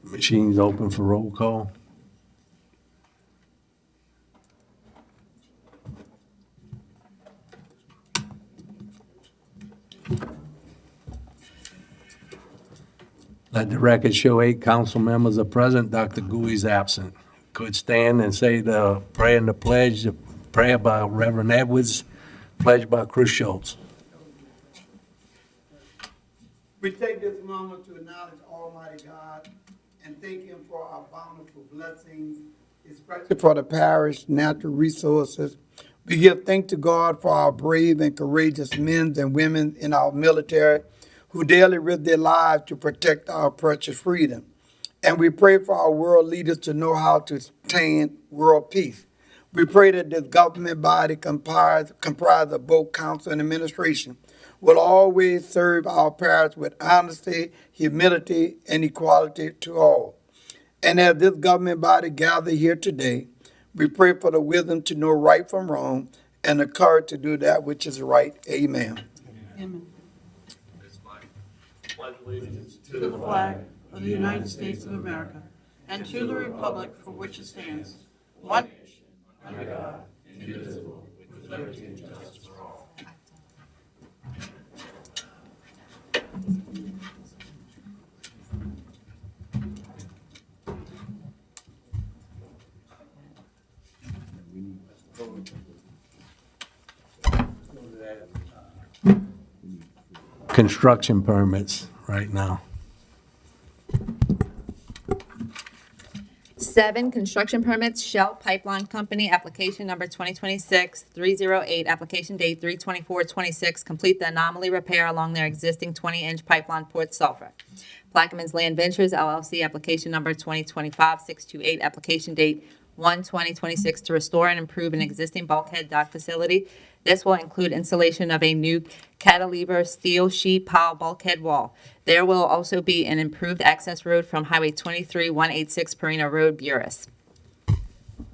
Machines open for roll call. Let the record show 8 council members are present. Dr. Gui is absent. Could stand and say the prayer and the pledge, the prayer by Reverend Edwards, pledge by Chris Schultz. We take this moment to acknowledge Almighty God and thank Him for our bountiful blessings, especially for the parish natural resources. We give thanks to God for our brave and courageous men and women in our military who daily risk their lives to protect our precious freedom. And we pray for our world leaders to know how to attain world peace. We pray that this government body comprised of both council and administration will always serve our parish with honesty, humility, and equality to all. And as this government body gather here today, we pray for the wisdom to know right from wrong and the courage to do that which is right. Amen. Amen. To the flag of the United States of America and to the republic for which it stands, one nation, under God, indivisible, with liberty and justice for all. Construction permits right now. 7, construction permits, Shell Pipeline Company, application number 2026-308, application date 3/24/26, complete the anomaly repair along their existing 20-inch pipeline, Port Sulphur. Plaquemines Land Ventures LLC, application number 2025-628, application date 1/20/26, to restore and improve an existing bulkhead dock facility. This will include installation of a new cantilever steel sheet pile bulkhead wall. There will also be an improved access road from Highway 23-186 Perina Road, Buras.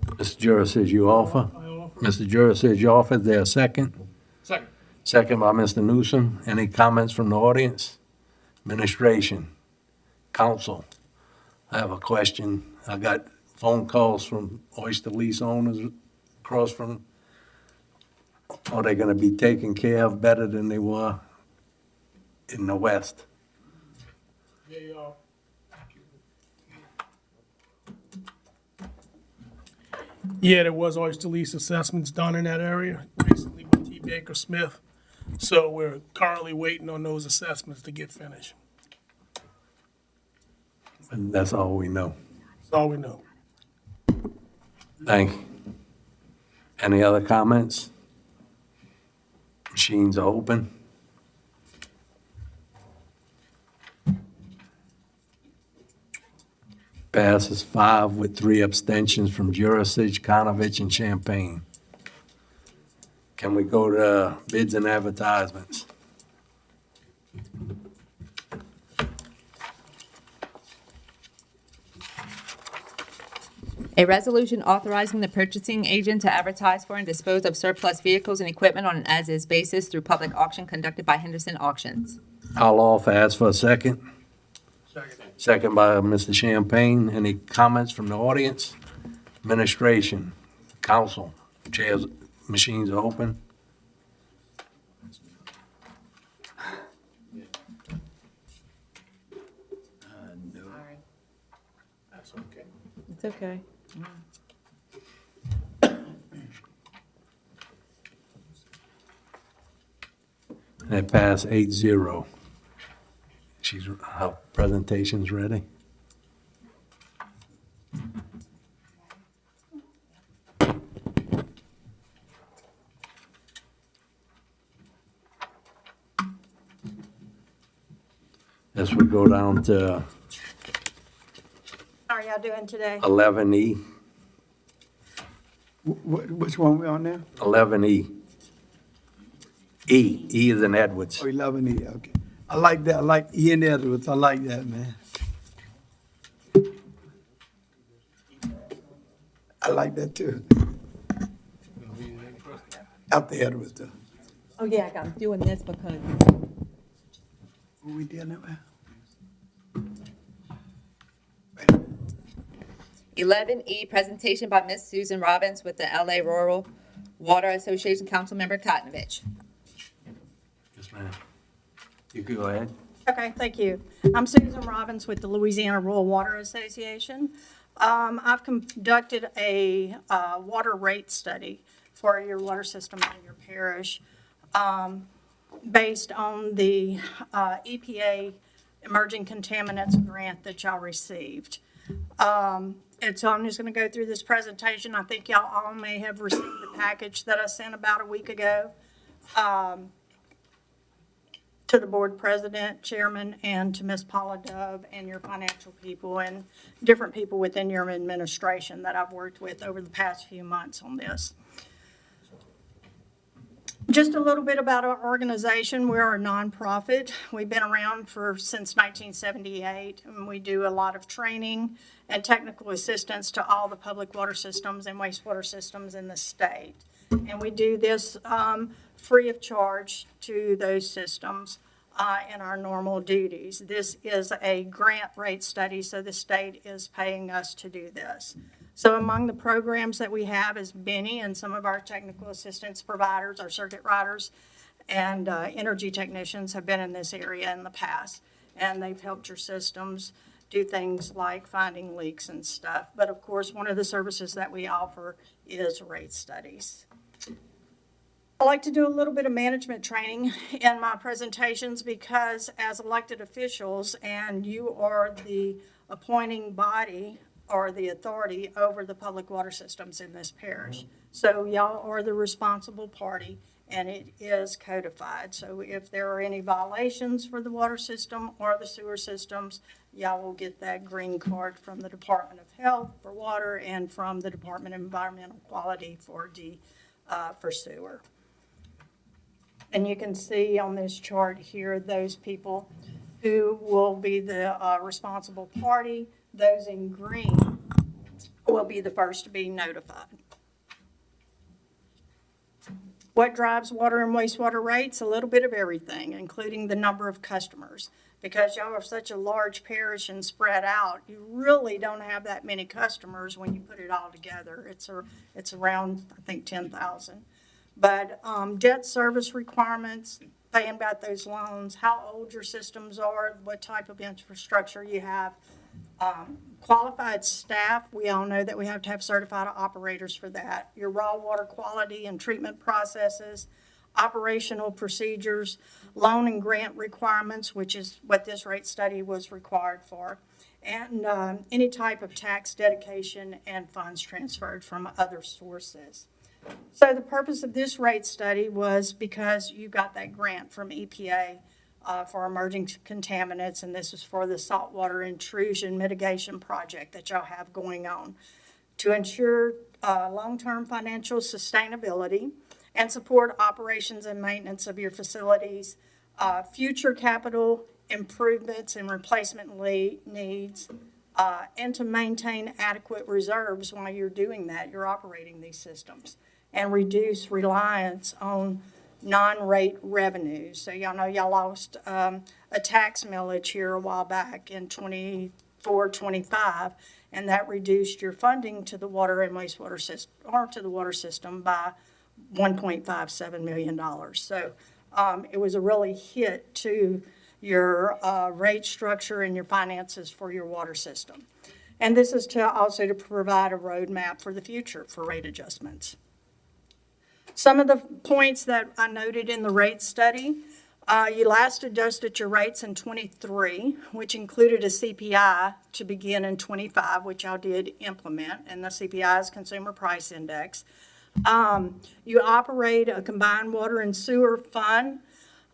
Mr. Jura says you offer. Mr. Jura says you offer. Is there a second? Second. Second by Mr. Newsom. Any comments from the audience? Administration, council. I have a question. I got phone calls from oyster lease owners across from. Are they gonna be taken care of better than they were in the west? They are. Yeah, there was oyster lease assessments done in that area recently by T. Baker Smith. So we're currently waiting on those assessments to get finished. And that's all we know. That's all we know. Thank you. Any other comments? Machines are open. Passes 5 with 3 abstentions from Jurasich, Conovich, and Champaign. Can we go to bids and advertisements? A resolution authorizing the purchasing agent to advertise for and dispose of surplus vehicles and equipment on an as-is basis through public auction conducted by Henderson Auctions. I'll offer. Ask for a second. Second. Second by Mr. Champagne. Any comments from the audience? Administration, council, chairs, machines are open. That's okay. It's okay. And it passed 8-0. Her presentation's ready. As we go down to How are y'all doing today? 11E, Which one we on now? 11E. E is in Edwards. Oh, 11E, okay. I like that. I like Ian Edwards. I like that, man. I like that too. After Edwards, though. Oh, yeah, I'm doing this because Who we dealing with? 11E, presentation by Ms. Susan Robbins with the LA Rural Water Association, Councilmember Katnovich. Yes, ma'am. You could go ahead. Okay, thank you. I'm Susan Robbins with the Louisiana Rural Water Association. I've conducted a water rate study for your water system in your parish based on the EPA Emerging Contaminants Grant that y'all received. And so I'm just going to go through this presentation. I think y'all all may have received the package that I sent about a week ago to the board president, chairman, and to Ms. Paula Dove and your financial people and different people within your administration that I've worked with over the past few months on this. Just a little bit about our organization. We're a nonprofit. We've been around since 1978, and we do a lot of training and technical assistance to all the public water systems and wastewater systems in the state. And we do this free of charge to those systems in our normal duties. This is a grant rate study, so the state is paying us to do this. So among the programs that we have is Benny and some of our technical assistance providers, our circuit riders, and energy technicians have been in this area in the past. And they've helped your systems do things like finding leaks and stuff. But of course, one of the services that we offer is rate studies. I like to do a little bit of management training in my presentations because as elected officials, and you are the appointing body or the authority over the public water systems in this parish. So y'all are the responsible party, and it is codified. So if there are any violations for the water system or the sewer systems, y'all will get that green card from the Department of Health for water and from the Department of Environmental Quality for sewer. And you can see on this chart here those people who will be the responsible party. Those in green will be the first to be notified. What drives water and wastewater rates? A little bit of everything, including the number of customers. Because y'all are such a large parish and spread out, you really don't have that many customers when you put it all together. It's around, I think, 10,000. But debt service requirements, paying back those loans, how old your systems are, what type of infrastructure you have. Qualified staff, we all know that we have to have certified operators for that. Your raw water quality and treatment processes, operational procedures, loan and grant requirements, which is what this rate study was required for, and any type of tax dedication and funds transferred from other sources. So the purpose of this rate study was because you got that grant from EPA for emerging contaminants, and this is for the saltwater intrusion mitigation project that y'all have going on to ensure long-term financial sustainability and support operations and maintenance of your facilities, future capital improvements and replacement needs, and to maintain adequate reserves while you're doing that, you're operating these systems, and reduce reliance on non-rate revenues. So y'all know y'all lost a tax millage here a while back in 24-25, and that reduced your funding to the water and wastewater system, or to the water system, by $1.57 million. So it was a really hit to your rate structure and your finances for your water system. And this is also to provide a roadmap for the future for rate adjustments. Some of the points that I noted in the rate study, you last adjusted your rates in 23, which included a CPI to begin in 25, which I did implement, and the CPI is Consumer Price Index. You operate a combined water and sewer fund,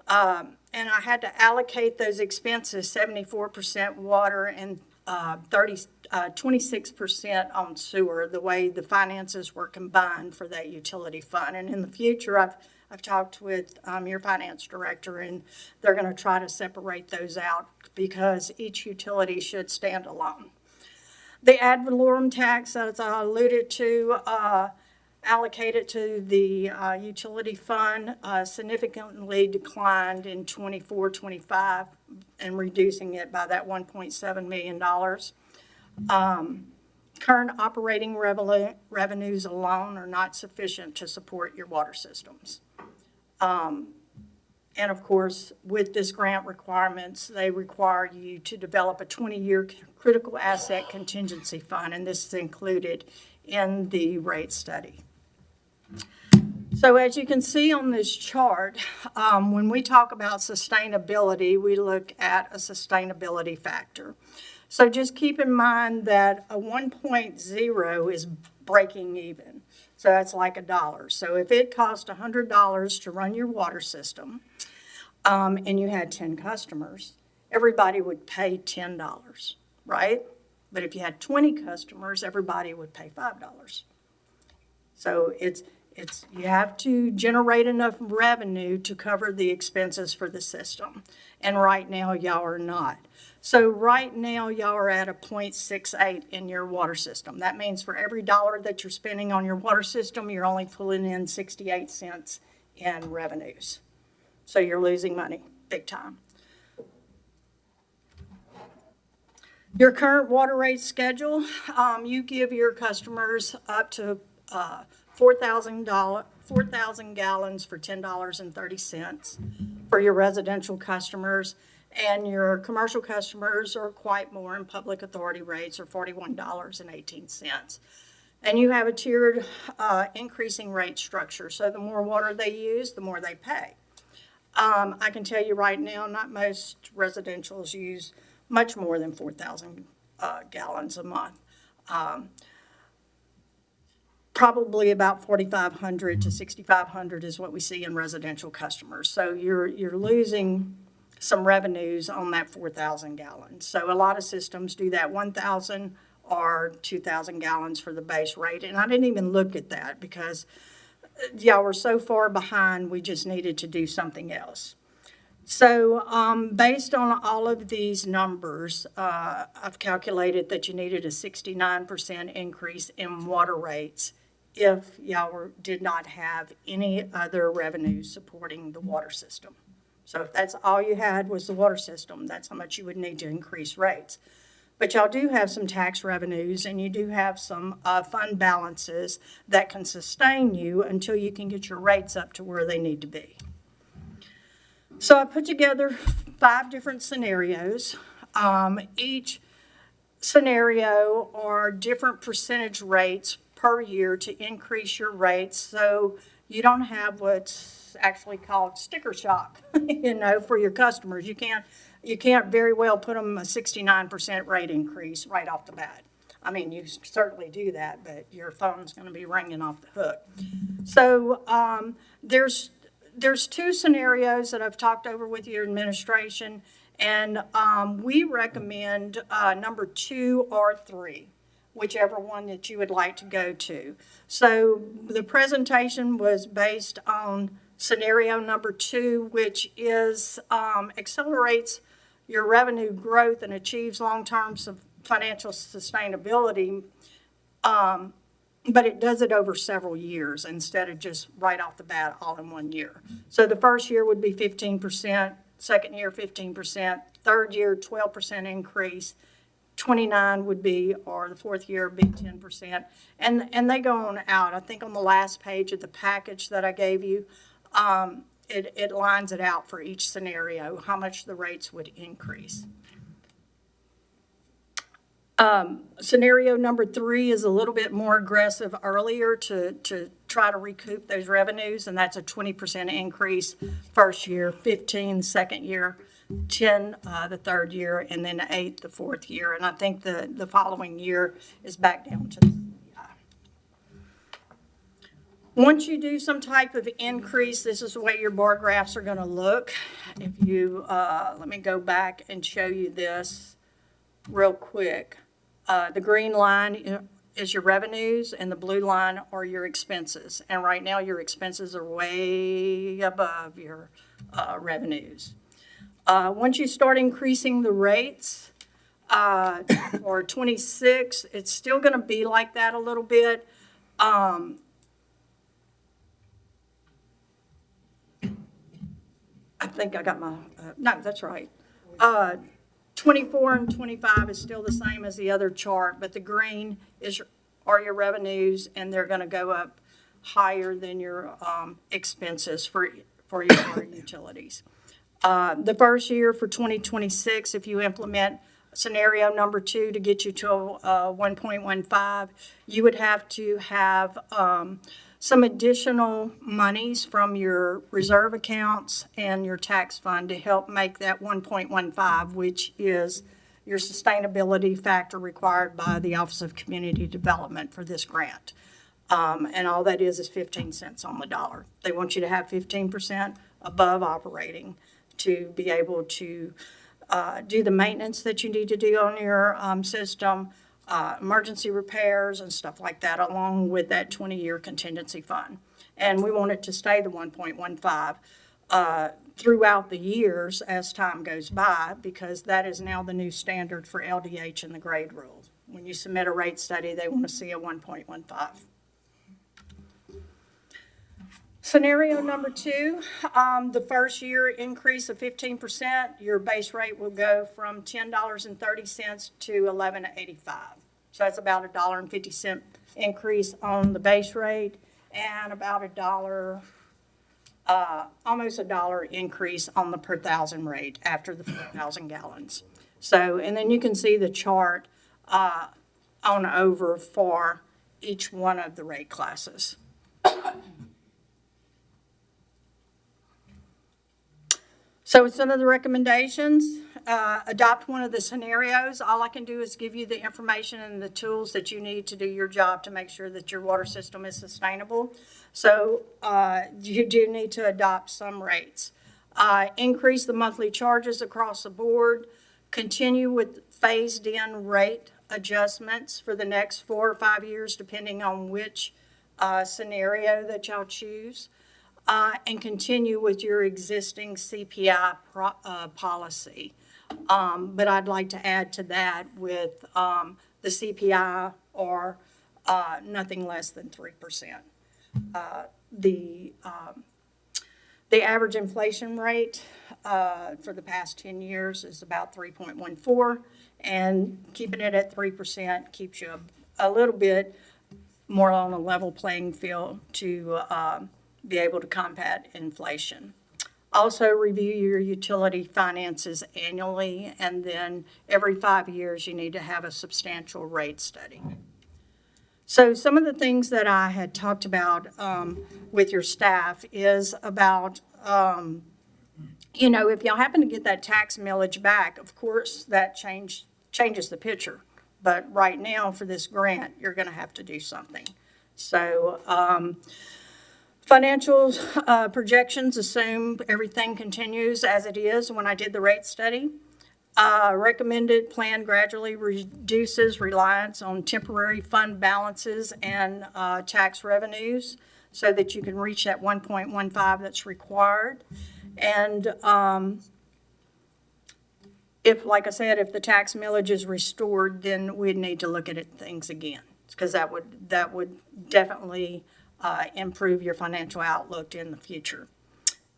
and I had to allocate those expenses, 74% water and 26% on sewer, the way the finances were combined for that utility fund. And in the future, I've talked with your finance director, and they're going to try to separate those out because each utility should stand alone. The ad valorem tax, as I alluded to, allocated to the utility fund significantly declined in 24-25 and reducing it by that $1.7 million. current operating revenues alone are not sufficient to support your water systems. And of course, with this grant requirements, they require you to develop a 20-year critical asset contingency fund, and this is included in the rate study. So as you can see on this chart, when we talk about sustainability, we look at a sustainability factor. So just keep in mind that a 1.0 is breaking even. So that's like $1. So if it cost $100 to run your water system, and you had 10 customers, everybody would pay $10, right? But if you had 20 customers, everybody would pay $5. So you have to generate enough revenue to cover the expenses for the system. And right now, y'all are not. So right now, y'all are at a 0.68 in your water system. That means for every dollar that you're spending on your water system, you're only pulling in 68 cents in revenues. So you're losing money, big time. Your current water rate schedule, you give your customers up to 4,000 gallons for $10.30 for your residential customers, and your commercial customers are quite more, and public authority rates are $41.18. And you have a tiered increasing rate structure, so the more water they use, the more they pay. I can tell you right now, not most residentials use much more than 4,000 gallons a month. Probably about 4,500 to 6,500 is what we see in residential customers. So you're losing some revenues on that 4,000 gallons. So a lot of systems do that 1,000 or 2,000 gallons for the base rate. And I didn't even look at that because y'all were so far behind, we just needed to do something else. So based on all of these numbers, I've calculated that you needed a 69% increase in water rates if y'all did not have any other revenue supporting the water system. So if that's all you had was the water system, that's how much you would need to increase rates. But y'all do have some tax revenues, and you do have some fund balances that can sustain you until you can get your rates up to where they need to be. So I put together 5 different scenarios. Each scenario are different percentage rates per year to increase your rates, so you don't have what's actually called sticker shock, for your customers. You can't very well put them a 69% rate increase right off the bat. I mean, you certainly do that, but your phone's going to be ringing off the hook. So there's 2 scenarios that I've talked over with your administration, and we recommend number 2 or 3, whichever one that you would like to go to. So the presentation was based on scenario number 2, which is accelerates your revenue growth and achieves long-term financial sustainability, but it does it over several years instead of just right off the bat all in one year. So the first year would be 15%, second year 15%, third year 12% increase, 29 would be, or the fourth year would be 10%. And they go on out. I think on the last page of the package that I gave you, it lines it out for each scenario, how much the rates would increase. Scenario number 3 is a little bit more aggressive earlier to try to recoup those revenues, and that's a 20% increase first year, 15 second year, 10 the third year, and then 8 the fourth year. And I think the following year is back down to the CPI. Once you do some type of increase, this is the way your bar graphs are going to look. If you, let me go back and show you this real quick. The green line is your revenues, and the blue line are your expenses. And right now, your expenses are way above your revenues. Once you start increasing the rates for 26, it's still going to be like that a little bit. I think I got my, no, that's right. 24 and 25 is still the same as the other chart, but the green are your revenues, and they're going to go up higher than your expenses for your water utilities. The first year for 2026, if you implement scenario number 2 to get you to 1.15, you would have to have some additional monies from your reserve accounts and your tax fund to help make that 1.15, which is your sustainability factor required by the Office of Community Development for this grant. And all that is 15 cents on the dollar. They want you to have 15% above operating to be able to do the maintenance that you need to do on your system, emergency repairs and stuff like that, along with that 20-year contingency fund. And we want it to stay the 1.15 throughout the years as time goes by, because that is now the new standard for LDH and the grade rules. When you submit a rate study, they want to see a 1.15. Scenario number 2, the first year increase of 15%, your base rate will go from $10.30 to $11.85. So that's about $1.50 increase on the base rate, and about almost $1 increase on the per thousand rate after the 4,000 gallons. So, and then you can see the chart on over for each one of the rate classes. So some of the recommendations, adopt one of the scenarios. All I can do is give you the information and the tools that you need to do your job to make sure that your water system is sustainable. So you do need to adopt some rates. Increase the monthly charges across the board. Continue with phased-in rate adjustments for the next 4 or 5 years, depending on which scenario that y'all choose. And continue with your existing CPI policy. But I'd like to add to that with the CPI or nothing less than 3%. The average inflation rate for the past 10 years is about 3.14, and keeping it at 3% keeps you a little bit more on a level playing field to be able to combat inflation. Also, review your utility finances annually, and then every 5 years you need to have a substantial rate study. So some of the things that I had talked about with your staff is about, you know, if y'all happen to get that tax millage back, of course, that changes the picture. But right now, for this grant, you're going to have to do something. So financial projections assume everything continues as it is when I did the rate study. Recommended plan gradually reduces reliance on temporary fund balances and tax revenues so that you can reach that 1.15 that's required. And if, like I said, if the tax millage is restored, then we'd need to look at things again, because that would definitely improve your financial outlook in the future.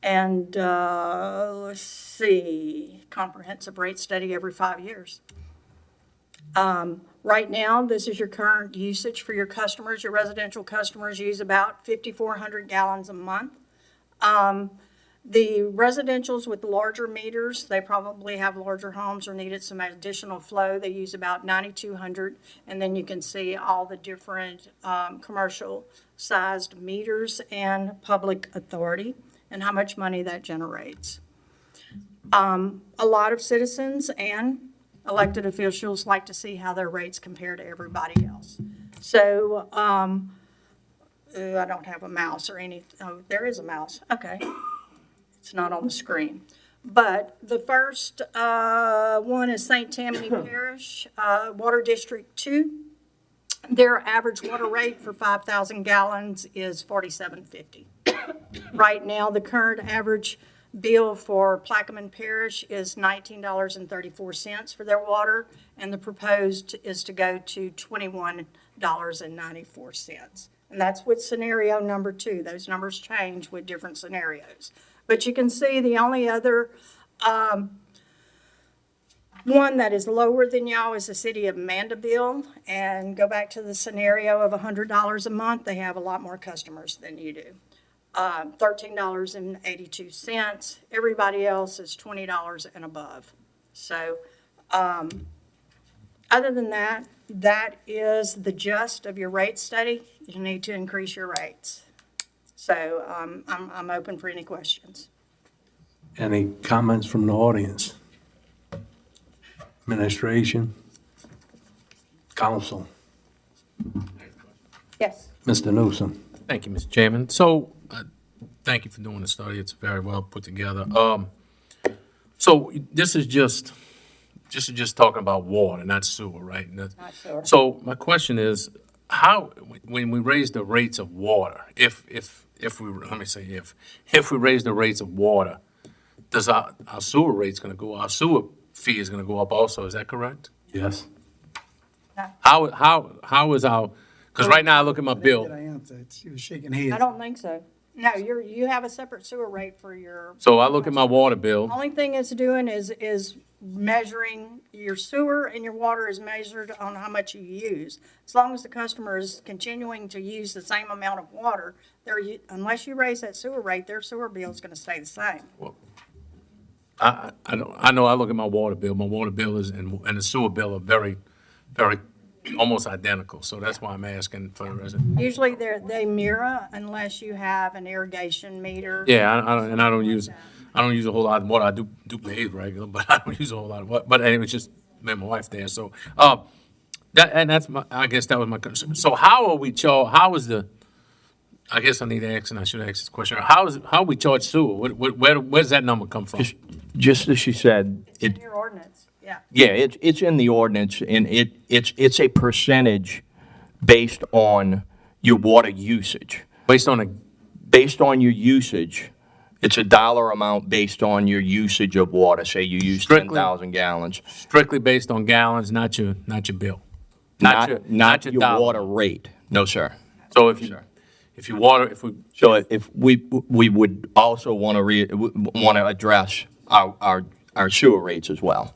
And let's see, comprehensive rate study every 5 years. Right now, this is your current usage for your customers. Your residential customers use about 5,400 gallons a month. The residentials with larger meters, they probably have larger homes or needed some additional flow. They use about 9,200, and then you can see all the different commercial-sized meters and public authority and how much money that generates. A lot of citizens and elected officials like to see how their rates compare to everybody else. So I don't have a mouse or any, oh, there is a mouse, okay. It's not on the screen. But the first one is St. Tammany Parish, Water District 2. Their average water rate for 5,000 gallons is $47.50. Right now, the current average bill for Plaquemine Parish is $19.34 for their water, and the proposed is to go to $21.94. And that's with scenario number 2. Those numbers change with different scenarios. But you can see the only other one that is lower than y'all is the city of Mandeville. And go back to the scenario of $100 a month, they have a lot more customers than you do. $13.82. Everybody else is $20 and above. So, other than that, that is the gist of your rate study. You need to increase your rates. So, I'm open for any questions. Any comments from the audience? Administration? Council? Yes. Mr. Newsom? Thank you, Mr. Chairman. So, thank you for doing the study. It's very well put together. So this is just talking about water, not sewer, right? Not sewer. So my question is, how, when we raise the rates of water, if we raise the rates of water, does our sewer rate's gonna go, our sewer fee is gonna go up also, is that correct? Yes. How is our, because right now I look at my bill. Did I answer? She was shaking her head. I don't think so. No, you have a separate sewer rate for your, So I look at my water bill, only thing it's doing is measuring your sewer, and your water is measured on how much you use. As long as the customer is continuing to use the same amount of water, unless you raise that sewer rate, their sewer bill is gonna stay the same. I know I look at my water bill. My water bill is, and the sewer bill are very, almost identical. So that's why I'm asking for the resident. Usually they mirror unless you have an irrigation meter. Yeah, I don't use a whole lot of water. I do bathe regular, but I don't use a whole lot of water. But anyway, it's just me and my wife there. So, I guess that was my concern. So how are we how is the, I guess I need to ask, and I should ask this question. How we charge sewer? Where does that number come from? Just as she said, In your ordinance, yeah. yeah, it's in the ordinance, and it's a percentage based on your water usage. Based on Based on your usage, it's a dollar amount based on your usage of water. Say you use Strictly- 10,000 gallons, strictly based on gallons, not your bill. not your your dollar. water rate. No, sir. So if we So if we would also want to address our sewer rates as well.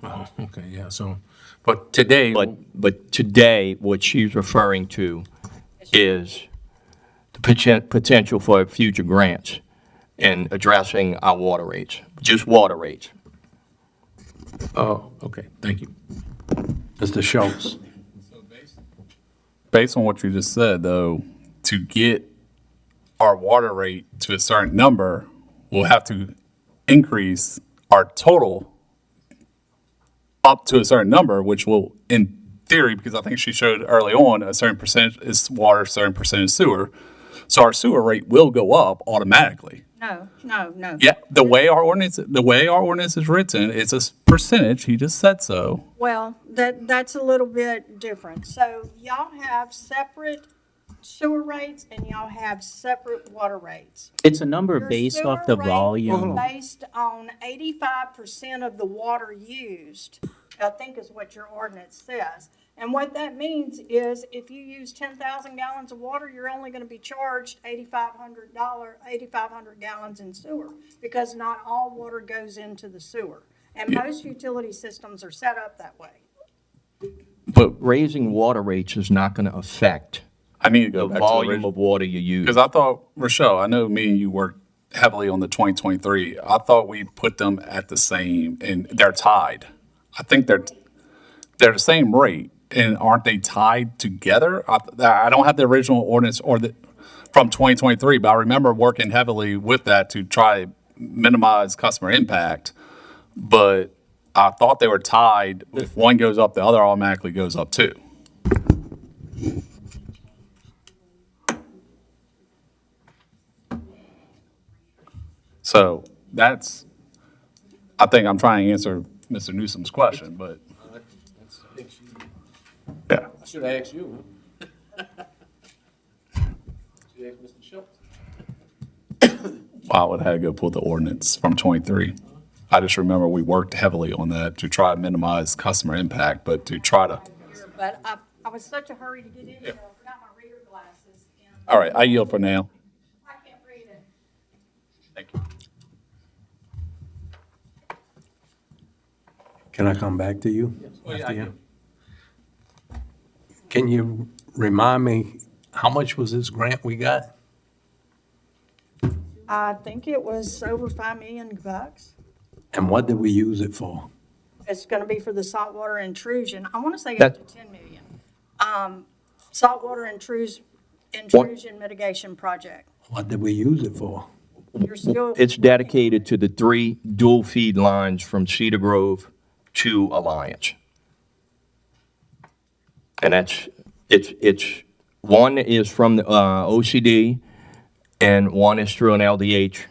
oh, okay, yeah. So, but today, But today, what she's referring to is the potential for future grants and addressing our water rates, just water rates. oh, okay, thank you. Mr. Schultz? Based on what you just said, though, to get our water rate to a certain number, we'll have to increase our total up to a certain number, which will, in theory, because I think she showed early on, a certain percentage is water, a certain percentage is sewer. So our sewer rate will go up automatically. No. Yeah, the way our ordinance is written, it's a percentage. He just said so. Well, that's a little bit different. So y'all have separate sewer rates and y'all have separate water rates. It's a number Your based sewer off the rate volume. is based on 85% of the water used, I think is what your ordinance says. And what that means is if you use 10,000 gallons of water, you're only going to be charged $8,500 gallons in sewer, because not all water goes into the sewer. And most utility systems are set up that way. But raising water rates is not going to affect I need to the go back to volume of water you use. because I thought, Rochelle, I know me and you worked heavily on the 2023. I thought we put them at the same, and they're tied. I think they're the same rate, and aren't they tied together? I don't have the original ordinance from 2023, but I remember working heavily with that to try to minimize customer impact. But I thought they were tied. If one goes up, the other automatically goes up too. So that's, I think I'm trying to answer Mr. Newsom's question, but yeah. I should have asked you. Wow, I would have had to go pull the ordinance from 23. I just remember we worked heavily on that to try to minimize customer impact, but to try to, But I was such a hurry to get in here, I forgot my reader glasses. And all right, I yield for now. I can't read it. Thank you. Can I come back to you? Oh, yeah, after I you? Can you remind me, how much was this grant we got? I think it was over $5 million. And what did we use it for? It's gonna be for the saltwater intrusion. I wanna say up That- to 10 million. Saltwater intrusion mitigation project. What did we use it for? You're still. It's dedicated to the 3 dual feed lines from Cedar Grove to Alliance. And it's, one is from the OCD and one is through an LDH.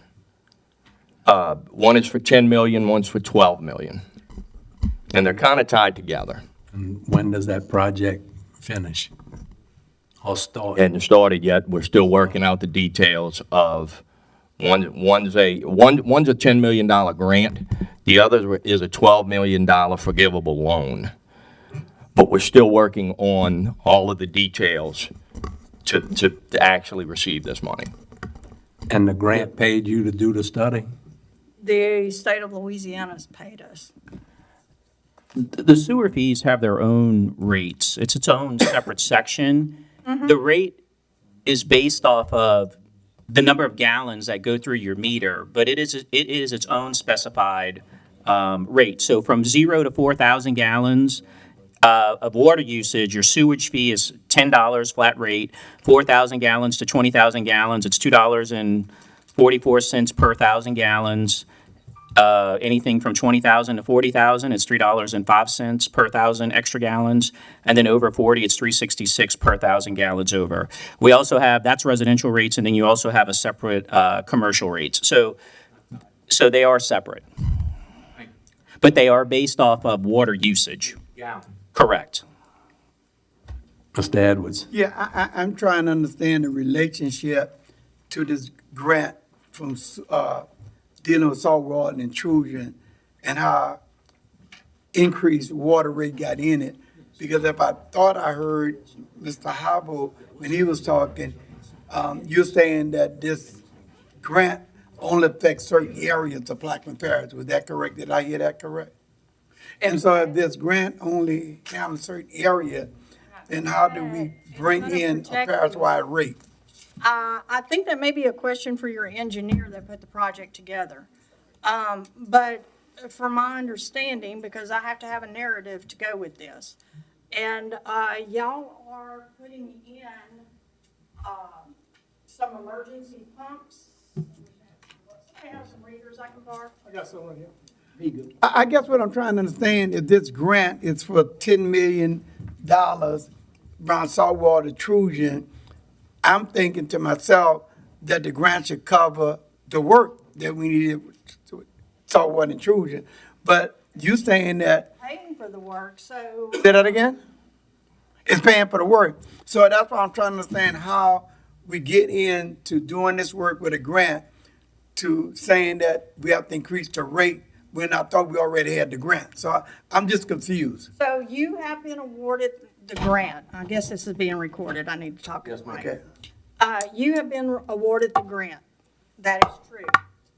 One is for 10 million, one's for 12 million. And they're kind of tied together. And when does that project finish? Or start? Hadn't started yet. We're still working out the details of, one's a $10 million grant. The other is a $12 million forgivable loan. But we're still working on all of the details to actually receive this money. And the grant paid you to do the study? The state of Louisiana's paid us. The sewer fees have their own rates. It's its own separate section. The rate is based off of the number of gallons that go through your meter, but it is its own specified rate. So from 0 to 4,000 gallons of water usage, your sewage fee is $10 flat rate. 4,000 gallons to 20,000 gallons, it's $2.44 per 1,000 gallons. Anything from 20,000 to 40,000, it's $3.05 per 1,000 extra gallons. And then over 40, it's $3.66 per 1,000 gallons over. We also have, that's residential rates, and then you also have a separate commercial rates. So they are separate. But they are based off of water usage. Yeah. Correct. Mr. Edwards? Yeah, I'm trying to understand the relationship to this grant from, dealing with saltwater intrusion and how increased water rate got in it. Because if I thought I heard Mr. Hobble, when he was talking, you're saying that this grant only affects certain areas of Plaquemine Parish. Was that correct? Did I hear that correct? And so if this grant only counts a certain area, then how do we bring in a parish-wide rate? I think that may be a question for your engineer that put the project together. But from my understanding, because I have to have a narrative to go with this, and y'all are putting in some emergency pumps. I have some readers I can borrow. I got some right here. I guess what I'm trying to understand is this grant is for $10 million around saltwater intrusion. I'm thinking to myself that the grant should cover the work that we needed to saltwater intrusion. But you saying that, Paying for the work, so. say that again? It's paying for the work. So that's why I'm trying to understand how we get into doing this work with a grant to saying that we have to increase the rate when I thought we already had the grant. So I'm just confused. So you have been awarded the grant. I guess this is being recorded. I need to talk to Mike. Okay. You have been awarded the grant. That is true.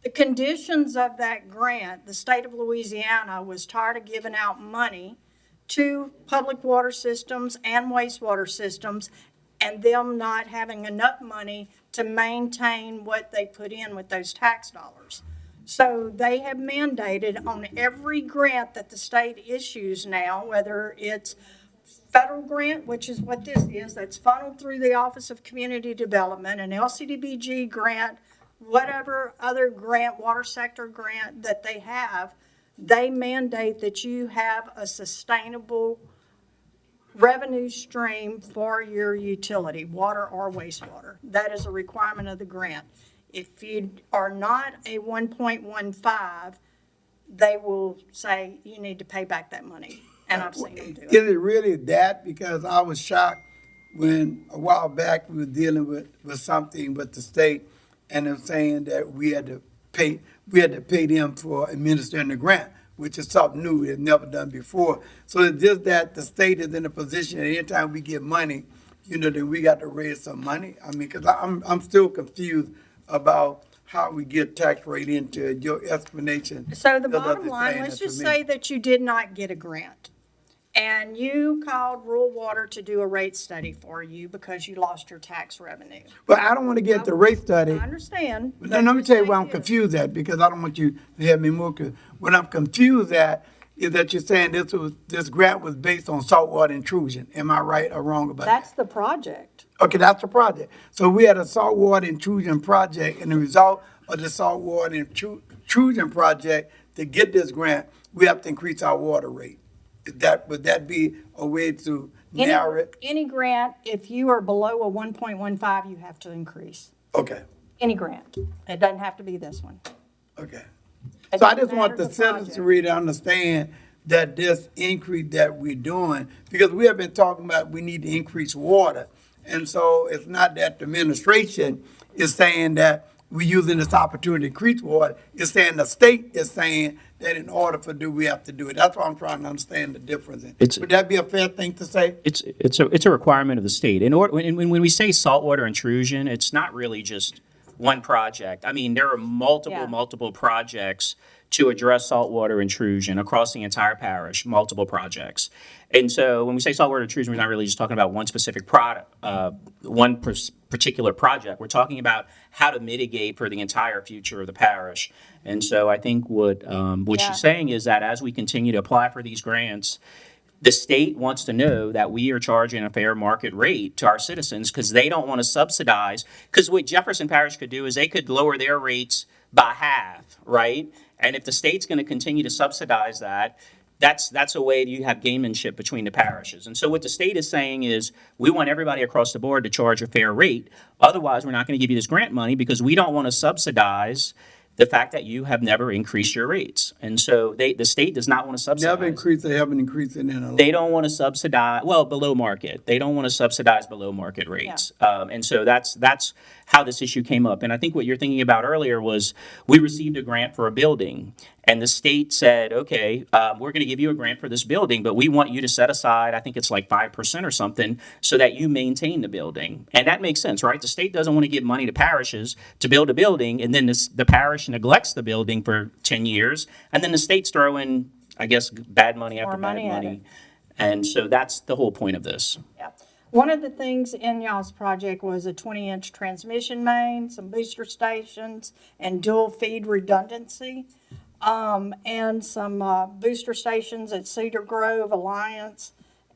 The conditions of that grant, the state of Louisiana was tired of giving out money to public water systems and wastewater systems and them not having enough money to maintain what they put in with those tax dollars. So they have mandated on every grant that the state issues now, whether it's federal grant, which is what this is, that's funneled through the Office of Community Development, an LCDBG grant, whatever other grant, water sector grant that they have, they mandate that you have a sustainable revenue stream for your utility, water or wastewater. That is a requirement of the grant. If you are not a 1.15, they will say you need to pay back that money. And I've seen them do it. Is it really that? Because I was shocked when a while back we were dealing with something with the state and them saying that we had to pay them for administering the grant, which is something new we have never done before. So it's just that the state is in a position that anytime we get money, then we got to raise some money. I mean, because I'm still confused about how we get tax rate into it, your explanation. So the doesn't bottom line, explain let's it to just me. say that you did not get a grant. And you called Rural Water to do a rate study for you because you lost your tax revenue. But I don't want to get the rate study. I understand. But but then let me just tell you say why I'm this. confused at, because I don't want you to have me more confused. What I'm confused at is that you're saying this grant was based on saltwater intrusion. Am I right or wrong about that? That's the project. Okay, that's the project. So we had a saltwater intrusion project, and the result of the saltwater intrusion project, to get this grant, we have to increase our water rate. Would that be a way to narrow it? Any grant, if you are below a 1.15, you have to increase. Okay, Any grant. It doesn't have to be this one. okay. It So I doesn't just want matter the the citizens project. to really understand that this increase that we're doing, because we have been talking about we need to increase water. And so it's not that the administration is saying that we're using this opportunity to increase water. It's saying the state is saying that in order for do, we have to do it. That's why I'm trying to understand the difference. Would that be a fair thing to say? It's a requirement of the state. When we say saltwater intrusion, it's not really just one project. I mean, there are Yeah. multiple projects to address saltwater intrusion across the entire parish, multiple projects. And so when we say saltwater intrusion, we're not really just talking about one specific product, particular project. We're talking about how to mitigate for the entire future of the parish. And so I think what Yeah. she's saying is that as we continue to apply for these grants, the state wants to know that we are charging a fair market rate to our citizens because they don't want to subsidize. Because what Jefferson Parish could do is they could lower their rates by half, right? And if the state's going to continue to subsidize that, that's a way you have gamemanship between the parishes. And so what the state is saying is we want everybody across the board to charge a fair rate. Otherwise, we're not going to give you this grant money because we don't want to subsidize the fact that you have never increased your rates. And so the state does not want to subsidize. Never increased, they haven't increased it in a long. They don't want to subsidize, well, below market. They don't want to subsidize below market rates. And so that's how this issue came up. And I think what you're thinking about earlier was we received a grant for a building. And the state said, okay, we're going to give you a grant for this building, but we want you to set aside, I think it's like 5% or something, so that you maintain the building. And that makes sense, right? The state doesn't want to give money to parishes to build a building, and then the parish neglects the building for 10 years, and then the state's throwing, I guess, bad money after More bad money at money. And so that's the whole point of this. Yeah. One of the things in y'all's project was a 20-inch transmission main, some booster stations, and dual feed redundancy. And some booster stations at Cedar Grove, Alliance,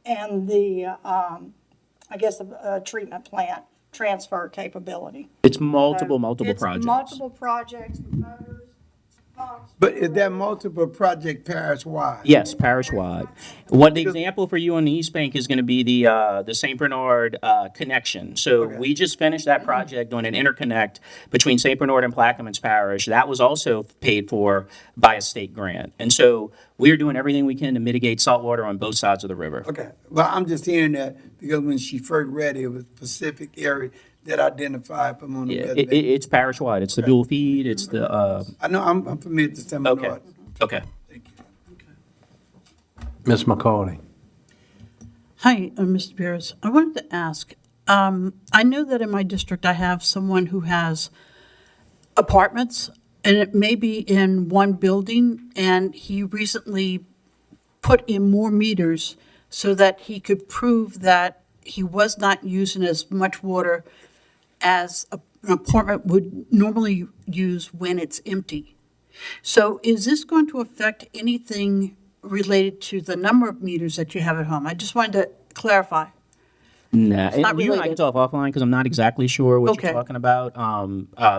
and the, I guess, a treatment plant transfer capability. It's multiple It's projects. multiple projects, with motors, pumps. But is that multiple project parish-wide? Yes, parish-wide. One example for you on the East Bank is going to be the St. Bernard connection. So we just finished that project on an interconnect between St. Bernard and Plaquemines Parish. That was also paid for by a state grant. And so we're doing everything we can to mitigate saltwater on both sides of the river. Okay, well, I'm just hearing that because when she first read it, it was specific area that identified from on the Yeah, reservation. it's parish-wide. It's the dual feed, it's the, I know, I'm familiar with the St. okay, Bernard. okay. Thank you. Ms. McCarty. Hi, Mr. Beers. I wanted to ask, I know that in my district I have someone who has apartments, and it may be in one building, and he recently put in more meters so that he could prove that he was not using as much water as an apartment would normally use when it's empty. So is this going to affect anything related to the number of meters that you have at home? I just wanted to clarify. Nah, not and you and I can related. talk offline because I'm not exactly sure what Okay. you're talking about.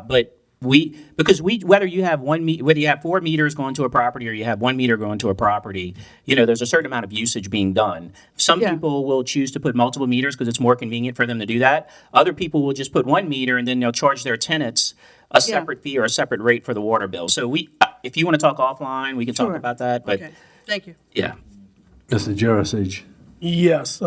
But whether you have whether you have 4 meters going to a property or you have 1 meter going to a property, there's a certain amount of usage being done. Some Yeah. people will choose to put multiple meters because it's more convenient for them to do that. Other people will just put 1 meter and then they'll charge their tenants a separate fee or a separate rate for the water bill. So if you want to talk offline, we can talk Sure. about that. But Okay, thank you. yeah. Mr. Jurasich. Yes,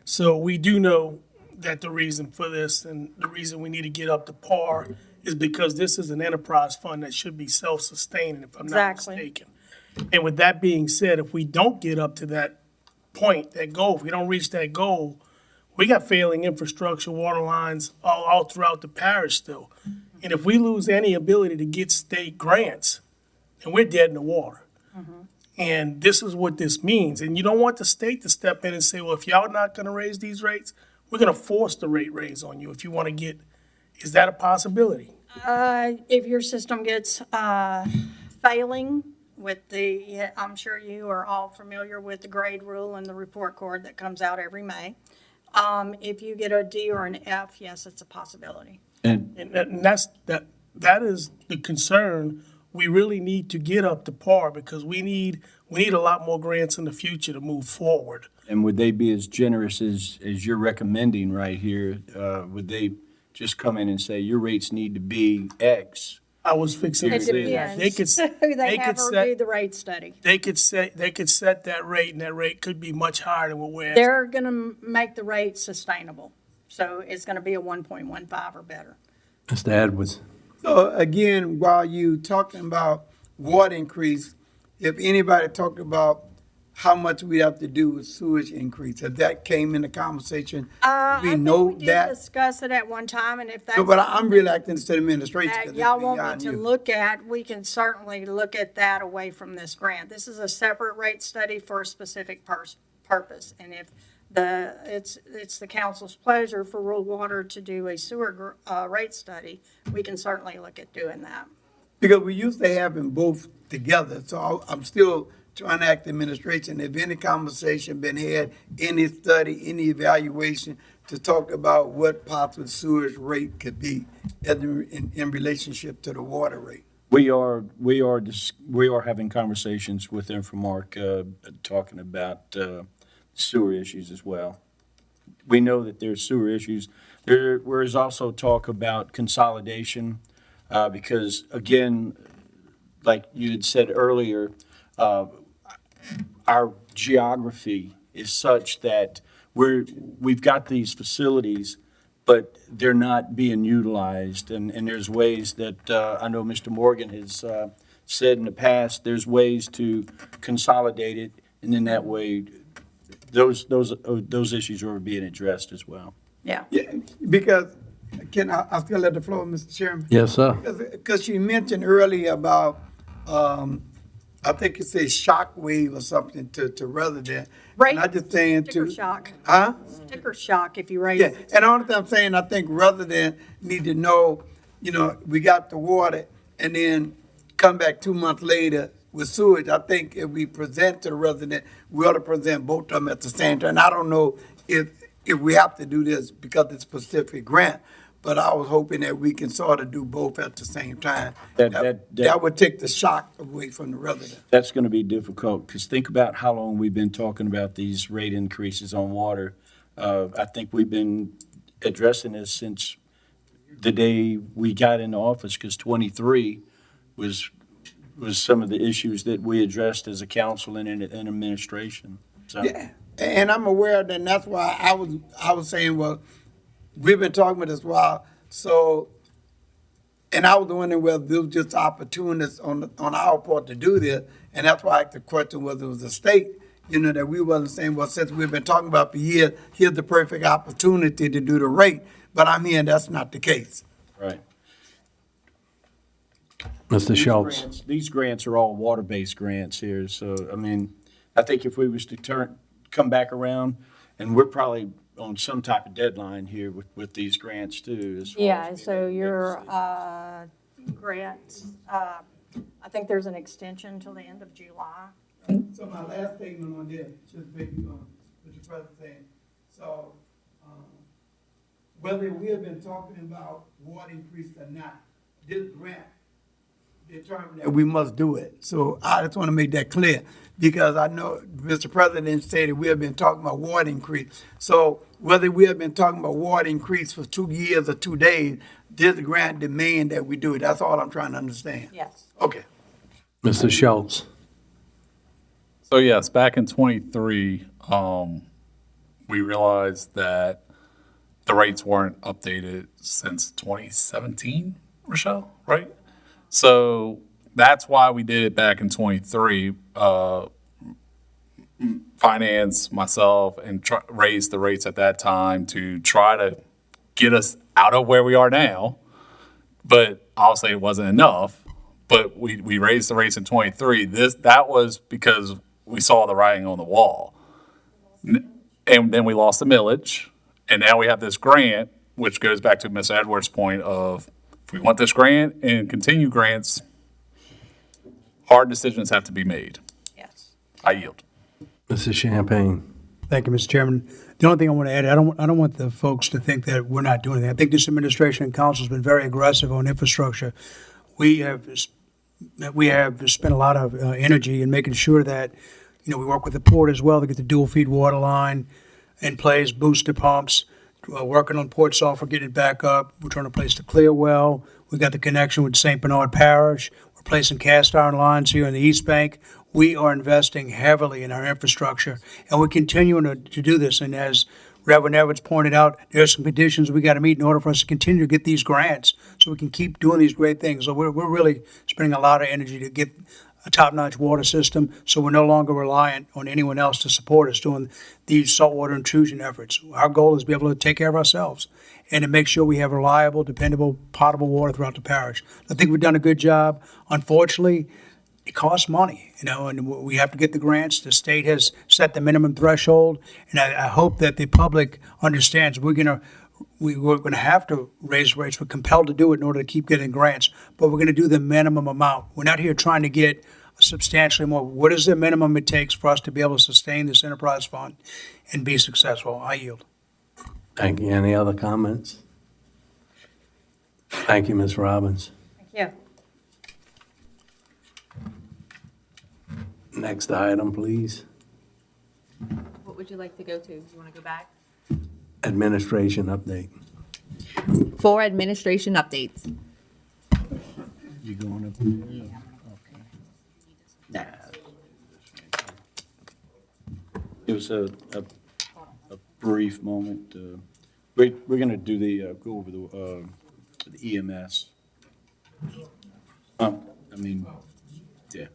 so we do know that the reason for this and the reason we need to get up to par is because this is an enterprise fund that should be self-sustaining, if I'm not Exactly. mistaken. And with that being said, if we don't get up to that point, that goal, if we don't reach that goal, we got failing infrastructure, water lines all throughout the parish still. And if we lose any ability to get state grants, then we're dead in the water. And this is what this means. And you don't want the state to step in and say, well, if y'all not gonna raise these rates, we're gonna force the rate raise on you if you wanna get, is that a possibility? If your system gets failing with the, I'm sure you are all familiar with the grade rule and the report card that comes out every May. If you get a D or an F, yes, it's a possibility. And that is the concern. We really need to get up to par because we need a lot more grants in the future to move forward. And would they be as generous as you're recommending right here? Would they just come in and say, your rates need to be X? I was fixing to It say that. depends who they have review the rate study. They could set that rate, and that rate could be much higher than what we're asking. They're gonna make the rate sustainable, so it's gonna be a 1.15 or better. Mr. Edwards. So again, while you talking about water increase, if anybody talked about how much we have to do with sewage increase, if that came in the conversation, I we think know we did that. discuss it at one time, and if that's. No, but I'm really acting as the administration. 'cause that it's y'all want beyond me to you. look at, we can certainly look at that away from this grant. This is a separate rate study for a specific purpose. And if it's the council's pleasure for rural water to do a sewer, rate study, we can certainly look at doing that. Because we used to have them both together, so I'm still trying to act the administration. If any conversation been had, any study, any evaluation to talk about what possible sewage rate could be in relationship to the water rate? We are having conversations with Infomark, talking about sewer issues as well. We know that there's sewer issues. There is also talk about consolidation, because again, like you had said earlier, our geography is such that we've got these facilities, but they're not being utilized. And there's ways that, I know Mr. Morgan has said in the past, there's ways to consolidate it, and in that way, those issues are being addressed as well. Yeah. Yeah, because, I still have the floor, Mr. Chairman? Yes, sir. Because you mentioned earlier about, I think you said shock wave or something to resident. And I just saying to. Sticker shock. Huh? Sticker shock if you raise Yeah, it. and all that I'm saying, I think resident need to know, we got the water and then come back 2 months later with sewage. I think if we present to the resident, we ought to present both of them at the same time. I don't know if we have to do this because it's a specific grant, but I was hoping that we can sort of do both at the same time. That would take the shock away from the resident. That's going to be difficult, because think about how long we've been talking about these rate increases on water. I think we've been addressing this since the day we got into office, because 23 was some of the issues that we addressed as a council and an administration. So. Yeah, and I'm aware of that, and that's why I was saying, well, we've been talking about this a while, so, and I was wondering whether this was just opportunists on our part to do this, and that's why I asked the question whether it was a state, that we wasn't saying, well, since we've been talking about for years, here's the perfect opportunity to do the rate, but I'm hearing that's not the case. Right. Mr. Schultz. These grants are all water-based grants here, so, I mean, I think if we was to come back around, and we're probably on some type of deadline here with these grants too. As far Yeah, as so your grants, I think there's an extension till the end of July. So my last statement on this, just maybe what the president saying, so, whether we have been talking about water increase or not, this grant determined that we must do it. So I just want to make that clear, because I know Mr. President said that we have been talking about water increase. So whether we have been talking about water increase for 2 years or 2 days, this grant demand that we do it. That's all I'm trying to understand. Yes. Okay. Mr. Schultz. So yes, back in 23, we realized that the rates weren't updated since 2017, Rochelle, right? So that's why we did it back in 23. Finance, myself, and raised the rates at that time to try to get us out of where we are now. but I'll say it wasn't enough. But we raised the rates in '23. That was because we saw the writing on the wall. And then we lost the millage, and now we have this grant, which goes back to Ms. Edwards' point of, if we want this grant and continue grants, hard decisions have to be made. Yes. I yield. Mr. Champagne. Thank you, Mr. Chairman. The only thing I want to add, I don't want the folks to think that we're not doing anything. I think this administration and council has been very aggressive on infrastructure. We have spent a lot of energy in making sure that, we work with the port as well to get the dual feed water line in place, booster pumps, working on Port Sulphur, getting it back up. We're trying to place the Clearwell. We got the connection with St. Bernard Parish. We're placing cast iron lines here in the East Bank. We are investing heavily in our infrastructure, and we're continuing to do this. And as Reverend Edwards pointed out, there are some conditions we got to meet in order for us to continue to get these grants so we can keep doing these great things. So we're really spending a lot of energy to get a top-notch water system, so we're no longer reliant on anyone else to support us doing these saltwater intrusion efforts. Our goal is to be able to take care of ourselves and to make sure we have reliable, dependable, potable water throughout the parish. I think we've done a good job. Unfortunately, it costs money, and we have to get the grants. The state has set the minimum threshold, and I hope that the public understands we're going to have to raise rates. We're compelled to do it in order to keep getting grants, but we're going to do the minimum amount. We're not here trying to get substantially more. What is the minimum it takes for us to be able to sustain this enterprise fund and be successful? I yield. Thank you. Any other comments? Thank you, Ms. Robbins. Thank you. Next item, please. What would you like to go to? You want to go back? Administration update. For administration updates. You going up there? Nah. It was a brief moment. We're going to do go over the EMS. Yeah.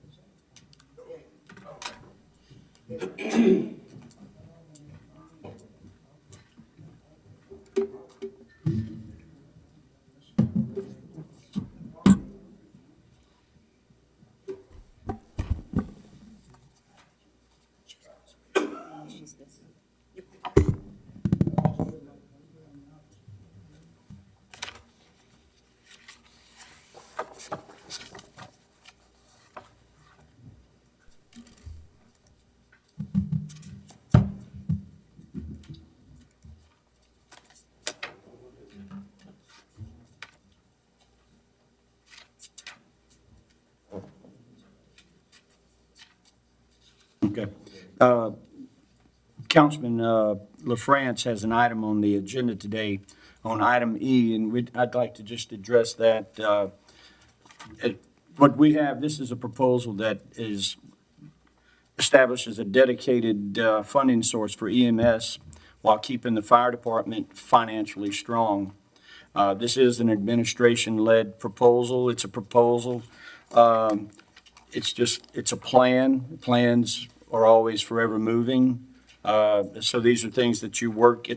Okay. Councilman LaFrance has an item on the agenda today on item E, and I'd like to just address that. What we have, this is a proposal that establishes a dedicated funding source for EMS while keeping the fire department financially strong. This is an administration-led proposal. It's a proposal. It's a plan. Plans are always forever moving. So these are things that you work,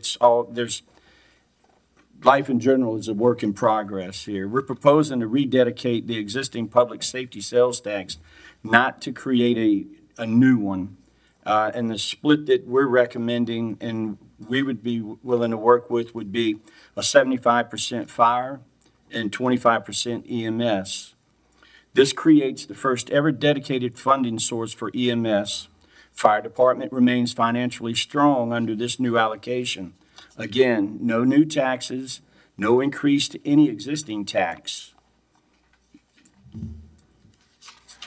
life in general is a work in progress here. We're proposing to rededicate the existing public safety sales tax, not to create a new one. And the split that we're recommending and we would be willing to work with would be a 75% fire and 25% EMS. This creates the first ever dedicated funding source for EMS. Fire department remains financially strong under this new allocation. Again, no new taxes, no increase to any existing tax.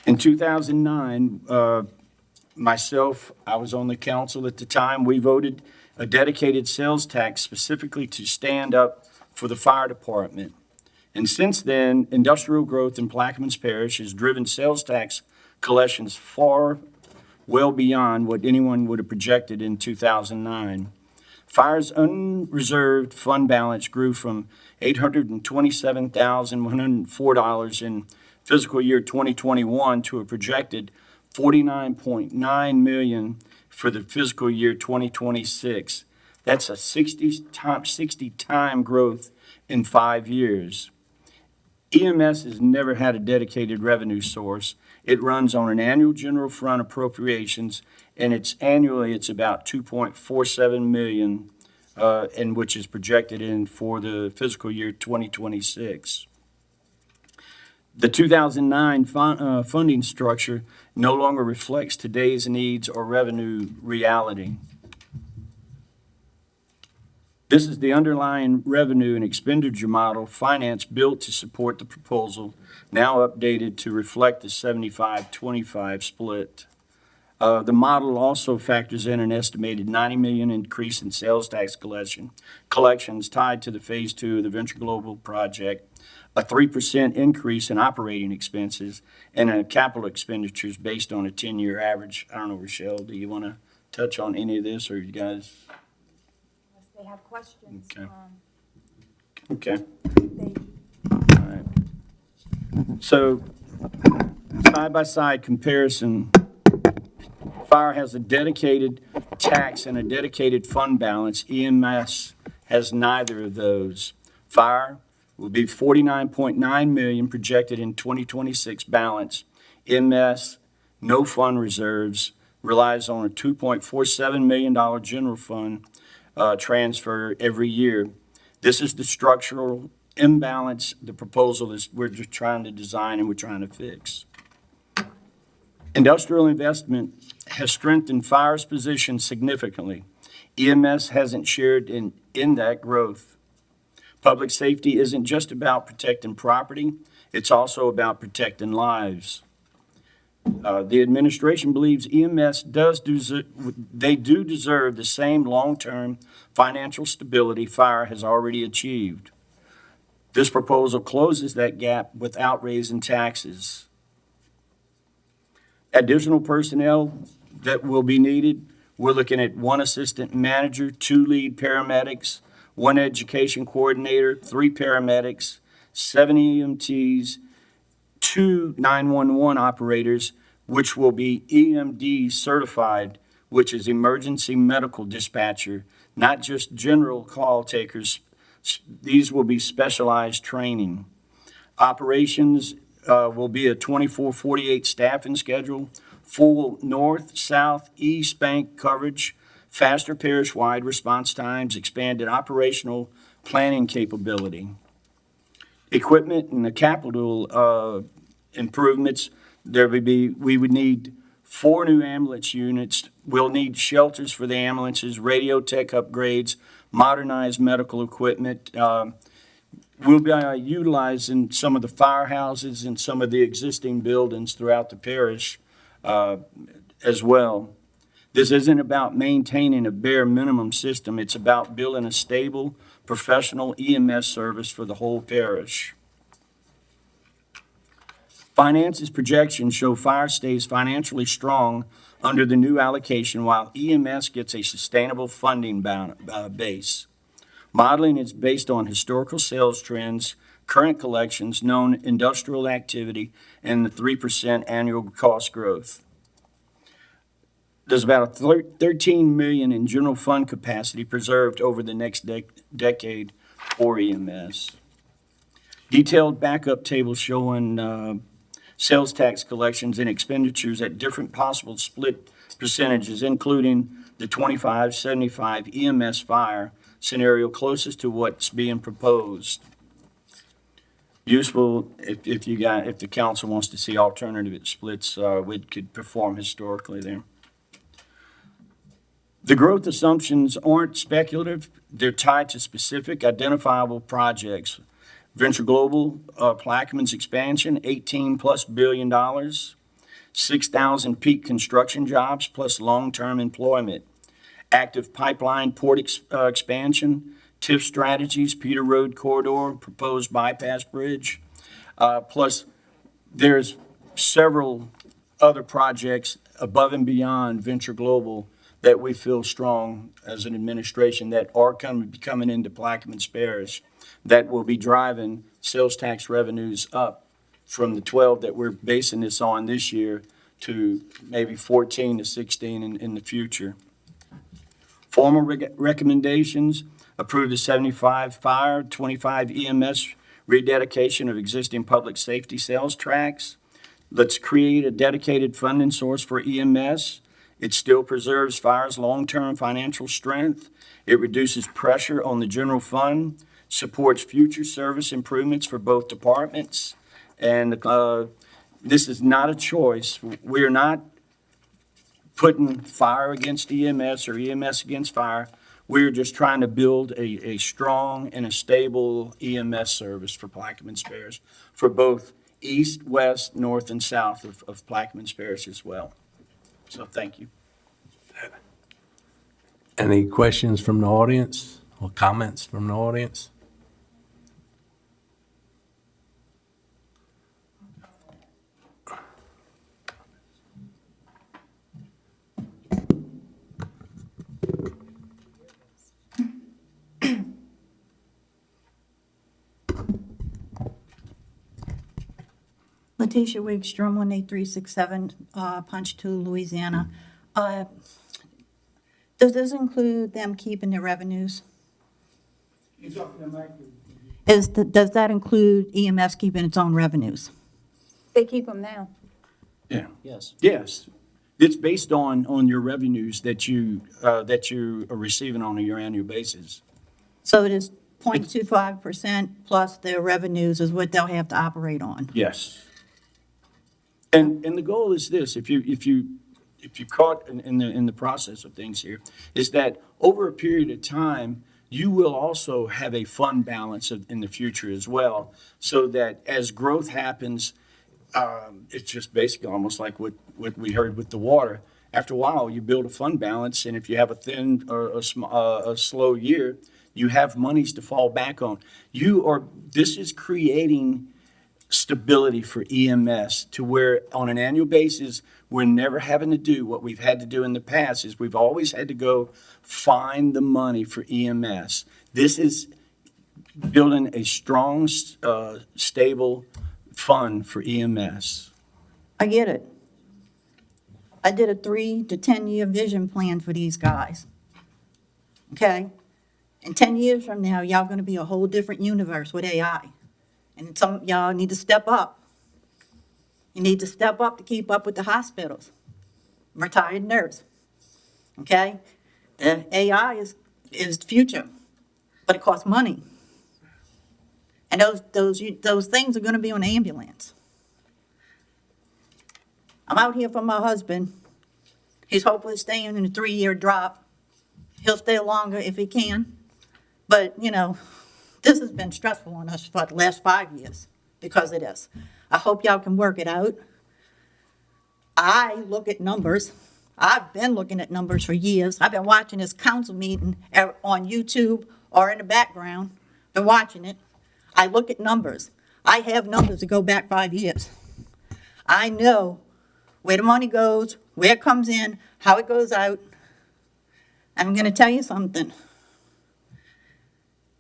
In 2009, I was on the council at the time, we voted a dedicated sales tax specifically to stand up for the fire department. And since then, industrial growth in Plaquemines Parish has driven sales tax collections far well beyond what anyone would have projected in 2009. Fire's unreserved fund balance grew from $827,104 in fiscal year 2021 to a projected $49.9 million for the fiscal year 2026. That's a 60-time growth in 5 years. EMS has never had a dedicated revenue source. It runs on an annual general fund appropriations, and it's about 2.47 million, and which is projected in for the fiscal year 2026. The 2009 funding structure no longer reflects today's needs or revenue reality. This is the underlying revenue and expenditure model finance built to support the proposal, now updated to reflect the 75-25 split. The model also factors in an estimated 90 million increase in sales tax collections tied to the Phase 2 of the Venture Global project, a 3% increase in operating expenses, and capital expenditures based on a 10-year average. I don't know, Rochelle, do you want to touch on any of this, or you guys? Unless they have questions. Okay. Okay. All right. So, side-by-side comparison, Fire has a dedicated tax and a dedicated fund balance. EMS has neither of those. Fire will be 49.9 million projected in 2026 balance. EMS, no fund reserves, relies on a $2.47 million general fund transfer every year. This is the structural imbalance the proposal is we're just trying to design and we're trying to fix. Industrial investment has strengthened Fire's position significantly. EMS hasn't shared in that growth. Public safety isn't just about protecting property, it's also about protecting lives. The administration believes EMS they do deserve the same long-term financial stability Fire has already achieved. This proposal closes that gap without raising taxes. Additional personnel that will be needed, we're looking at 1 assistant manager, 2 lead paramedics, 1 education coordinator, 3 paramedics, 7 EMTs, 2 911 operators, which will be EMD certified, which is emergency medical dispatcher, not just general call takers. These will be specialized training. Operations will be a 24/48 staffing schedule, full north, south, east bank coverage, faster parish-wide response times, expanded operational planning capability. Equipment and the capital improvements, we would need 4 new ambulance units. We'll need shelters for the ambulances, radio tech upgrades, modernized medical equipment. We'll be utilizing some of the firehouses and some of the existing buildings throughout the parish as well. This isn't about maintaining a bare minimum system. It's about building a stable, professional EMS service for the whole parish. Finances projections show Fire stays financially strong under the new allocation while EMS gets a sustainable funding base. Modeling is based on historical sales trends, current collections, known industrial activity, and the 3% annual cost growth. There's about 13 million in general fund capacity preserved over the next decade for EMS. Detailed backup tables showing sales tax collections and expenditures at different possible split percentages, including the 25-75 EMS Fire scenario closest to what's being proposed. Useful if the council wants to see alternative splits, we could perform historically there. The growth assumptions aren't speculative. They're tied to specific identifiable projects. Venture Global, Plaquemines expansion, $18+ billion, 6,000 peak construction jobs plus long-term employment. Active pipeline port expansion, TIF strategies, Peter Road corridor, proposed bypass bridge. Plus, there's several other projects above and beyond Venture Global that we feel strong as an administration that are coming into Plaquemines Parish that will be driving sales tax revenues up from the 12 that we're basing this on this year to maybe 14 to 16 in the future. Formal recommendations: approve the 75 Fire, 25 EMS rededication of existing public safety sales tracks. Let's create a dedicated funding source for EMS. It still preserves fire's long-term financial strength. It reduces pressure on the general fund, supports future service improvements for both departments. And this is not a choice. We're not putting fire against EMS or EMS against fire. We're just trying to build a strong and a stable EMS service for Plaquemines Parish for both east, west, north, and south of Plaquemines Parish as well. So thank you. Any questions from the audience or comments from the audience? Letitia Wigstrom, 18367 Ponchatoula, Louisiana. Does this include them keeping their revenues? Does that include EMS keeping its own revenues? They keep them now. Yeah. Yes. Yes. It's based on your revenues that you are receiving on your annual basis. So it is 0.25% plus their revenues is what they'll have to operate on. Yes. And the goal is this, if you caught in the process of things here, is that over a period of time, you will also have a fund balance in the future as well, so that as growth happens, it's just basically almost like what we heard with the water. After a while, you build a fund balance, and if you have a thin or a slow year, you have monies to fall back on. This is creating stability for EMS to where on an annual basis, we're never having to do what we've had to do in the past is we've always had to go find the money for EMS. This is building a strong, stable fund for EMS. I get it. I did a 3 to 10 year vision plan for these guys. Okay? And 10 years from now, y'all gonna be a whole different universe with AI. And some of y'all need to step up. You need to step up to keep up with the hospitals. Retired nurse. Okay? The AI is the future, but it costs money. And those things are gonna be on the ambulance. I'm out here for my husband. He's hopefully staying in a 3-year drop. He'll stay longer if he can. But, this has been stressful on us for the last 5 years because of this. I hope y'all can work it out. I look at numbers. I've been looking at numbers for years. I've been watching this council meeting on YouTube or in the background. Been watching it. I look at numbers. I have numbers that go back 5 years. I know where the money goes, where it comes in, how it goes out. I'm going to tell you something.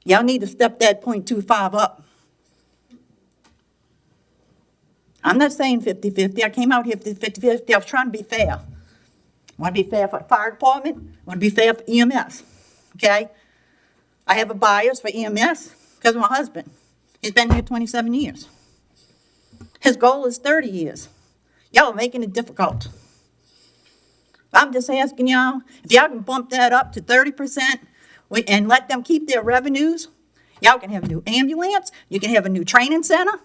Y'all need to step that 0.25 up. I'm not saying 50-50. I came out here 50-50. I was trying to be fair. I want to be fair for the fire department. I want to be fair for EMS. Okay? I have a bias for EMS because of my husband. He's been here 27 years. His goal is 30 years. Y'all are making it difficult. I'm just asking y'all, if y'all can bump that up to 30%, and let them keep their revenues, y'all can have a new ambulance, you can have a new training center.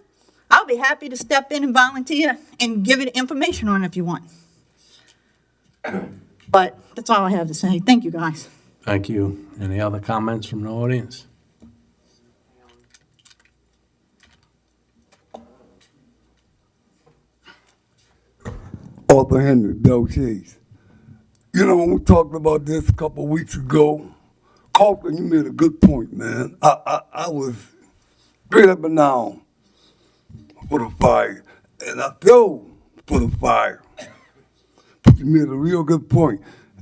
I'll be happy to step in and volunteer and give you the information on it if you want. But that's all I have to say. Thank you, guys. Thank you. Any other comments from the audience? Arthur Henry, Bell Chase. When we talked about this a couple of weeks ago, Kaufman, you made a good point, man. I was straight up and down for the fire, and I feel for the fire. But you made a real good point,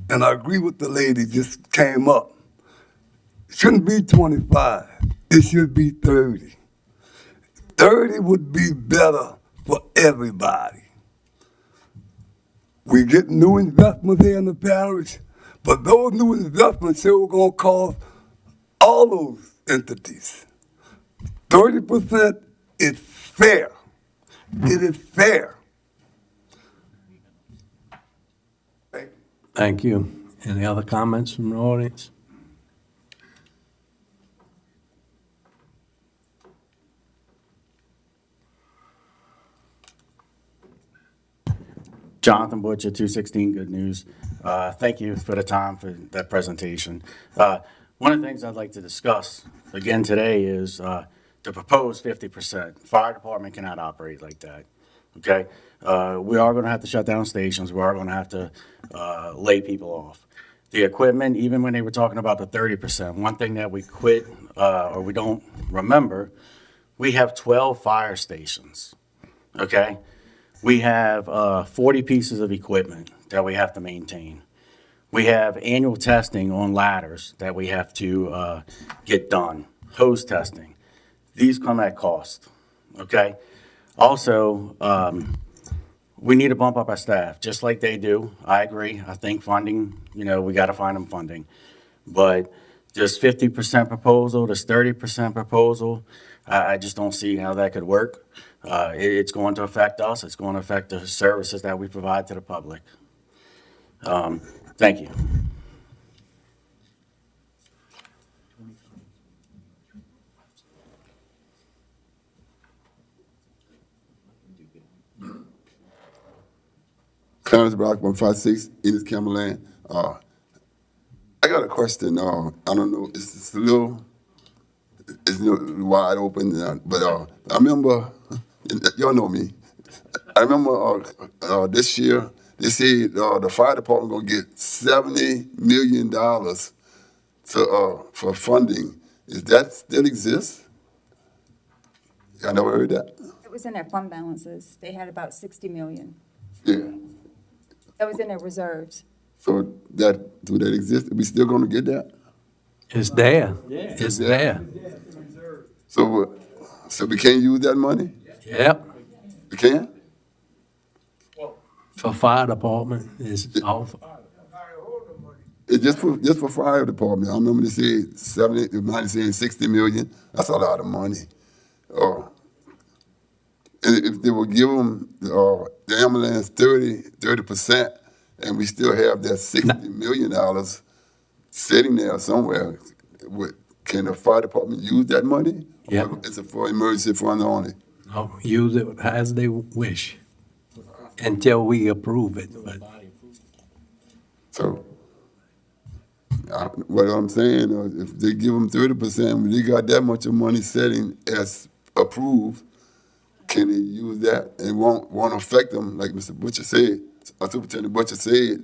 and I agree with the lady just came up. It shouldn't be 25. It should be 30. 30 would be better for everybody. We get new investments here in the parish, but those new investments here are going to cost all those entities. 30% is fair. It is fair. Thank you. Any other comments from the audience? Jonathan Butcher, 216 Good News. Thank you for the time for that presentation. One of the things I'd like to discuss again today is the proposed 50%. Fire department cannot operate like that, okay? We are going to have to shut down stations. We are going to have to lay people off. The equipment, even when they were talking about the 30%, one thing that we quit or we don't remember, we have 12 fire stations, okay? We have 40 pieces of equipment that we have to maintain. We have annual testing on ladders that we have to get done, hose testing. These come at cost, okay? Also, we need to bump up our staff, just like they do. I agree. I think funding, we got to find them funding. But this 50% proposal, this 30% proposal, I just don't see how that could work. It's going to affect us. It's going to affect the services that we provide to the public. Thank you. Clarence Brock, 156, East Camerland. I got a question. I don't know, it's a little wide open, but I remember, y'all know me. I remember this year, they said the fire department gonna get $70 million for funding. Is that still exist? Y'all never heard that? It was in their fund balances. They had about 60 million. Yeah. That was in their reserves. So do that exist? We still gonna get that? It's there. It's there. So we can't use that money? Yep. We can? For fire department, it's off. It's just for fire department. I remember they said 70, they might have said 60 million. That's a lot of money. And if they would give them the ambulance 30%, and we still have that $60 million sitting there somewhere, can the fire department use that money? Yeah. Or it's for emergency fund only? No, use it as they wish until we approve it. But So, what I'm saying, if they give them 30%, when they got that much of money sitting as approved, can they use that and won't affect them, like Mr. Butcher said, Superintendent Butcher said,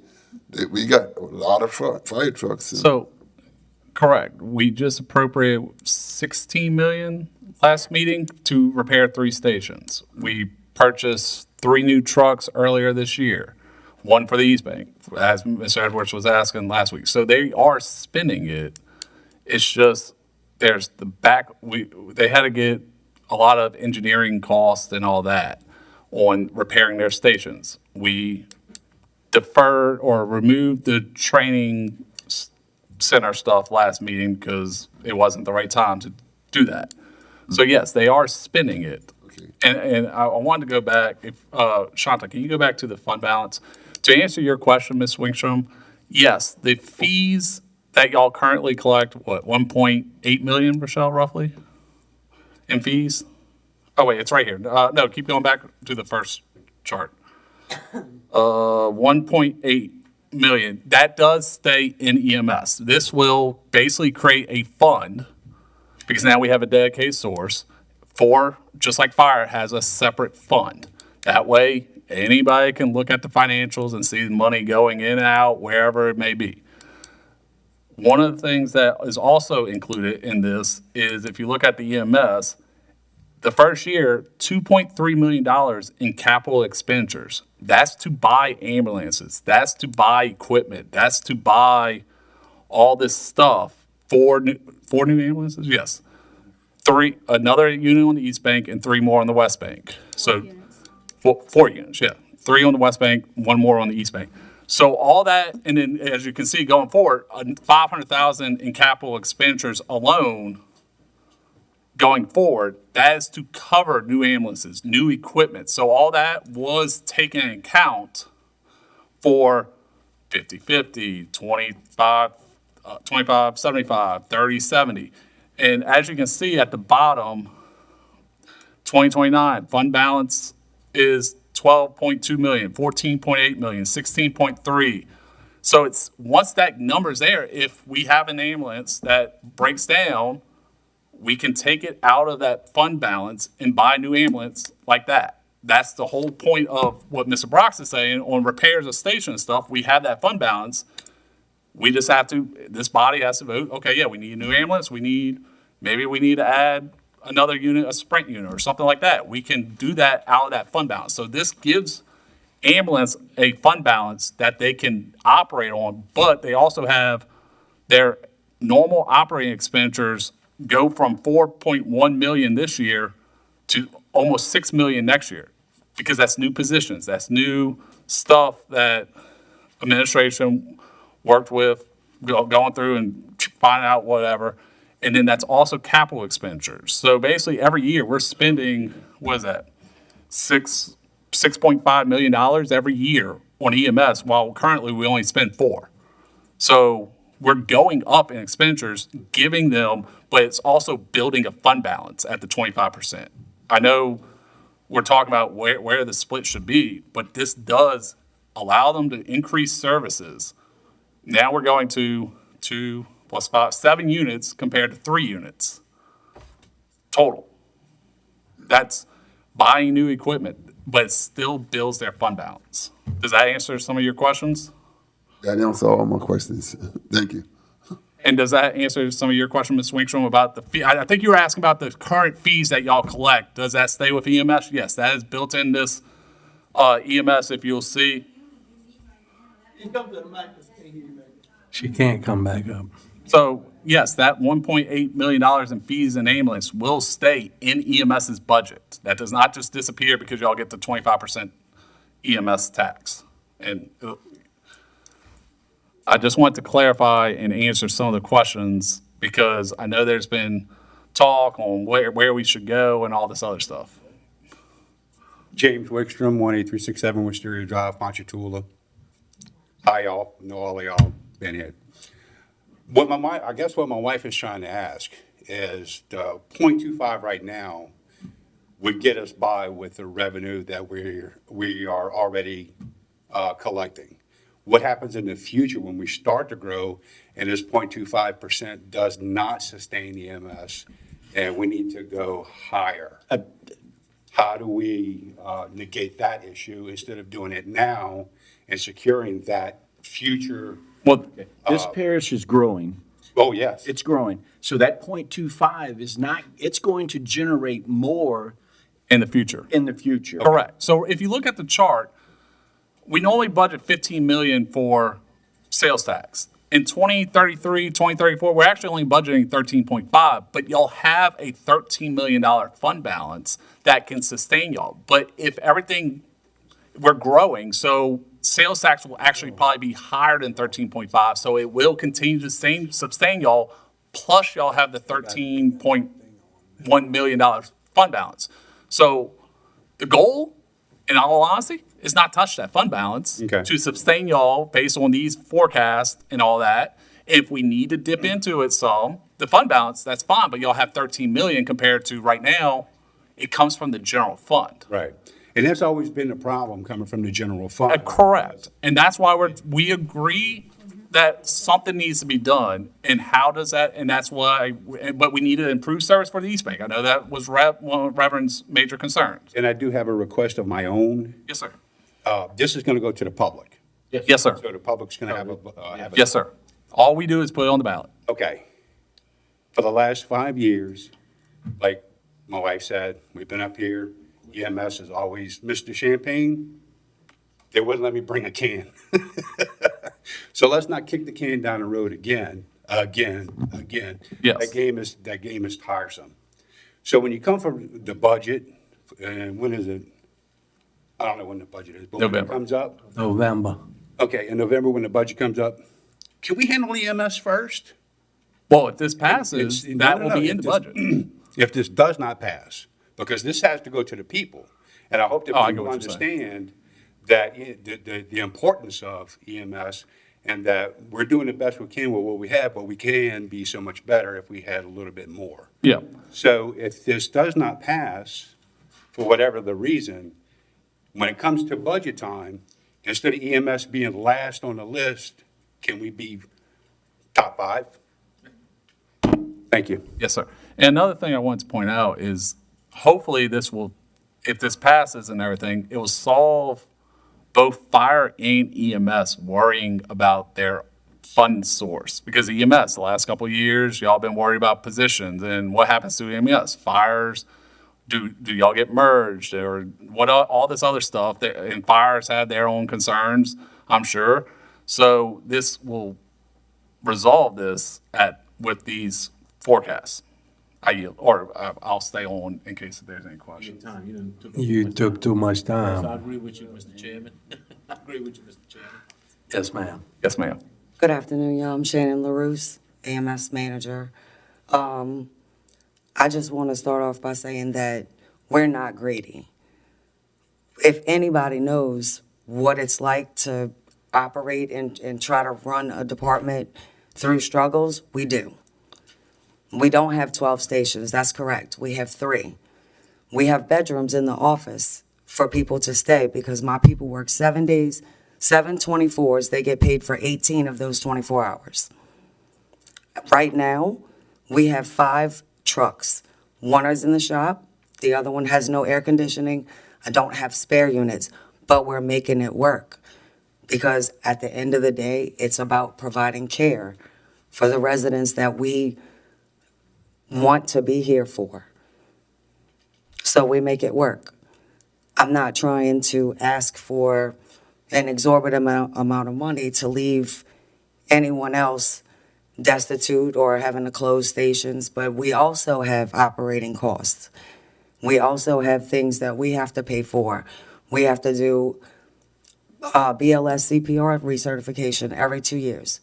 that we got a lot of fire trucks. So, correct. We just appropriated 16 million last meeting to repair 3 stations. We purchased 3 new trucks earlier this year, one for the East Bank, as Mr. Edwards was asking last week. So they are spending it. It's just there's the back. They had to get a lot of engineering costs and all that on repairing their stations. We deferred or removed the training center stuff last meeting because it wasn't the right time to do that. So yes, they are spending it. Okay. And I wanted to go back, Shanta, can you go back to the fund balance? To answer your question, Ms. Wingstrom, yes, the fees that y'all currently collect, what, 1.8 million, Rochelle, roughly, in fees? Oh, wait, it's right here. No, keep going back to the first chart. 1.8 million. That does stay in EMS. This will basically create a fund because now we have a dedicated source for, just like fire has a separate fund. That way, anybody can look at the financials and see the money going in and out, wherever it may be. One of the things that is also included in this is if you look at the EMS, the first year, $2.3 million in capital expenditures. That's to buy ambulances. That's to buy equipment. That's to buy all this stuff. 4 new ambulances? Yes. 3, another unit on the East Bank and 3 more on the West Bank. So 4 units, yeah. 3 on the West Bank, 1 more on the East Bank. So all that, and then as you can see going forward, $500,000 in capital expenditures alone going forward, that is to cover new ambulances, new equipment. So all that was taken into account for 50/50, 25, 25/75, 30/70. And as you can see at the bottom, 2029, fund balance is 12.2 million, 14.8 million, 16.3. So it's, once that number's there, if we have an ambulance that breaks down, we can take it out of that fund balance and buy a new ambulance like that. That's the whole point of what Mr. Brox is saying on repairs of station and stuff. We have that fund balance. We just have to, this body has to vote, okay, yeah, we need a new ambulance. Maybe we need to add another unit, a sprint unit or something like that. We can do that out of that fund balance. So this gives ambulance a fund balance that they can operate on, but they also have their normal operating expenditures go from 4.1 million this year to almost 6 million next year, because that's new positions, that's new stuff that administration worked with, going through and finding out whatever. And then that's also capital expenditures. So basically every year we're spending, what is that? $6.5 million every year on EMS, while currently we only spend $4 million. So we're going up in expenditures, giving them, but it's also building a fund balance at the 25%. I know we're talking about where the split should be, but this does allow them to increase services. Now we're going to 2 + 5, 7 units compared to 3 units total. That's buying new equipment, but it still builds their fund balance. Does that answer some of your questions? That answers all my questions. Thank you. And does that answer some of your question, Ms. Winkstrom, about the fee? I think you were asking about the current fees that y'all collect. Does that stay with EMS? Yes, that is built in this EMS, if you'll see. You come to the mic, stay here, baby. She can't come back up. So, yes, that $1.8 million in fees in ambulance will stay in EMS's budget. That does not just disappear because y'all get the 25% EMS tax. And I just want to clarify and answer some of the questions, because I know there's been talk on where we should go and all this other stuff. James Wickstrom, 18367 Wisteria Drive, Ponchatoula. Hi, y'all. Know all of y'all been here. I guess what my wife is trying to ask is the 0.25 right now would get us by with the revenue that we are already collecting. What happens in the future when we start to grow and this 0.25% does not sustain EMS and we need to go higher? How do we negate that issue instead of doing it now and securing that future? Well, This parish is growing. Oh, yes. It's growing. So that 0.25 is not, it's going to generate more in the future. in the future. Correct. So if you look at the chart, we normally budget 15 million for sales tax. In 2033, 2034, we're actually only budgeting 13.5, but y'all have a $13 million fund balance that can sustain y'all. But if everything, we're growing, so sales tax will actually probably be higher than 13.5, so it will continue to sustain y'all, plus y'all have the $13.1 million fund balance. So the goal, in all honesty, is not touch that fund balance to sustain y'all based on these forecasts and all that. If we need to dip into it some, the fund balance, that's fine, but y'all have 13 million compared to right now, it comes from the general fund. Right. And that's always been the problem coming from the general fund. Correct. And that's why we agree that something needs to be done. And how does that, and that's why, but we need to improve service for the East Bank. I know that was one of Reverend's major concerns. And I do have a request of my own. Yes, sir. This is going to go to the public. Yes, sir. So the public's going to have a. Yes, sir. All we do is put it on the ballot. Okay. For the last 5 years, like my wife said, we've been up here. EMS is always Mr. Champagne. They wouldn't let me bring a can. So let's not kick the can down the road again. Yes. That game is tiresome. So when you come from the budget, and when is it? I don't know when the budget is, but November. when it comes up. November. Okay, in November when the budget comes up, can we handle EMS first? Well, if this passes, that will be in the budget. if this does not pass, because this has to go to the people. And I hope that Oh, I get people what you're saying. understand that the importance of EMS and that we're doing the best we can with what we have, but we can be so much better if we had a little bit more. Yeah. So if this does not pass, for whatever the reason, when it comes to budget time, instead of EMS being last on the list, can we be top 5? Thank you. Yes, sir. And another thing I want to point out is hopefully this will, if this passes and everything, it will solve both fire and EMS worrying about their fund source. Because EMS, the last couple of years, y'all been worried about positions and what happens to EMS? Fires, do y'all get merged or what, all this other stuff? And fires have their own concerns, I'm sure. So this will resolve this with these forecasts. I yield, or I'll stay on in case there's any questions. You took too much time. I agree with you, Mr. Chairman. I agree with you, Mr. Chairman. Yes, ma'am. Yes, ma'am. Good afternoon, y'all. I'm Shannon LaRousse, AMS manager. I just want to start off by saying that we're not greedy. If anybody knows what it's like to operate and try to run a department through struggles, we do. We don't have 12 stations, that's correct. We have 3. We have bedrooms in the office for people to stay because my people work 7 days, 7 24s. They get paid for 18 of those 24 hours. Right now, we have 5 trucks. One is in the shop. The other one has no air conditioning. I don't have spare units, but we're making it work because at the end of the day, it's about providing care for the residents that we want to be here for. So we make it work. I'm not trying to ask for an exorbitant amount of money to leave anyone else destitute or having to close stations, but we also have operating costs. We also have things that we have to pay for. We have to do BLS CPR recertification every 2 years.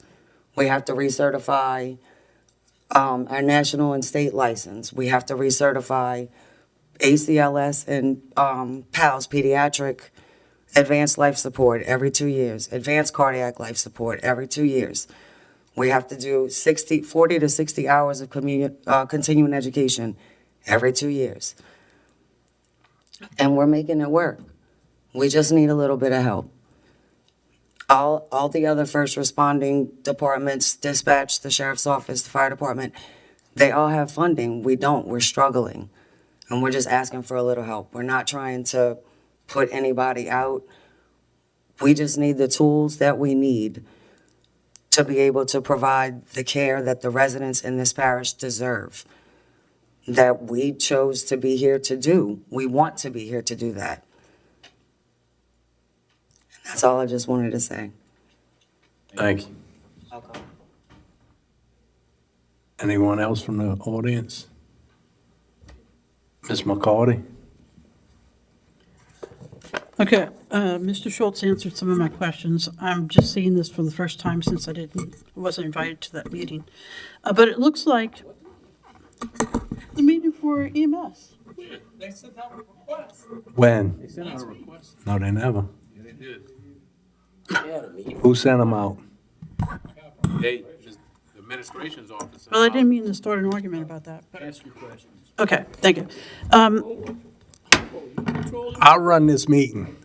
We have to recertify our national and state license. We have to recertify ACLS and PALS, pediatric advanced life support every 2 years, advanced cardiac life support every 2 years. We have to do 40 to 60 hours of continuing education every 2 years. And we're making it work. We just need a little bit of help. All the other first responding departments, dispatch, the sheriff's office, the fire department, they all have funding. We don't. We're struggling. And we're just asking for a little help. We're not trying to put anybody out. We just need the tools that we need to be able to provide the care that the residents in this parish deserve, that we chose to be here to do. We want to be here to do that. And that's all I just wanted to say. Thank you. Anyone else from the audience? Ms. McCarty? Okay, Mr. Schultz answered some of my questions. I'm just seeing this for the first time since I wasn't invited to that meeting. But it looks like the meeting for EMS. They sent out a request. When? They sent out a request. No, they never. Yeah, they did. Who sent them out? The administration's office. Well, I didn't mean to start an argument about that. But Ask your questions. okay, thank you. I'll run this meeting.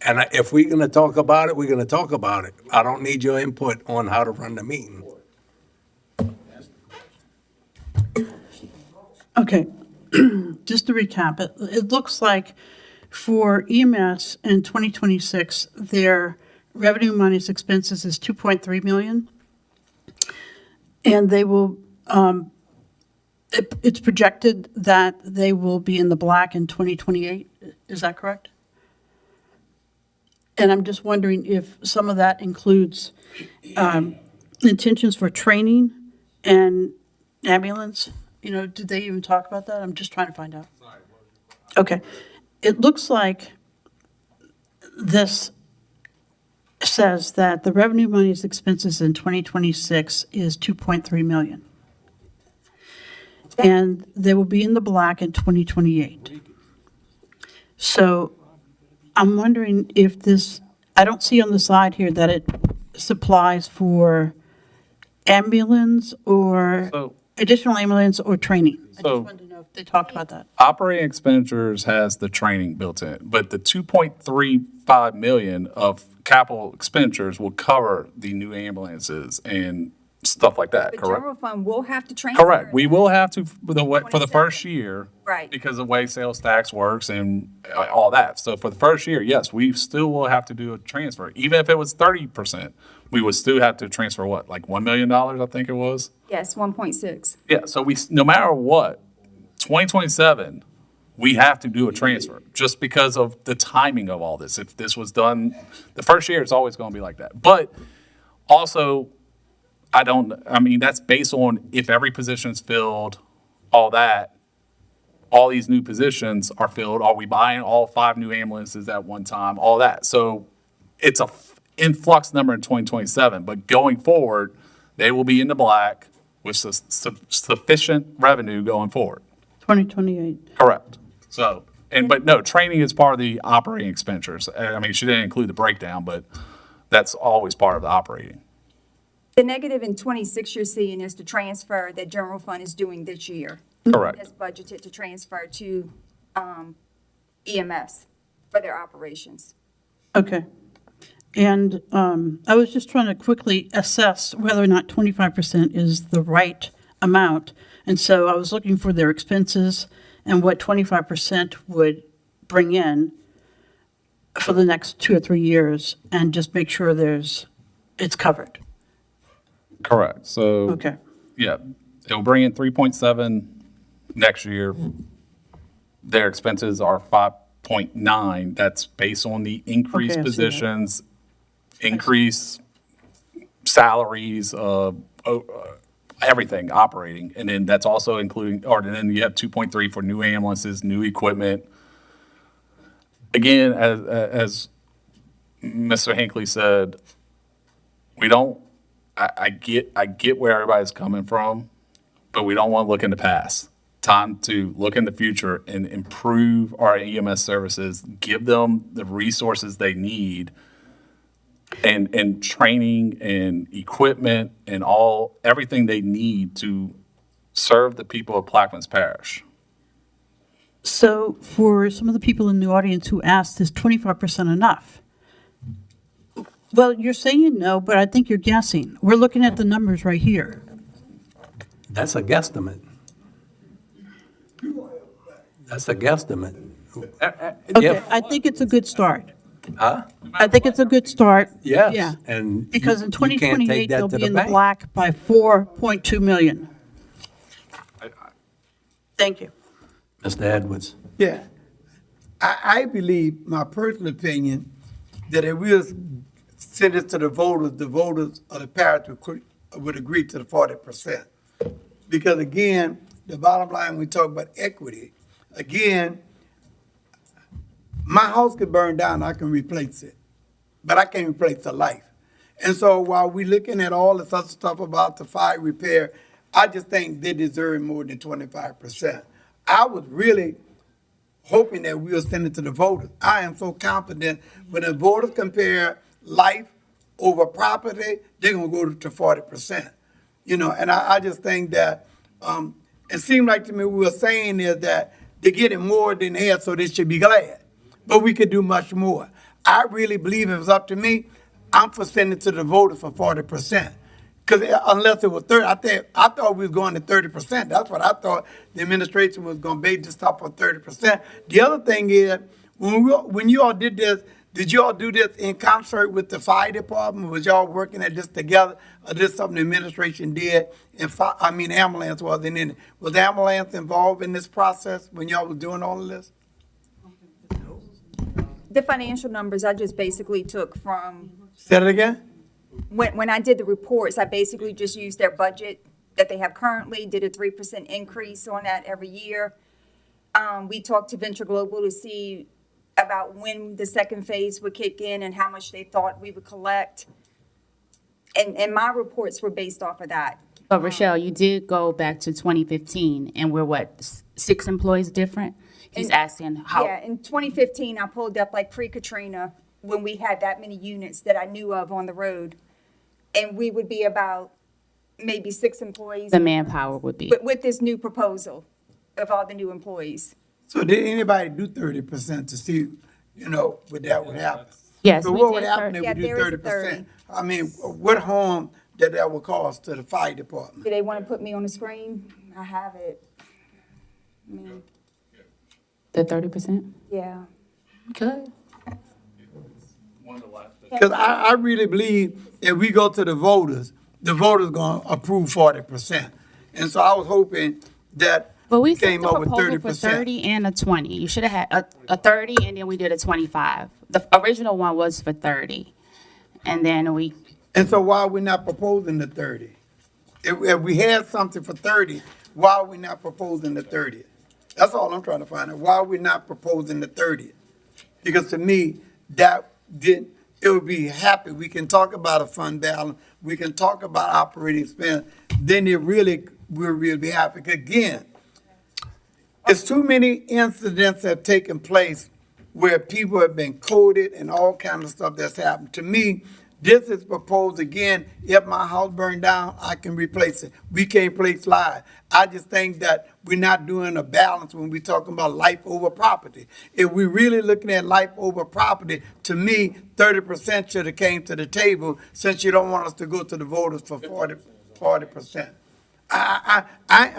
And if we're gonna talk about it, we're gonna talk about it. I don't need your input on how to run the meeting. Okay, just to recap, it looks like for EMS in 2026, their revenue minus expenses is 2.3 million. And they will, it's projected that they will be in the black in 2028. Is that correct? And I'm just wondering if some of that includes intentions for training and ambulance. You know, did they even talk about that? I'm just trying to find out. Okay. It looks like this says that the revenue minus expenses in 2026 is 2.3 million. and they will be in the black in 2028. So I'm wondering if this, I don't see on the side here that it supplies for ambulance or So- additional ambulance or training. I So- just wanted to know if they talked about that. Operating expenditures has the training built in, but the 2.35 million of capital expenditures will cover the new ambulances and stuff like that, The correct? general fund will have to transfer. Correct. We will have to, for the first year. Right. Because of the way sales tax works and all that. So for the first year, yes, we still will have to do a transfer. Even if it was 30%, we would still have to transfer what, like $1 million, I think it was? Yes, 1.6. Yeah, so no matter what, 2027, we have to do a transfer just because of the timing of all this. If this was done, the first year, it's always going to be like that. But also, that's based on if every position's filled, all that, all these new positions are filled. Are we buying all 5 new ambulances at one time? All that. So it's a influx number in 2027, but going forward, they will be in the black with sufficient revenue going forward. 2028. Correct. So, but no, training is part of the operating expenditures. I mean, she didn't include the breakdown, but that's always part of the operating. The negative in 26 you're seeing is the transfer that general fund is doing this year. Correct. That's budgeted to transfer to EMS for their operations. Okay. And I was just trying to quickly assess whether or not 25% is the right amount. And so I was looking for their expenses and what 25% would bring in for the next 2 or 3 years and just make sure it's covered. Correct. So, Okay. yeah, it'll bring in 3.7 next year. Their expenses are 5.9. That's based on the increased Okay, I see that. positions, increase salaries, everything operating. And then that's also including, and then you have 2.3 for new ambulances, new equipment. Again, as Mr. Hinckley said, I get where everybody's coming from, but we don't want to look in the past. Time to look in the future and improve our EMS services, give them the resources they need and training and equipment and everything they need to serve the people of Plaquemines Parish. So for some of the people in the audience who asked, is 25% enough? Well, you're saying no, but I think you're guessing. We're looking at the numbers right here. That's a guesstimate. That's a guesstimate. Okay, I think it's a good start. Huh? I think it's a good start. Yes, Yeah. and Because in you can't take 2028, that they'll to be the in the bank. black by 4.2 million. Thank you. Mr. Edwards. Yeah. I believe, my personal opinion, that if we send it to the voters of the parish would agree to the 40%. Because again, the bottom line, when we talk about equity, again, my house could burn down, I can replace it, but I can't replace a life. And so while we're looking at all this other stuff about the fire repair, I just think they deserve more than 25%. I was really hoping that we'll send it to the voters. I am so confident when the voters compare life over property, they're gonna go to 40%. And I just think that, it seemed like to me we were saying is that they're getting more than they have, so they should be glad. But we could do much more. I really believe if it's up to me, I'm for sending it to the voters for 40%. Because unless it was 30, I thought we was going to 30%. That's what I thought the administration was going to base this stuff on 30%. The other thing is, when you all did this, did you all do this in concert with the fire department? Was y'all working at this together? Or this something the administration did? Ambulance wasn't in it. Was the ambulance involved in this process when y'all was doing all of this? The financial numbers I just basically took from, Say it again? when I did the reports, I basically just used their budget that they have currently, did a 3% increase on that every year. We talked to Venture Global to see about when the second phase would kick in and how much they thought we would collect. And my reports were based off of that. But Rochelle, you did go back to 2015, and we're what, 6 employees different? He's asking how. Yeah, in 2015, I pulled up like pre-Katrina, when we had that many units that I knew of on the road. And we would be about maybe 6 employees. The manpower would be. With this new proposal of all the new employees. So did anybody do 30% to see, what that would happen? Yes, So we what would did happen if Yeah, we do there is a 30%? I mean, what harm that would cause to the fire department? Do they want to put me on the screen? I have it. I mean, The 30%? yeah. Good. Because I really believe if we go to the voters gonna approve 40%. And so I was hoping that But we we sent came the up with proposal for 30%. 30 and a 20. You should have had a 30, and then we did a 25. The original one was for 30. And then we, And so why are we not proposing the 30? If we had something for 30, why are we not proposing the 30? That's all I'm trying to find out. Why are we not proposing the 30? Because to me, it would be happy. We can talk about a fund balance. We can talk about operating expense. Then we'll really be happy. Again, it's too many incidents have taken place where people have been coded and all kinds of stuff that's happened. To me, this is proposed again, if my house burned down, I can replace it. We can't place live. I just think that we're not doing a balance when we're talking about life over property. If we're really looking at life over property, to me, 30% should have came to the table since you don't want us to go to the voters for 40%.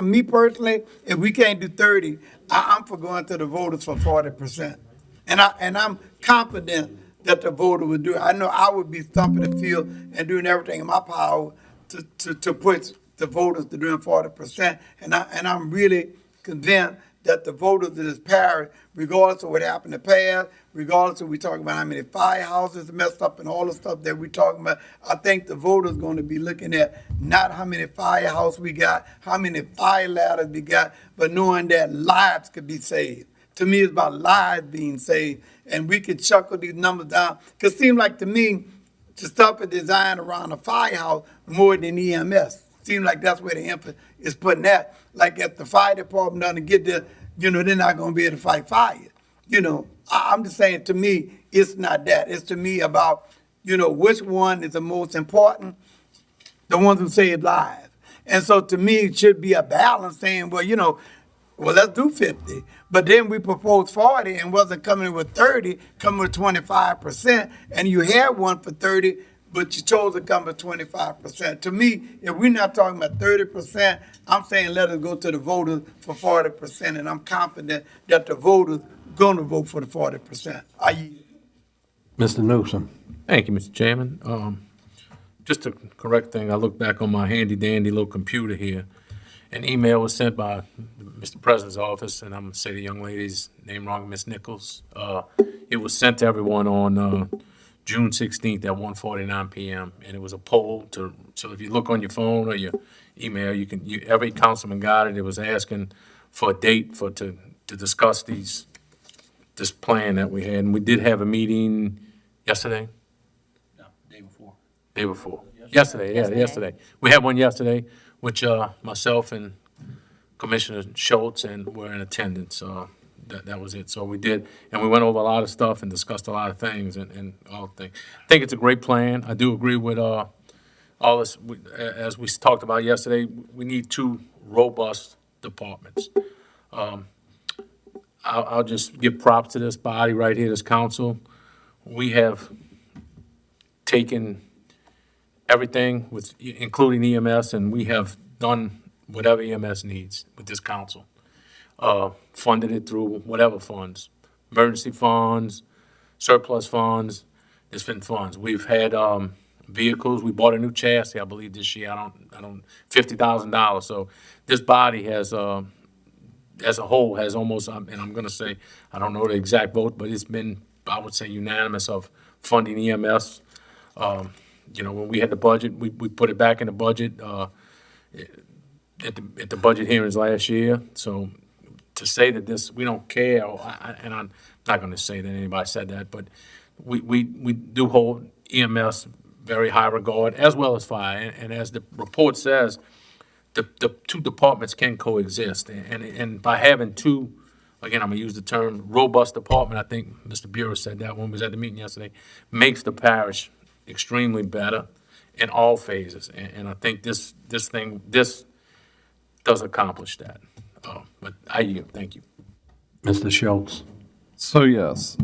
Me personally, if we can't do 30, I'm for going to the voters for 40%. And I'm confident that the voter would do it. I know I would be thumping the field and doing everything in my power to push the voters to doing 40%. And I'm really convinced that the voters of this parish, regardless of what happened in the past, regardless of we talking about how many firehouses messed up and all the stuff that we're talking about, I think the voters going to be looking at not how many firehouses we got, how many fire ladders we got, but knowing that lives could be saved. To me, it's about lives being saved, and we could chuckle these numbers down. Because it seems like to me, the stuff is designed around a firehouse more than EMS. Seems like that's where the emphasis is putting that. Like if the fire department doesn't get there, they're not going to be able to fight fire. I'm just saying, to me, it's not that. It's to me about, which one is the most important, the ones who save lives. And so to me, it should be a balance saying, well, let's do 50. But then we proposed 40 and wasn't coming with 30, coming with 25%. And you had one for 30, but you chose to come with 25%. To me, if we're not talking about 30%, I'm saying let us go to the voters for 40%. And I'm confident that the voters going to vote for the 40%. Mr. Newsom. Thank you, Mr. Chairman. Just a correct thing, I look back on my handy dandy little computer here. An email was sent by Mr. President's office, and I'm gonna say the young lady's name wrong, Miss Nichols. It was sent to everyone on June 16th at 1:49 p.m. And it was a poll so if you look on your phone or your email, every councilman got it. It was asking for a date to discuss this plan that we had. And we did have a meeting yesterday? No, day before. Day before. Yesterday. We had one yesterday, which myself and Commissioner Schultz and were in attendance. That was it. So we did, and we went over a lot of stuff and discussed a lot of things and all things. I think it's a great plan. I do agree with all this. As we talked about yesterday, we need 2 robust departments. I'll just give props to this body right here, this council. We have taken everything including EMS, and we have done whatever EMS needs with this council. Funded it through whatever funds, emergency funds, surplus funds, there's been funds. We've had vehicles, we bought a new chassis, I believe this year, $50,000. So this body has, as a whole, has almost, and I'm gonna say, I don't know the exact vote, but it's been, I would say, unanimous of funding EMS. When we had the budget, we put it back in the budget at the budget hearings last year. So to say that we don't care, and I'm not going to say that anybody said that, but we do hold EMS very high regard, as well as fire. And as the report says, the two departments can coexist. And by having two, again, I'm gonna use the term robust department, I think Mr. Bureau said that when we was at the meeting yesterday, makes the parish extremely better in all phases. And I think this does accomplish that. But I yield, thank you. Mr. Schultz. So yes,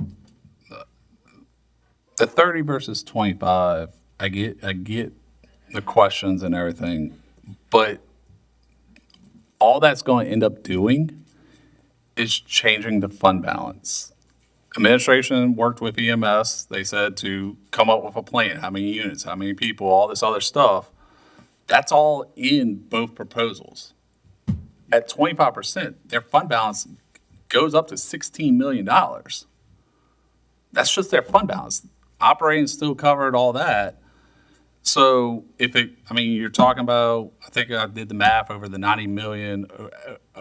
the 30 versus 25, I get the questions and everything, but all that's going to end up doing is changing the fund balance. Administration worked with EMS. They said to come up with a plan, how many units, how many people, all this other stuff. That's all in both proposals. At 25%, their fund balance goes up to $16 million. That's just their fund balance. Operating still covered all that. So you're talking about, I think I did the math over the 90 million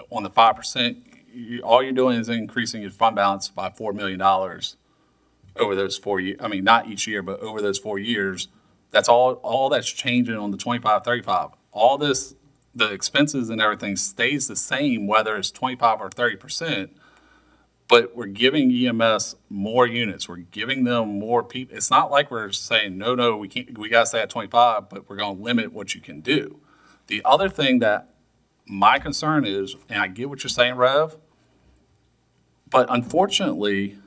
on the 5%. All you're doing is increasing your fund balance by $4 million over those 4 years. I mean, not each year, but over those 4 years. That's all that's changing on the 25, 35. All this, the expenses and everything stays the same, whether it's 25 or 30%. But we're giving EMS more units. We're giving them more people. It's not like we're saying, no, we can't, we gotta stay at 25, but we're gonna limit what you can do. The other thing that my concern is, and I get what you're saying, Rev, but unfortunately,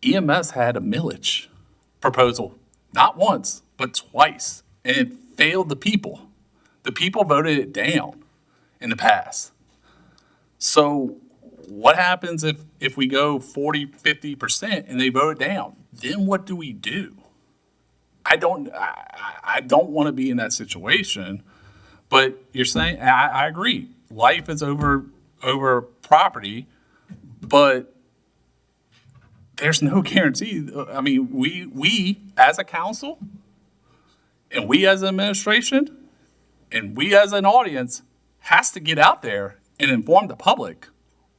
EMS had a millage proposal, not once, but twice, and it failed the people. The people voted it down in the past. So what happens if we go 40, 50% and they vote it down? Then what do we do? I don't want to be in that situation, but you're saying, I agree, life is over property, but there's no guarantee. I mean, we as a council and we as an administration and we as an audience has to get out there and inform the public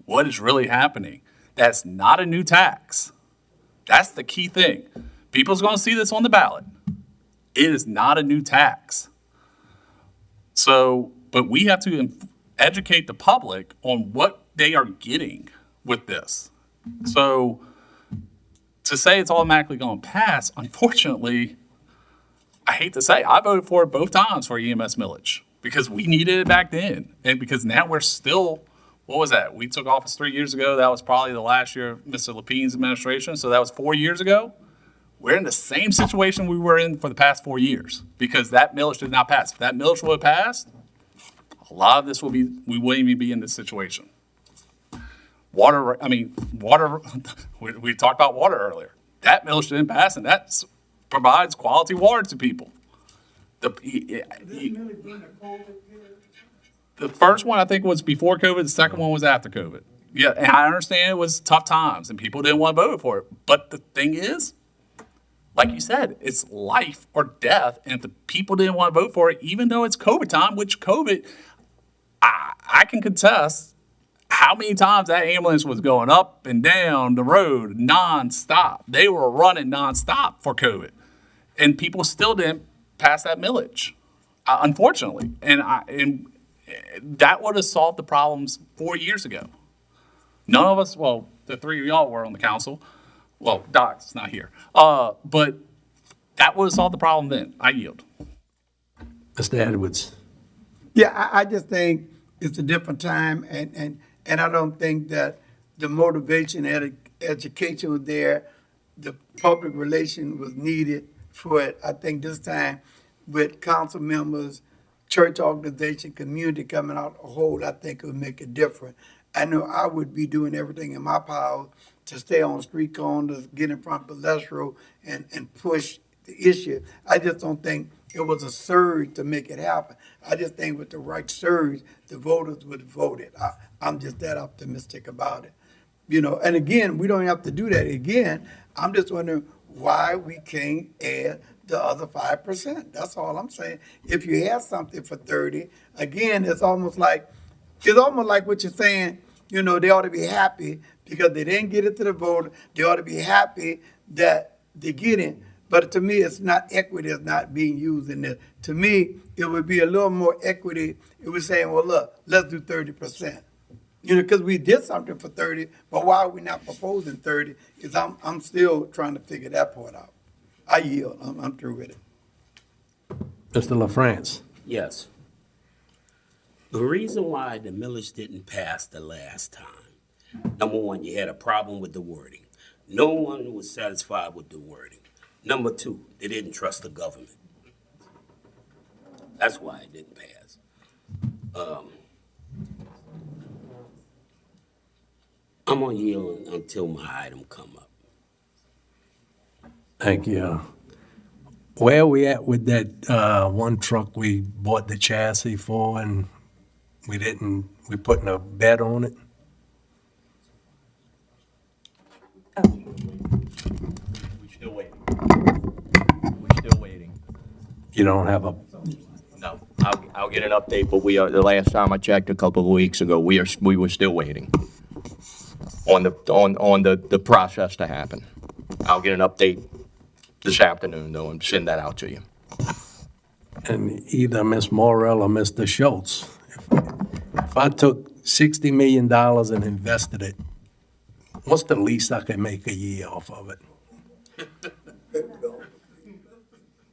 what is really happening. That's not a new tax. That's the key thing. People's going to see this on the ballot. It is not a new tax. So, but we have to educate the public on what they are getting with this. So to say it's automatically going to pass, unfortunately, I hate to say, I voted for it both times for EMS millage because we needed it back then. And because now we're still, what was that? We took office 3 years ago. That was probably the last year of Mr. Lepine's administration. So that was 4 years ago. We're in the same situation we were in for the past 4 years because that millage did not pass. If that millage would have passed, a lot of this we wouldn't even be in this situation. Water, we talked about water earlier. That millage didn't pass, and that provides quality water to people. The first one, I think, was before COVID. The second one was after COVID. Yeah, and I understand it was tough times, and people didn't want to vote for it. But the thing is, like you said, it's life or death, and if the people didn't want to vote for it, even though it's COVID time, which COVID, I can contest how many times that ambulance was going up and down the road nonstop. They were running nonstop for COVID, and people still didn't pass that millage, unfortunately. And that would have solved the problems 4 years ago. None of us, well, the three of y'all were on the council. Well, Doc's not here. But that would have solved the problem then. I yield. Mr. Edwards. Yeah, I just think it's a different time, and I don't think that the motivation and education was there. The public relation was needed for it. I think this time with council members, church organization, community coming out a whole, I think it would make a difference. I know I would be doing everything in my power to stay on street corners, get in front of Palestro and push the issue. I just don't think it was a surge to make it happen. I just think with the right surge, the voters would have voted. I'm just that optimistic about it. You know, and again, we don't have to do that again. I'm just wondering why we can't add the other 5%. That's all I'm saying. If you have something for 30, again, it's almost like what you're saying, you know, they ought to be happy because they didn't get it to the voter. They ought to be happy that they get in. But to me, it's not equity is not being used in this. To me, it would be a little more equity if we're saying, well, look, let's do 30%. You know, because we did something for 30, but why are we not proposing 30? Is I'm still trying to figure that part out. I yield. I'm through with it. Mr. LaFrance. Yes. The reason why the millage didn't pass the last time, number one, you had a problem with the wording. No one was satisfied with the wording. Number two, they didn't trust the government. That's why it didn't pass. I'm gonna yield until my item come up. Thank you. Where are we at with that one truck we bought the chassis for and we putting a bet on it? We're still waiting. We're still waiting. You don't have a, No, I'll get an update, but the last time I checked a couple of weeks ago, we were still waiting on the process to happen. I'll get an update this afternoon, though, and send that out to you. and either Ms. Morrell or Mr. Schultz, if I took $60 million and invested it, what's the least I can make a year off of it?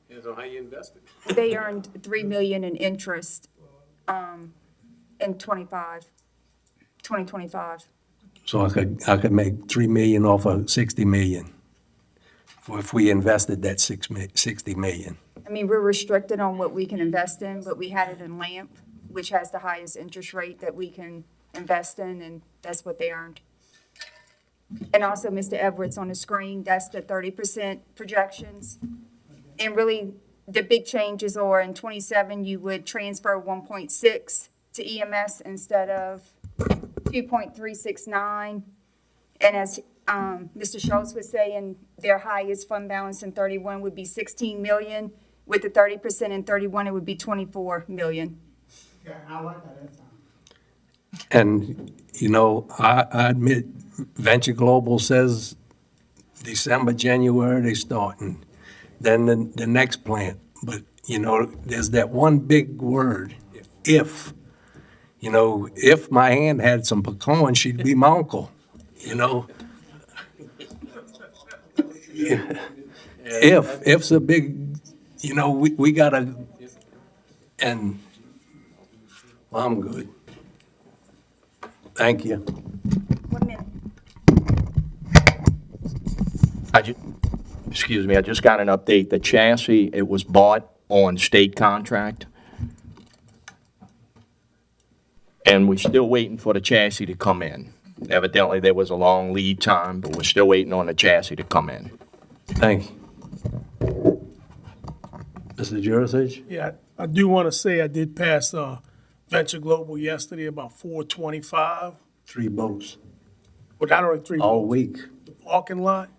Depends on how you invest it. They earned $3 million in interest, in 2025. So I could make $3 million off of $60 million if we invested that $60 million. I mean, we're restricted on what we can invest in, but we had it in LAMP, which has the highest interest rate that we can invest in, and that's what they earned. And also, Mr. Edwards on the screen, that's the 30% projections. And really, the big changes are in 27, you would transfer 1.6 to EMS instead of 2.369. And as Mr. Schultz was saying, their highest fund balance in 31 would be 16 million. With the 30% in 31, it would be 24 million. Yeah, I like that. And, you know, I admit Venture Global says December, January, they starting. Then the next plant. But, you know, there's that one big word, if. You know, if my aunt had some pecan, she'd be my uncle, you know? If's a big, you know, we gotta, and, well, I'm good. Thank you. 1 minute. Excuse me, I just got an update. The chassis, it was bought on state contract. And we're still waiting for the chassis to come in. Evidently, there was a long lead time, but we're still waiting on the chassis to come in. Thank you. Mr. Jurasich? Yeah, I do want to say I did pass Venture Global yesterday about 4:25. 3 boats. Well, not only 3 All boats. week. The parking lot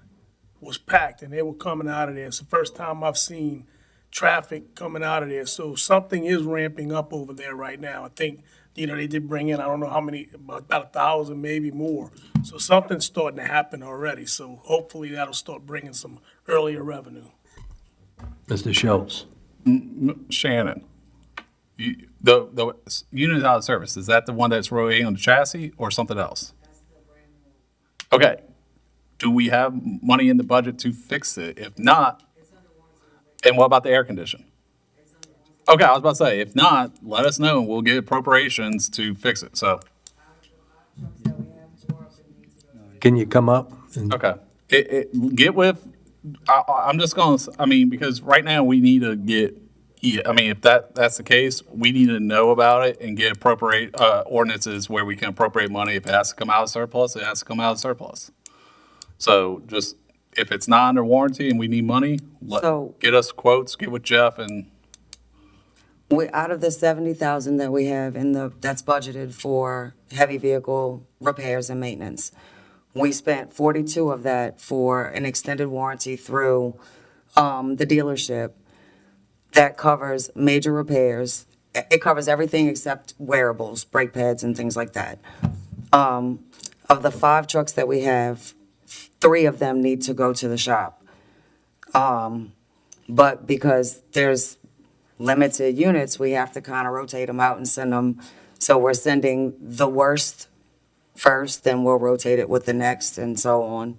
was packed and they were coming out of there. It's the first time I've seen traffic coming out of there. So something is ramping up over there right now. I think, you know, they did bring in, I don't know how many, about 1,000, maybe more. So something's starting to happen already. So hopefully that'll start bringing some earlier revenue. Mr. Schultz? Shannon, the unit out of service, is that the one that's rotating on the chassis or something else? Okay. Do we have money in the budget to fix it? If not, and what about the air condition? Okay, I was about to say, if not, let us know and we'll get appropriations to fix it, so. Can you come up? Okay. Get with, I'm just gonna, I mean, because right now we need to get, I mean, if that's the case, we need to know about it and get appropriate ordinances where we can appropriate money. If it has to come out of surplus, it has to come out of surplus. So just, if it's not under warranty and we need money, get us quotes, get with Jeff and. Out of the 70,000 that we have that's budgeted for heavy vehicle repairs and maintenance, we spent 42 of that for an extended warranty through the dealership. That covers major repairs. It covers everything except wearables, brake pads and things like that. Of the 5 trucks that we have, 3 of them need to go to the shop. But because there's limited units, we have to kind of rotate them out and send them. So we're sending the worst first, then we'll rotate it with the next and so on.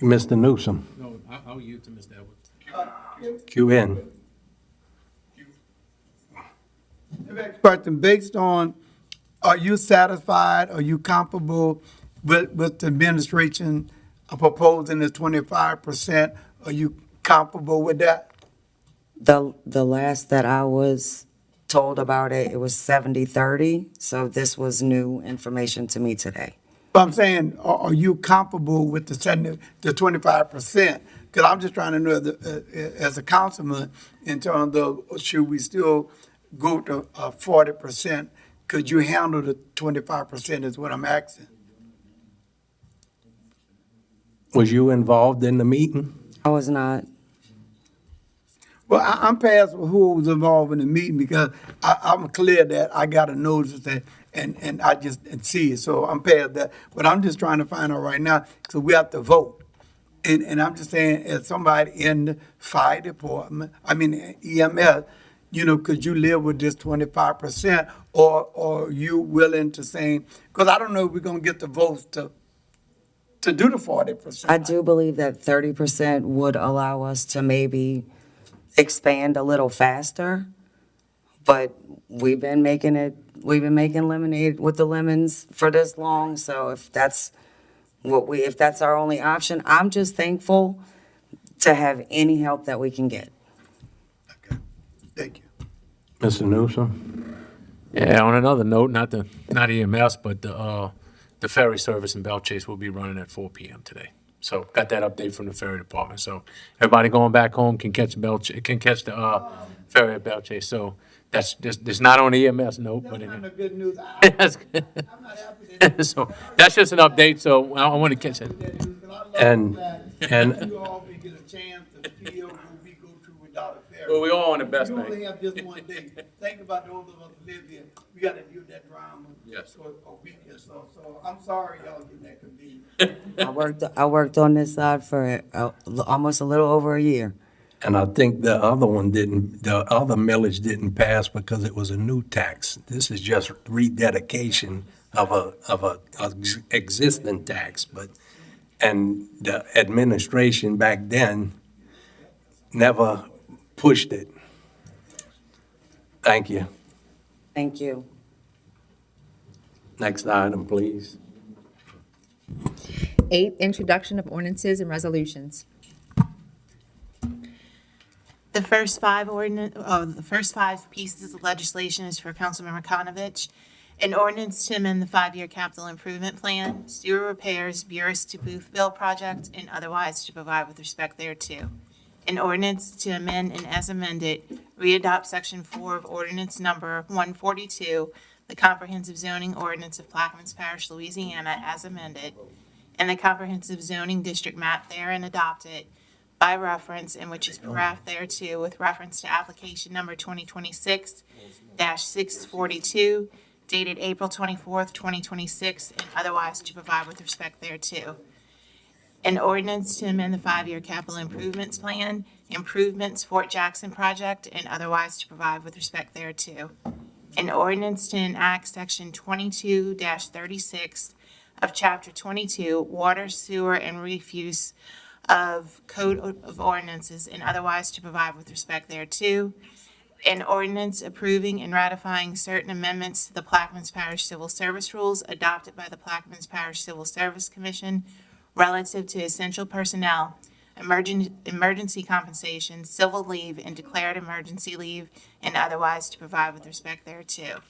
Mr. Newsom, No, I'll yield to Mr. Edwards. QN. Question, based on, are you satisfied, are you comfortable with the administration proposing the 25%? Are you comfortable with that? The last that I was told about it, it was 70-30, so this was new information to me today. But I'm saying, are you comfortable with the 25%? Because I'm just trying to know, as a councilman, in terms of, should we still go to 40%? Could you handle the 25% is what I'm asking? Was you involved in the meeting? I was not. Well, I'm past who was involved in the meeting because I'm clear that I got a notice that, and I just see it, so I'm past that. But I'm just trying to find out right now, so we have to vote. And I'm just saying, as somebody in the fire department, EMS, could you live with this 25%, or are you willing to say, because I don't know if we're gonna get the votes to do the 40%. I do believe that 30% would allow us to maybe expand a little faster, but we've been making lemonade with the lemons for this long, so if that's our only option, I'm just thankful to have any help that we can get. Thank you. Mr. Newsom? Yeah, on another note, not EMS, but the ferry service in Belchase will be running at 4 p.m. today. So got that update from the ferry department. So everybody going back home can catch the ferry at Belchase. So that's not on the EMS note, but That's not a good news. that's good. I'm not happy that So that's just an update. So I want to catch it. And you all may get a chance to feel what we go through without a ferry. Well, we all on the best You night. only have just one day. Think about those of us who live here. We got to deal with that drama Yes. for a week or so. So I'm sorry y'all getting that convenient. I worked on this side for almost a little over a year. And I think the other millage didn't pass because it was a new tax. This is just rededication of a existing tax, and the administration back then never pushed it. Thank you. Thank you. Next item, please. 8, introduction of ordinances and resolutions. The first five pieces of legislation is for Councilmember Konovich. An ordinance to amend the 5-year capital improvement plan, sewer repairs, Buras to Boothville project, and otherwise to provide with respect thereto. An ordinance to amend and as amended, readopt section 4 of ordinance number 142, the comprehensive zoning ordinance of Plaquemines Parish, Louisiana, as amended, and the comprehensive zoning district map therein adopted by reference and which is paraphrased thereto with reference to application number 2026-642 dated April 24th, 2026, and otherwise to provide with respect thereto. An ordinance to amend the 5-year capital improvements plan, improvements Fort Jackson project, and otherwise to provide with respect thereto. An ordinance to enact section 22-36 of chapter 22, water, sewer, and refuse of Code of Ordinances, and otherwise to provide with respect thereto. An ordinance approving and ratifying certain amendments to the Plaquemines Parish Civil Service Rules adopted by the Plaquemines Parish Civil Service Commission relative to essential personnel, emergency compensation, civil leave, and declared emergency leave, and otherwise to provide with respect thereto.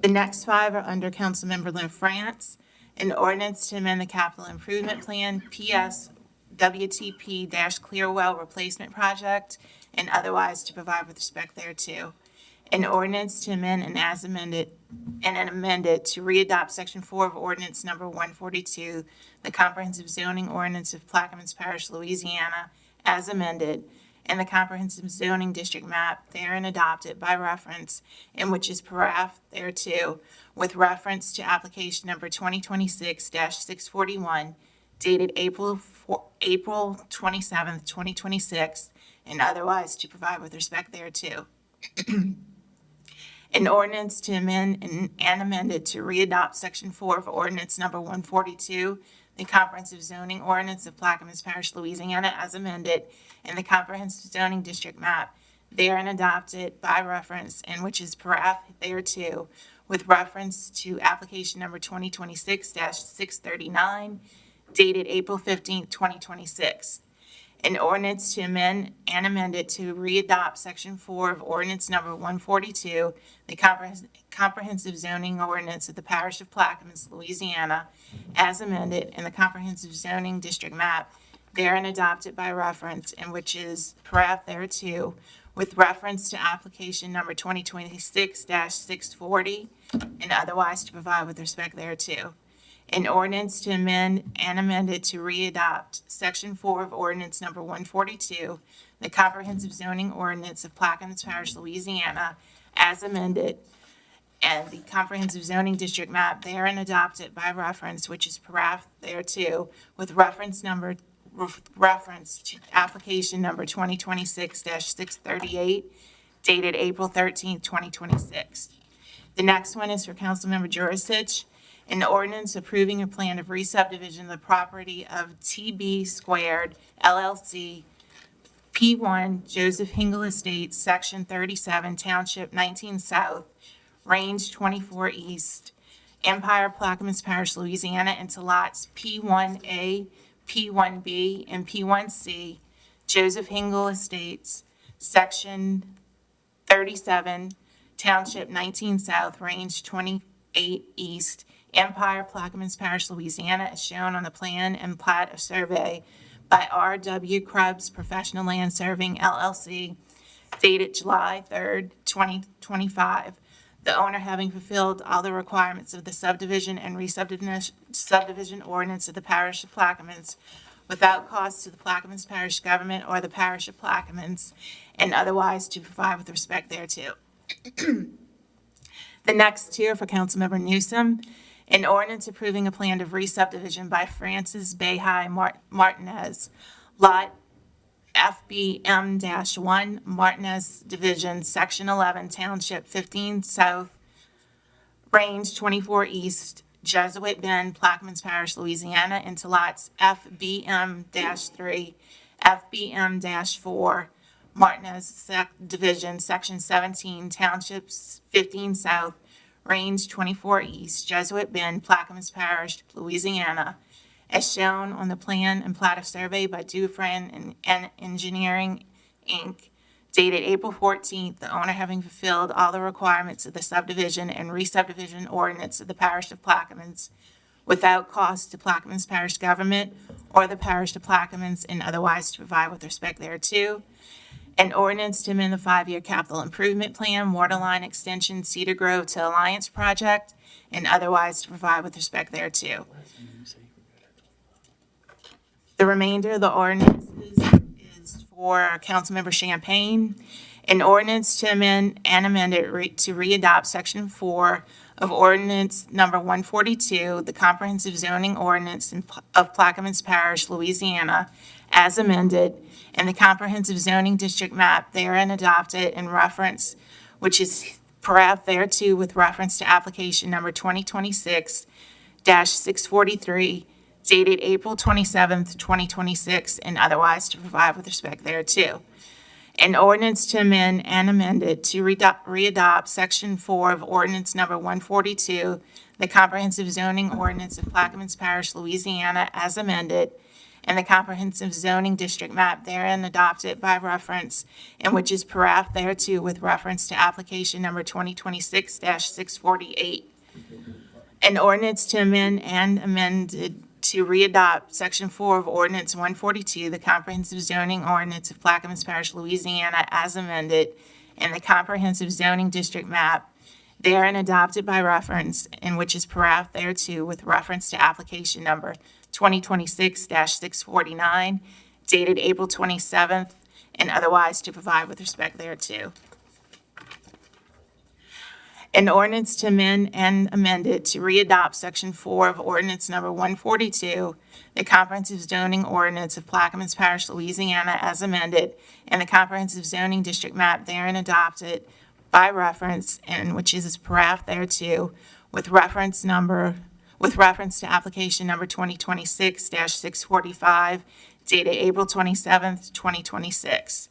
The next 5 are under Councilmember Lynn France. An ordinance to amend the capital improvement plan, PS WTP-Clearwell Replacement Project, and otherwise to provide with respect thereto. An ordinance to amend and as amended, and an amended to readopt section 4 of ordinance number 142, the comprehensive zoning ordinance of Plaquemines Parish, Louisiana, as amended, and the comprehensive zoning district map therein adopted by reference, and which is paraph thereto, with reference to application number 2026-641, dated April 27th, 2026, and otherwise to provide with respect thereto. An ordinance to amend and amended to readopt Section 4 of Ordinance Number 142, the Comprehensive Zoning Ordinance of Plaquemines Parish, Louisiana, as amended, and the Comprehensive Zoning District Map therein adopted by reference, and which is paraph thereto, with reference to application number 2026-639, dated April 15th, 2026. An ordinance to amend and amend it to readopt Section 4 of Ordinance Number 142, the Comprehensive Zoning Ordinance of the Parish of Plaquemines, Louisiana, as amended, and the Comprehensive Zoning District Map therein adopted by reference, and which is paraph thereto, with reference to application number 2026-640, and otherwise to provide with respect thereto. An ordinance to amend and amend it to readopt Section 4 of Ordinance Number 142, the Comprehensive Zoning Ordinance of Plaquemines Parish, Louisiana, as amended, and the Comprehensive Zoning District Map therein adopted by reference, which is paraph thereto, with reference to application number 2026-638, dated April 13th, 2026. The next one is for Councilmember Jurasich. An ordinance approving a plan of re-subdivision of the property of TB Squared LLC, P1 Joseph Hingle Estates, Section 37, Township 19 South, Range 24 East, Empire, Plaquemines Parish, Louisiana, into lots P1A, P1B, and P1C, Joseph Hingle Estates, Section 37, Township 19 South, Range 28 East, Empire, Plaquemines Parish, Louisiana, as shown on the plan and plat of survey by R.W. Krebs Professional Land Surveying LLC, dated July 3rd, 2025. The owner having fulfilled all the requirements of the subdivision and re-subdivision ordinance of the Parish of Plaquemines without cost to the Plaquemines Parish government or the Parish of Plaquemines, and otherwise to provide with respect thereto. The next two are for Councilmember Newsom. An ordinance approving a plan of re-subdivision by Francis Behai Martinez, Lot FBM-1, Martinez Division, Section 11, Township 15 South, Range 24 East, Jesuit Bend, Plaquemines Parish, Louisiana, into lots FBM-3, FBM-4, Martinez Division, Section 17, Townships 15 South, Range 24 East, Jesuit Bend, Plaquemines Parish, Louisiana, as shown on the plan and plat of survey by Dufresne and Engineering, Inc., dated April 14th, the owner having fulfilled all the requirements of the subdivision and re-subdivision ordinance of the Parish of Plaquemines without cost to Plaquemines Parish government or the Parish of Plaquemines, and otherwise to provide with respect thereto. An ordinance to amend the 5-year capital improvement plan, Waterline Extension Cedar Grove to Alliance Project, and otherwise to provide with respect thereto. The remainder of the ordinances is for Councilmember Champagne. An ordinance to amend and amend it to readopt Section 4 of Ordinance Number 142, the Comprehensive Zoning Ordinance of Plaquemines Parish, Louisiana, as amended, and the Comprehensive Zoning District Map therein adopted in reference, which is paraph thereto, with reference to application number 2026-643, dated April 27th, 2026, and otherwise to provide with respect thereto. An ordinance to amend and amend it to readopt Section 4 of Ordinance Number 142, the Comprehensive Zoning Ordinance of Plaquemines Parish, Louisiana, as amended, and the Comprehensive Zoning District Map therein adopted by reference, and which is paraph thereto, with reference to application number 2026-648. An ordinance to amend and amended to readopt Section 4 of Ordinance 142, the Comprehensive Zoning Ordinance of Plaquemines Parish, Louisiana, as amended, and the Comprehensive Zoning District Map therein adopted by reference, and which is paraph thereto, with reference to application number 2026-649, dated April 27th, and otherwise to provide with respect thereto. An ordinance to amend and amend it to readopt Section 4 of Ordinance Number 142, the Comprehensive Zoning Ordinance of Plaquemines Parish, Louisiana, as amended, and the Comprehensive Zoning District Map therein adopted by reference, and which is paraph thereto, with reference to application number 2026-645, dated April 27th, 2026.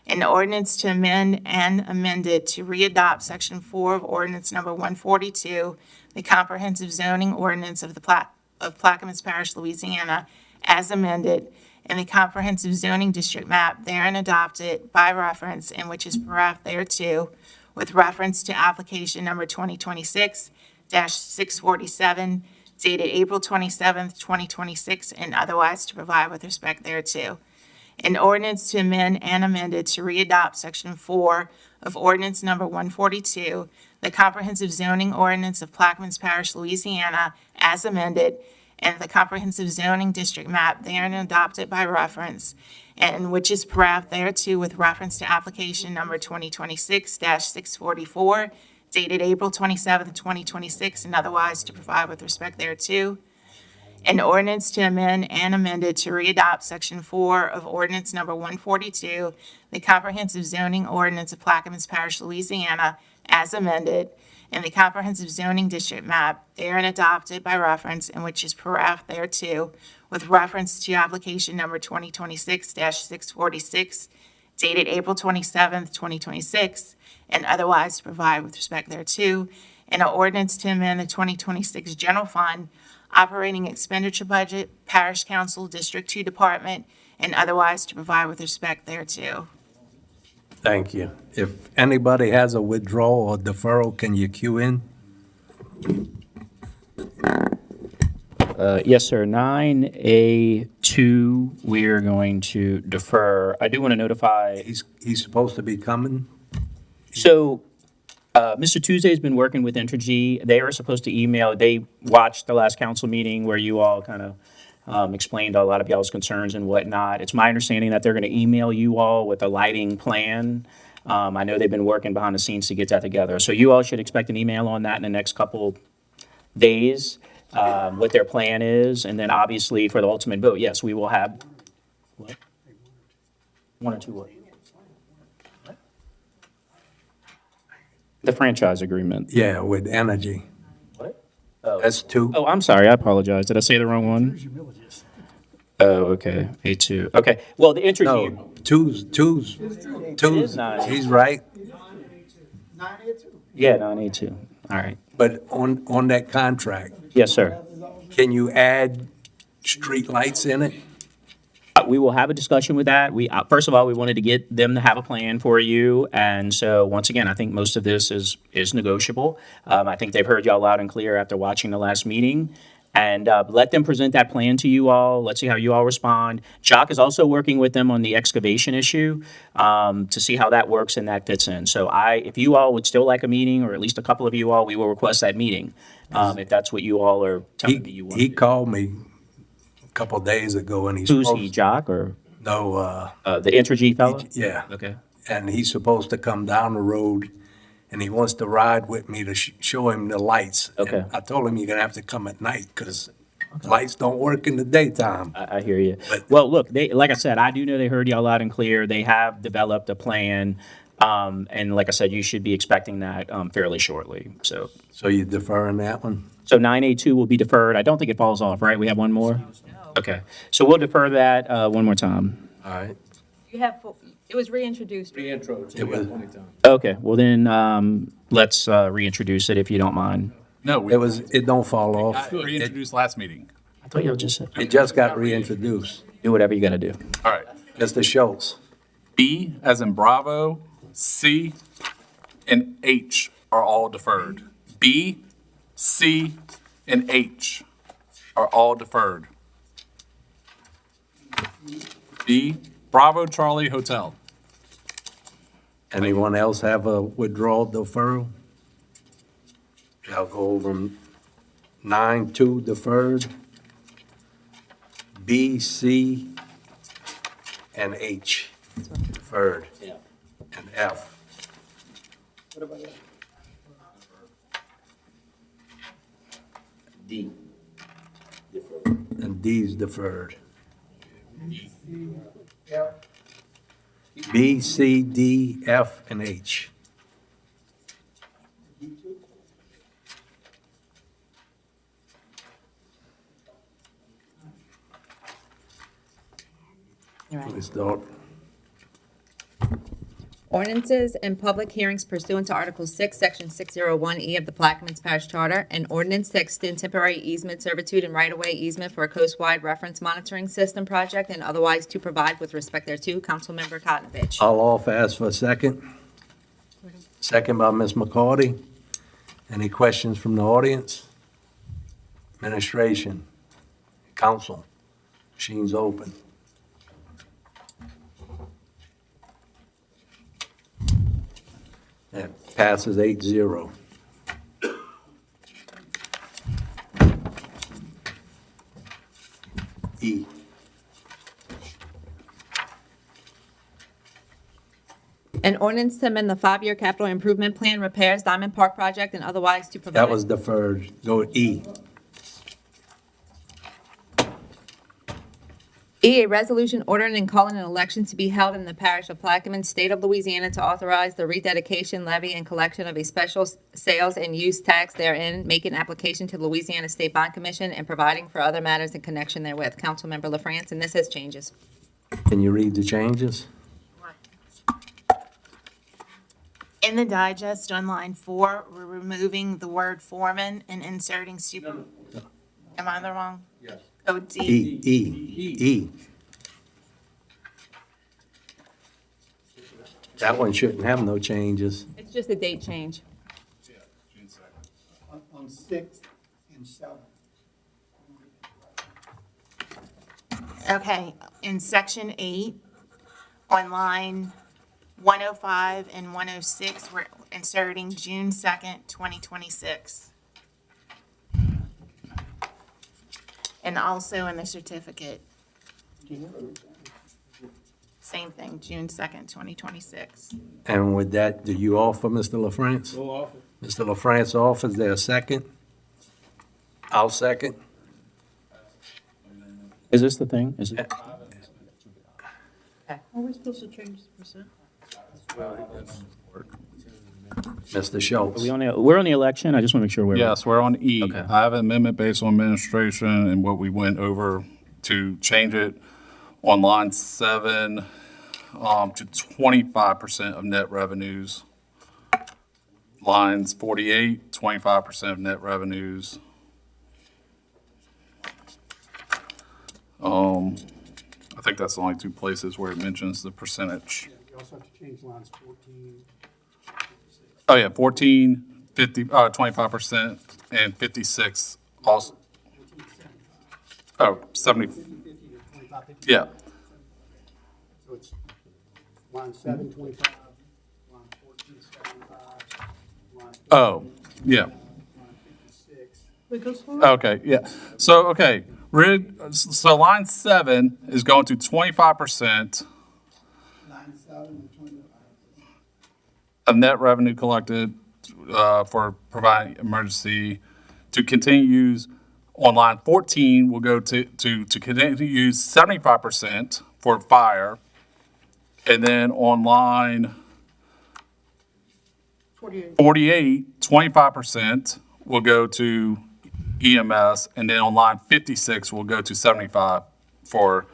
An ordinance to amend and amend it to readopt Section 4 of Ordinance Number 142, the Comprehensive Zoning Ordinance of Plaquemines Parish, Louisiana, as amended, and the Comprehensive Zoning District Map therein adopted by reference, and which is paraph thereto, with reference to application number 2026-647, dated April 27th, 2026, and otherwise to provide with respect thereto. An ordinance to amend and amend it to readopt Section 4 of Ordinance Number 142, the Comprehensive Zoning Ordinance of Plaquemines Parish, Louisiana, as amended, and the Comprehensive Zoning District Map therein adopted by reference, and which is paraph thereto with reference to application number 2026-644, dated April 27th, 2026, and otherwise to provide with respect thereto. An ordinance to amend and amend it to readopt Section 4 of Ordinance Number 142, the Comprehensive Zoning Ordinance of Plaquemines Parish, Louisiana, as amended, and the Comprehensive Zoning District Map therein adopted by reference, and which is paraph thereto, with reference to application number 2026-646, dated April 27th, 2026, and otherwise to provide with respect thereto. And an ordinance to amend the 2026 General Fund Operating Expenditure Budget, Parish Council, District 2 Department, and otherwise to provide with respect thereto. Thank you. If anybody has a withdrawal or deferral, can you cue in? Yes, sir. 9A2, we're going to defer. I do want to notify. He's supposed to be coming? So, Mr. Tuesday's been working with Entergy. They are supposed to email, they watched the last council meeting where you all kind of explained a lot of y'all's concerns and whatnot. It's my understanding that they're going to email you all with a lighting plan. I know they've been working behind the scenes to get that together. So you all should expect an email on that in the next couple days, what their plan is. And then obviously for the ultimate vote, yes, we will have, what? One or two what? The franchise agreement. Yeah, with Energy. What? That's 2. Oh, I'm sorry. I apologize. Did I say the wrong one? Oh, okay. A2. Okay. Well, the Entergy. No, two's, he's right. Yeah, 9A2. All right. But on that contract, Yes, sir. can you add street lights in it? We will have a discussion with that. First of all, we wanted to get them to have a plan for you. And so, once again, I think most of this is negotiable. I think they've heard y'all loud and clear after watching the last meeting. And let them present that plan to you all. Let's see how you all respond. Jock is also working with them on the excavation issue to see how that works and that fits in. So if you all would still like a meeting, or at least a couple of you all, we will request that meeting if that's what you all are telling me you want. He called me a couple of days ago and he's Who's he, Jock, or? No, the Entergy fellow? yeah. Okay. And he's supposed to come down the road and he wants to ride with me to show him the lights. Okay. And I told him you're gonna have to come at night because lights don't work in the daytime. I hear you. Well, look, like I said, I do know they heard y'all loud and clear. They have developed a plan. And like I said, you should be expecting that fairly shortly. So you're deferring that one? So 9A2 will be deferred. I don't think it falls off, right? We have one more? Okay. So we'll defer that one more time. All right. You have, it was reintroduced. It was, Okay, well then, let's reintroduce it if you don't mind. No, it don't fall off. Reintroduced last meeting. I thought y'all just said. It just got reintroduced. Do whatever you gotta do. All right. Mr. Schultz. B as in Bravo, C, and H are all deferred. B, C, and H are all deferred. B, Bravo Charlie Hotel. Anyone else have a withdrawal deferral? I'll go over 9-2 deferred, B, C, and H. deferred. Yeah. And F. D. And D's deferred. B, C, D, F, and H. Ms. Dalton. Ordinances and public hearings pursuant to Article 6, Section 601E of the Plaquemines Parish Charter, and ordinance to extend temporary easement servitude and right-of-way easement for a coast-wide reference monitoring system project and otherwise to provide with respect thereto. Councilmember Kotnovich. I'll offer ask for a second. Second by Ms. McCarty. Any questions from the audience? Administration, council, machine's open. That passes 8-0. E. An ordinance to amend the 5-year capital improvement plan repairs Diamond Park project and otherwise to provide. That was deferred. Go with E. E, a resolution ordering and calling an election to be held in the parish of Plaquemines, state of Louisiana, to authorize the rededication, levy, and collection of a special sales and use tax therein, making application to the Louisiana State Bond Commission, and providing for other matters in connection therewith. Councilmember LaFrance, and this has changes. Can you read the changes? In the digest on line 4, we're removing the word foreman and inserting super. Am I the wrong? Yes. Oh, D. E. That one shouldn't have no changes. It's just a date change. On 6 and 7. Okay, in section 8, on line 105 and 106, we're inserting June 2nd, 2026. And also in the certificate. Same thing, June 2nd, 2026. And with that, do you offer, Mr. LaFrance? We'll offer. Mr. LaFrance offers, there a second? I'll second. Is this the thing? Is it? Are we supposed to change the percent? Mr. Schultz. We're on the election. I just want to make sure we're. Yes, we're on E. Okay. I have an amendment based on administration and what we went over to change it on line 7 to 25% of net revenues. Lines 48, 25% of net revenues. I think that's the only two places where it mentions the percentage. You also have to change lines 14. Oh, yeah, 14, 50, 25%, and 56 also. Oh, 70, yeah. So it's line 7, 25, line 14, 75, line Oh, yeah. 56. Okay, yeah. So, okay, so line 7 is going to 25% Line 7 and 25. of net revenue collected for providing emergency. To continue use on line 14, we'll go to continue to use 75% for fire. And then on line 48, 25% will go to EMS. And then on line 56, we'll go to 75 for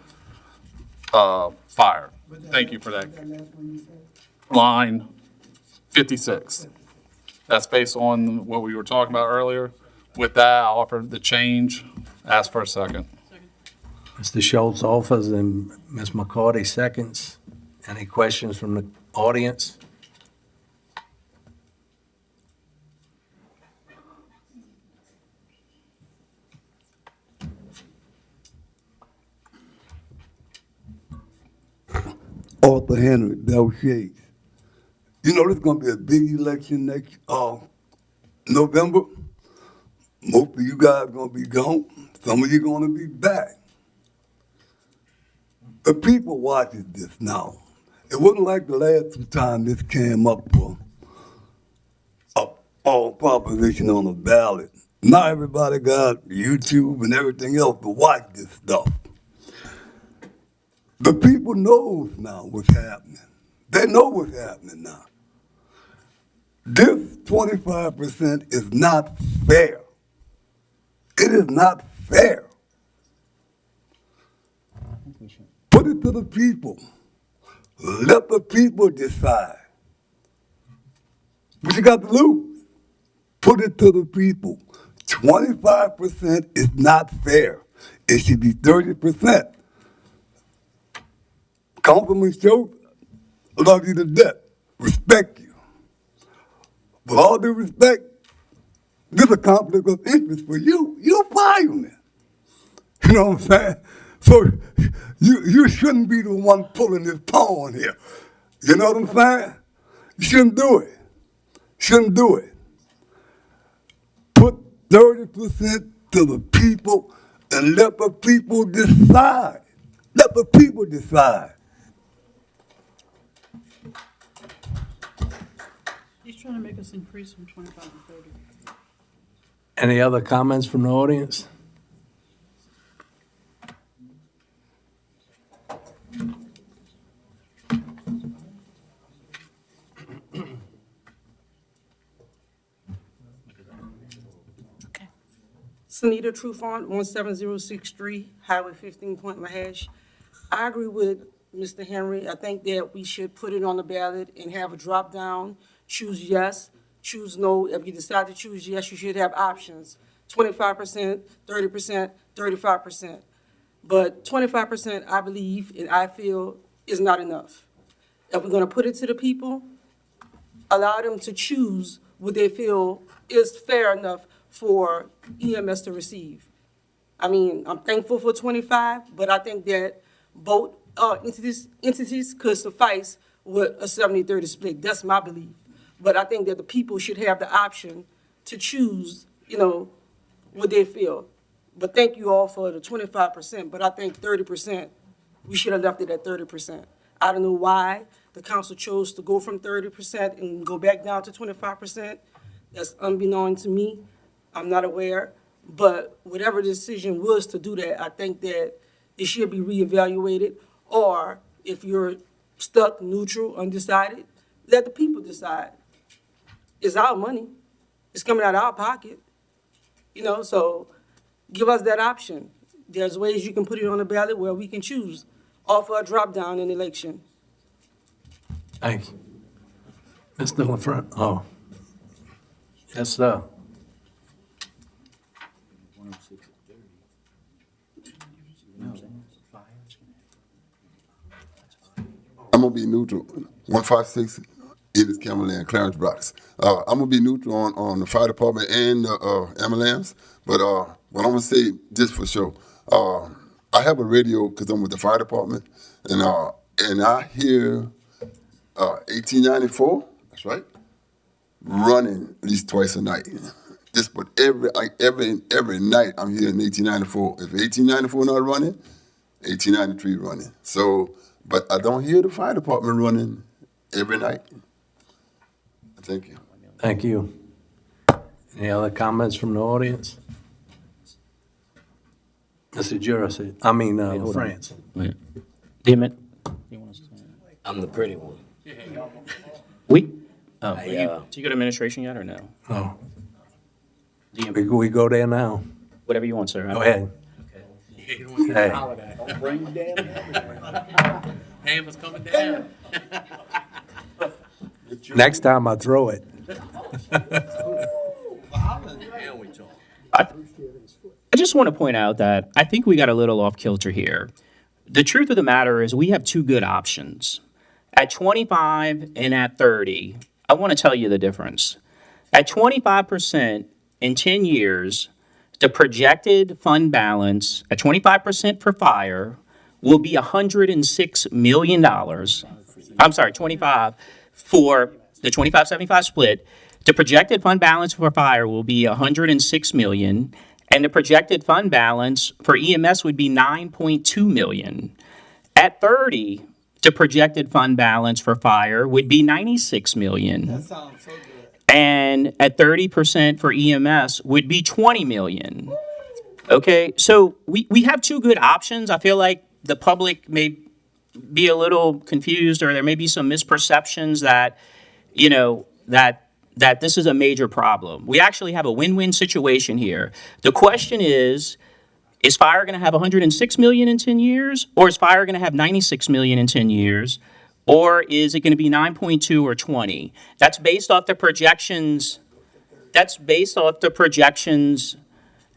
fire. Thank you for that. Line 56. That's based on what we were talking about earlier. With that, I'll offer the change. Ask for a second. Mr. Schultz offers and Ms. McCarty seconds. Any questions from the audience? Arthur Henry, Bell Shades. You know, there's gonna be a big election next, November. Most of you guys gonna be gone. Some of you gonna be back. The people watching this now, It wasn't like the last time this came up for all proposition on the ballot. Now everybody got YouTube and everything else to watch this stuff. The people knows now what's happening. They know what's happening now. This 25% is not fair. It is not fair. Put it to the people. Let the people decide. What you got to lose? Put it to the people. 25% is not fair. It should be 30%. Councilman Schultz, love you to death. Respect you. With all due respect, this is a conflict of interest for you. You're a fireman. You know what I'm saying? So you shouldn't be the one pulling this pawn here. You know what I'm saying? You shouldn't do it. Shouldn't do it. Put 30% to the people and let the people decide. Let the people decide. He's trying to make us increase from 25 to 30. Any other comments from the audience? Sunita Trufant, 17063, Highway 15, Point Lahash. I agree with Mr. Henry. I think that we should put it on the ballot and have a drop down, choose yes, choose no. If you decide to choose yes, you should have options, 25%, 30%, 35%. But 25%, I believe, and I feel, is not enough. If we're gonna put it to the people, allow them to choose what they feel is fair enough for EMS to receive. I mean, I'm thankful for 25, but I think that both entities could suffice with a 70-30 split. That's my belief. But I think that the people should have the option to choose, you know, what they feel. But thank you all for the 25%, but I think 30%, we should have left it at 30%. I don't know why the council chose to go from 30% and go back down to 25%. That's unbeknown to me. I'm not aware, but whatever the decision was to do that, I think that it should be reevaluated, or if you're stuck, neutral, undecided, let the people decide. It's our money. It's coming out of our pocket, you know, so give us that option. There's ways you can put it on the ballot where we can choose, offer a drop down in the election. Thank you. Mr. LaFront, oh. Yes, sir. I'm gonna be neutral. 156 Edith Camerland, Clarence Brocks. I'm gonna be neutral on the fire department and the ambulance. But what I'm gonna say, just for sure, I have a radio because I'm with the fire department, and I hear 1894. That's right. Running at least twice a night. Just but every night I'm hearing 1894. If 1894 not running, 1893 running. So. But I don't hear the fire department running every night. Thank you. Thank you. Any other comments from the audience? Mr. Jurist, France. Damn it. I'm the pretty one. Do you go to administration yet or no? Oh. We go there now. Whatever you want, sir. Go ahead. Hey. Hammer's coming down. Next time I throw it. I just want to point out that I think we got a little off kilter here. The truth of the matter is we have two good options. At 25 and at 30, I want to tell you the difference. At 25% in 10 years, the projected fund balance at 25% for fire will be $106 million. I'm sorry, 25 for the 25-75 split. The projected fund balance for fire will be $106 million, and the projected fund balance for EMS would be $9.2 million. At 30, the projected fund balance for fire would be 96 million. That sounds so good. And at 30% for EMS would be 20 million. Okay, so we have two good options. I feel like the public may be a little confused, or there may be some misperceptions that, you know, that this is a major problem. We actually have a win-win situation here. The question is fire going to have 106 million in 10 years, or is fire going to have 96 million in 10 years? Or is it going to be 9.2 or 20? That's based off the projections. That's based off the projections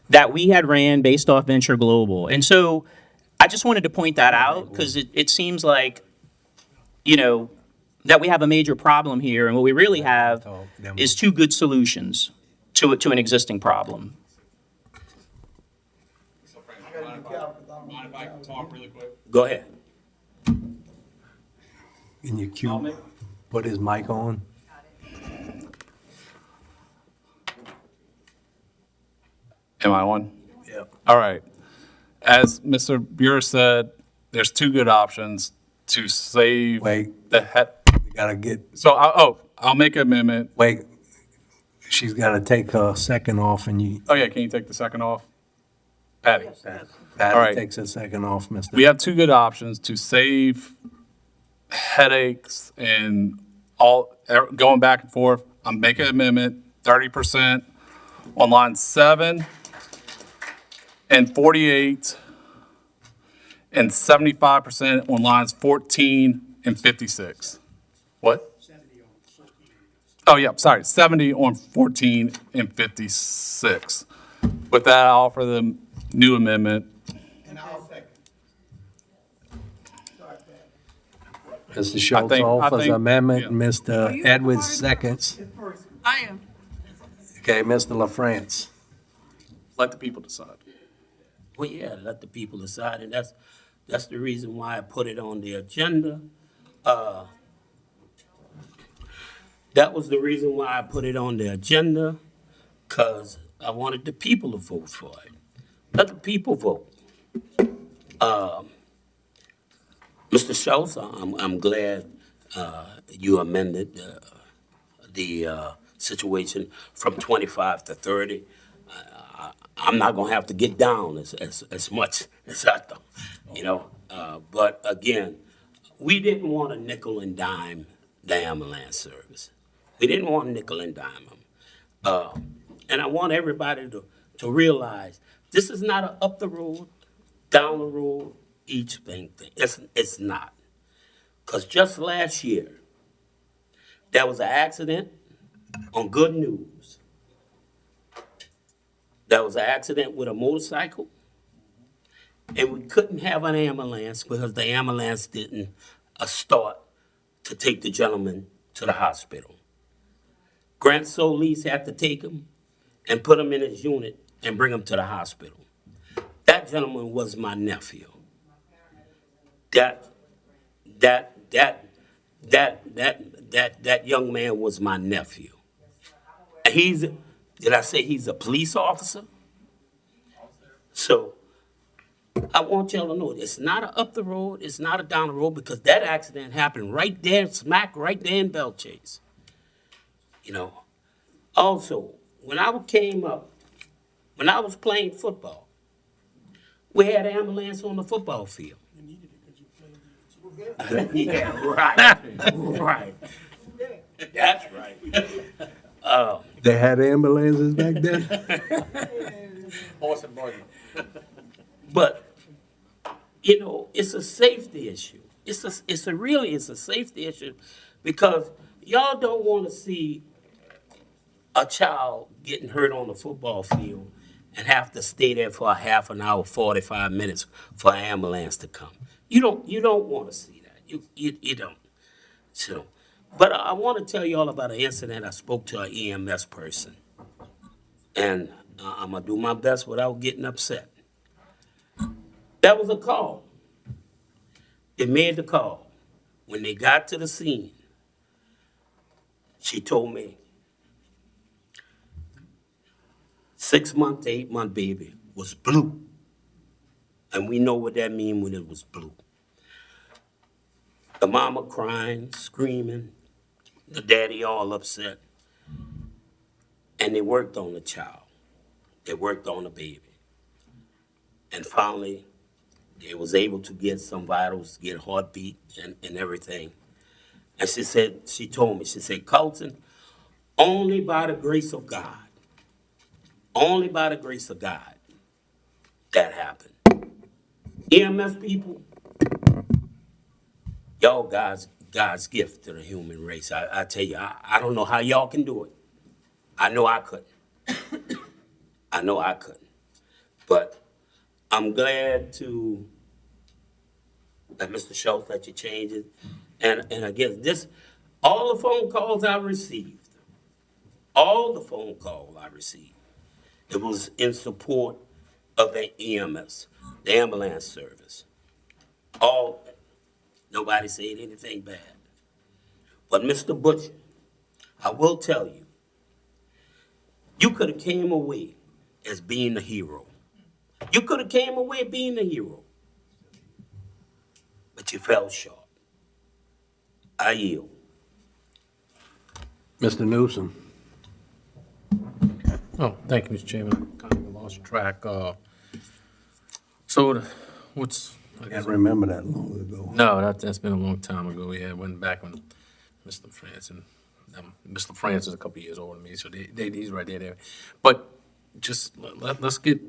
that we had ran based off Venture Global. And so I just wanted to point that out because it seems like, you know, that we have a major problem here. And what we really have is two good solutions to an existing problem. Mind if I can talk really quick? Go ahead. Can you cue, put his mic on? Am I on? Yeah. All right. As Mr. Buer said, there's two good options to save the head. We gotta get, So, I'll make an amendment. wait, she's gotta take her second off and you, Oh, yeah, can you take the second off? Patty. All Patty right. takes her second off, Mr. We have two good options to save headaches and all, going back and forth. I'm making an amendment, 30% on line 7 and 48, and 75% on lines 14 and 56. What? Oh, yeah, sorry, 70 on 14 and 56. With that, I'll offer the new amendment. And I'll second. Sorry, Pat. Mr. Schultz I offers think- amendment, yeah. Mr. Edwards seconds. I am. Okay, Mr. LaFrance. Let the people decide. Well, yeah, let the people decide, and that's the reason why I put it on the agenda. That was the reason why I put it on the agenda, because I wanted the people to vote for it. Let the people vote. Mr. Schultz, I'm glad you amended the situation from 25 to 30. I'm not gonna have to get down as much as I thought, you know. But again, we didn't want to nickel and dime the ambulance service. We didn't want to nickel and dime them. And I want everybody to realize this is not a up the road, down the road, each thing. It's not. Because just last year, there was an accident on Good News. There was an accident with a motorcycle, and we couldn't have an ambulance because the ambulance didn't start to take the gentleman to the hospital. Grant Solis had to take him and put him in his unit and bring him to the hospital. That gentleman was my nephew. That young man was my nephew. Did I say he's a police officer? So I want y'all to know it's not a up the road, it's not a down the road, because that accident happened right there, smack right there in Bellchase. You know. Also, when I came up, when I was playing football, we had an ambulance on the football field. Yeah, right, right. That's right. They had ambulances back then? Horse and buggy. But, you know, it's a safety issue. It's a safety issue, because y'all don't want to see a child getting hurt on the football field and have to stay there for a half an hour, 45 minutes for an ambulance to come. You don't want to see that. You don't. So, but I want to tell you all about an incident. I spoke to an EMS person, and I'm going to do my best without getting upset. That was a call. They made the call. When they got to the scene, she told me 6-month to 8-month baby was blue. And we know what that means when it was blue. The mama crying, screaming, the daddy all upset. And they worked on the child. They worked on the baby. And finally, they was able to get some vitals, get a heartbeat and everything. And she told me, she said, Colton, only by the grace of God, only by the grace of God, that happened. EMS people, y'all God's gift to the human race. I tell you, I don't know how y'all can do it. I know I couldn't. I know I couldn't. But I'm glad to that Mr. Schultz let you change it. And again, all the phone calls I received, it was in support of the EMS, the ambulance service. Nobody said anything bad. But Mr. Butcher, I will tell you, you could have came away as being the hero. You could have came away being the hero. But you fell short. I yield. Mr. Newsom. Oh, thank you, Mr. Chairman. Kind of lost track. I can't remember that long ago. No, that's been a long time ago. Yeah, it went back when Mr. France and Mr. France is a couple years older than me, so he's right there. But just let's get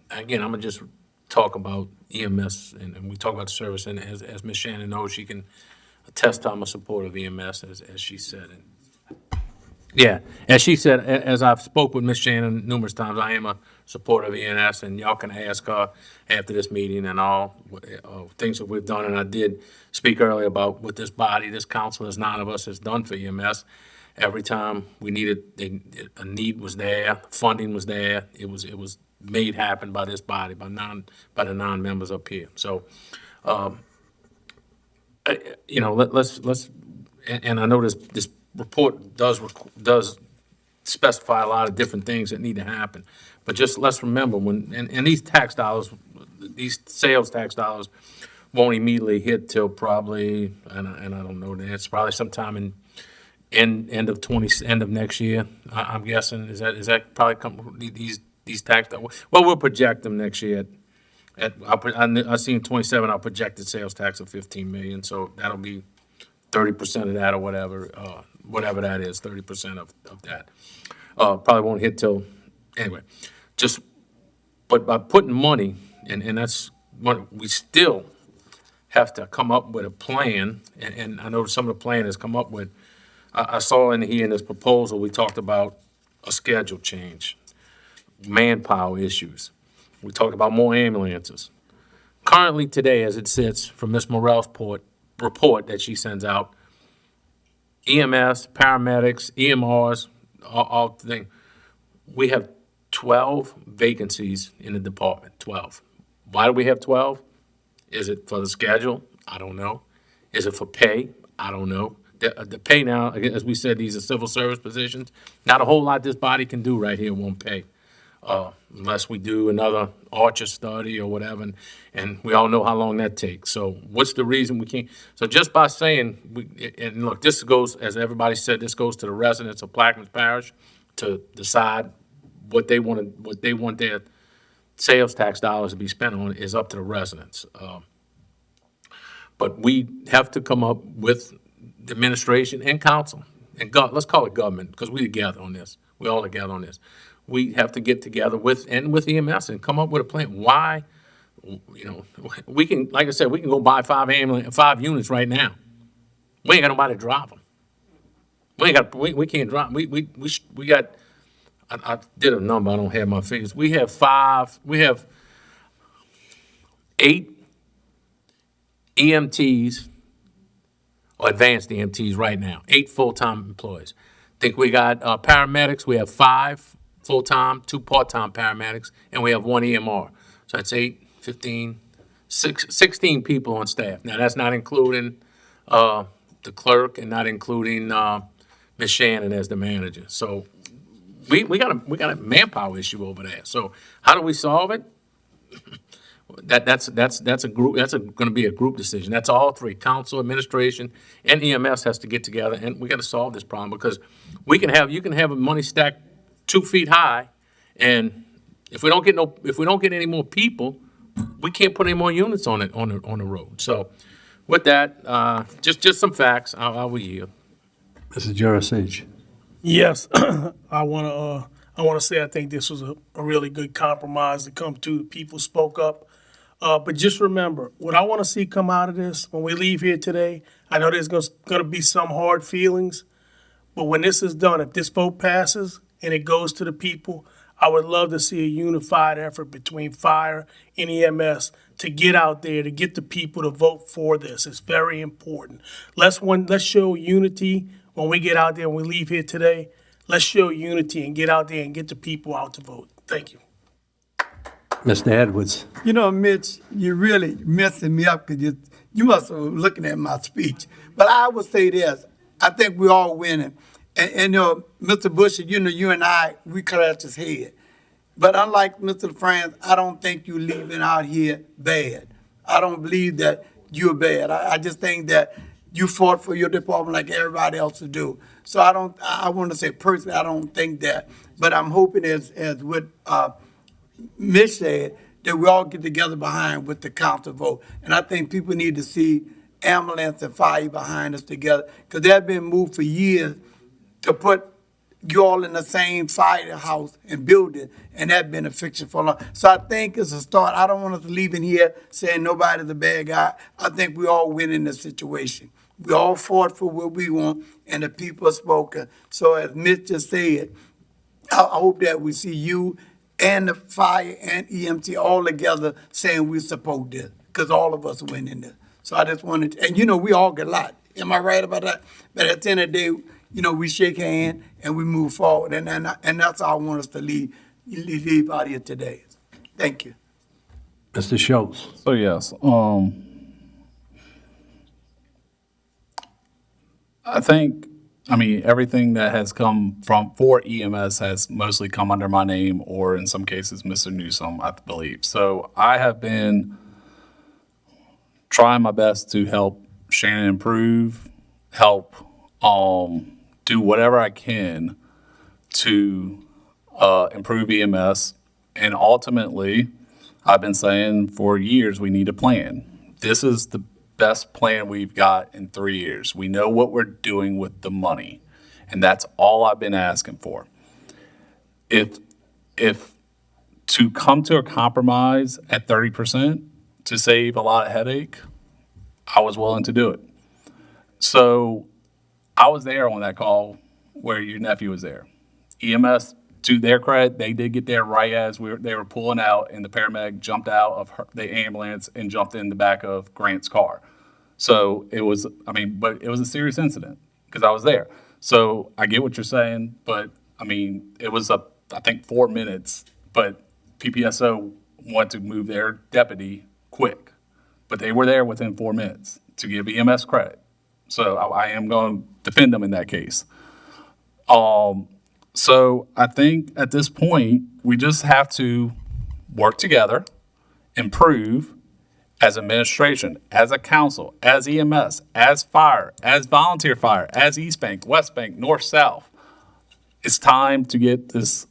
again. I'm gonna just talk about EMS and we talk about the service, and as Ms. Shannon knows, she can attest to I'm a supporter of EMS, as she said. Yeah, as she said, as I've spoke with Ms. Shannon numerous times, I am a supporter of EMS, and y'all can ask her after this meeting and all things that we've done. And I did speak earlier about what this body, this council, as 9 of us has done for EMS. Every time we needed, a need was there, funding was there. It was made happen by this body, by the 9 members up here. So, let's and I know this report does specify a lot of different things that need to happen. But just let's remember and these tax dollars, these sales tax dollars won't immediately hit till probably, and I don't know, it's probably sometime in end of next year. I'm guessing, is that probably these tax dollars? Well, we'll project them next year I see in 27, our projected sales tax of 15 million, so that'll be 30% of that or whatever that is, 30% of that. Probably won't hit till, anyway, but by putting money, and that's what we still have to come up with a plan, and I know some of the plan has come up with, I saw in this proposal, we talked about a schedule change, manpower issues. We talked about more ambulances. Currently today, as it sits, from Ms. Morrell's report that she sends out, EMS, paramedics, EMRs, all things, we have 12 vacancies in the department, 12. Why do we have 12? Is it for the schedule? I don't know. Is it for pay? I don't know. The pay now, as we said, these are civil service positions. Not a whole lot this body can do right here won't pay. Unless we do another Archer study or whatever, and we all know how long that takes. So what's the reason we can't? So just by saying, and look, this goes, as everybody said, this goes to the residents of Plaquemines Parish to decide what they want their sales tax dollars to be spent on is up to the residents. But we have to come up with the administration and council, and let's call it government, because we together on this. We all together on this. We have to get together with EMS and come up with a plan. Why, we can, like I said, we can go buy 5 units right now. We ain't got nobody to drop them. We can't drop, we got, I did a number, I don't have my figures. We have 8 EMTs, or advanced EMTs right now, 8 full-time employees. Think we got paramedics, we have 5 full-time, 2 part-time paramedics, and we have 1 EMR. So that's 8, 15, 16 people on staff. Now, that's not including the clerk and not including Ms. Shannon as the manager. So we got a manpower issue over there. So how do we solve it? that's a group, that's gonna be a group decision. That's all three, council, administration, and EMS has to get together, and we gotta solve this problem, because you can have a money stacked 2 feet high, and if we don't get any more people, we can't put any more units on the road. So with that, just some facts, I will yield. Mr. Jurasich. Yes, I want to say I think this was a really good compromise to come to. People spoke up. But just remember, what I want to see come out of this when we leave here today, I know there's going to be some hard feelings, but when this is done, if this vote passes and it goes to the people, I would love to see a unified effort between fire and EMS to get out there, to get the people to vote for this. It's very important. Let's show unity when we get out there and we leave here today. Let's show unity and get out there and get the people out to vote. Thank you. Mr. Edwards. You know, Mitch, you're really messing me up because you must have been looking at my speech. But I would say this. I think we're all winning. And Mr. Bush, you and I, we clashed his head. But unlike Mr. France, I don't think you're leaving out here bad. I don't believe that you're bad. I just think that you fought for your department like everybody else to do. So I want to say personally, I don't think that. But I'm hoping as what Mitch said, that we all get together behind with the council vote. And I think people need to see ambulance and fire behind us together, because they've been moved for years to put you all in the same firehouse and building, and that's been a fiction for long. So I think it's a start. I don't want us to leave in here saying nobody's a bad guy. I think we all win in this situation. We all fought for what we want, and the people have spoken. So as Mitch just said, I hope that we see you and the fire and EMT all together saying we support this, because all of us win in this. So I just wanted to, and we all get a lot. Am I right about that? But at the end of the day, we shake hands and we move forward. And that's how I want us to leave out here today. Thank you. Mr. Schultz. So yes, I think, everything that has come for EMS has mostly come under my name, or in some cases, Mr. Newsom, I believe. So I have been trying my best to help Shannon improve, help do whatever I can to improve EMS. And ultimately, I've been saying for years, we need a plan. This is the best plan we've got in 3 years. We know what we're doing with the money, and that's all I've been asking for. If to come to a compromise at 30% to save a lot of headache, I was willing to do it. So I was there on that call where your nephew was there. EMS, to their credit, they did get there right as they were pulling out, and the paramedic jumped out of the ambulance and jumped in the back of Grant's car. So it was, but it was a serious incident because I was there. So I get what you're saying, but it was I think 4 minutes, but PPSO wanted to move their deputy quick, but they were there within 4 minutes, to give EMS credit. So I am going to defend them in that case. So I think at this point, we just have to work together, improve as administration, as a council, as EMS, as fire, as volunteer fire, as East Bank, West Bank, North, South. It's time to get this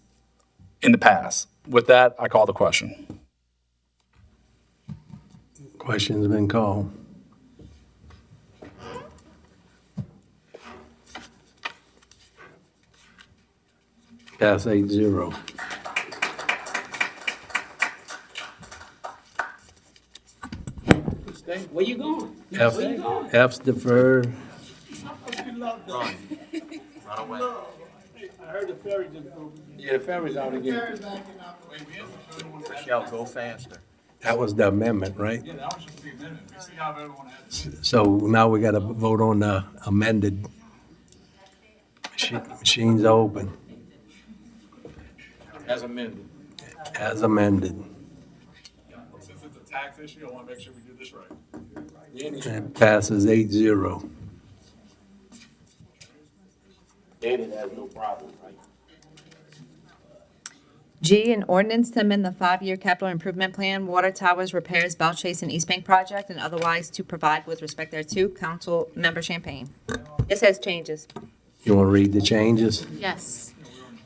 in the past. With that, I call the question. Question's been called. Pass 8-0. Where you going? F's deferred. I heard the ferry just broke. Yeah, the ferry's out again. Michelle, go faster. That was the amendment, right? Yeah, that was just the amendment. We see how everyone has. So now we got to vote on the amended. Machines are open. As amended. As amended. Since it's a tax issue, I want to make sure we do this right. It passes 8-0. David has no problem, right? G, an ordinance to amend the 5-year capital improvement plan, water towers, repairs, Bell Chase and East Bank project, and otherwise to provide with respect thereto. Council Member Champagne. This has changes. You want to read the changes? Yes.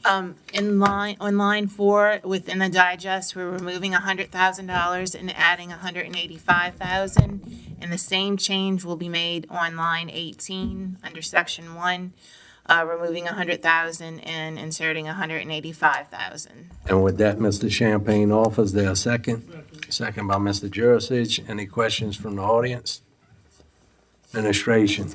On line 4, within the digest, we're removing $100,000 and adding $185,000. And the same change will be made on line 18, under section 1, removing $100,000 and inserting $185,000. And with that, Mr. Champagne offers there a second. Second by Mr. Jurasich. Any questions from the audience? Administration,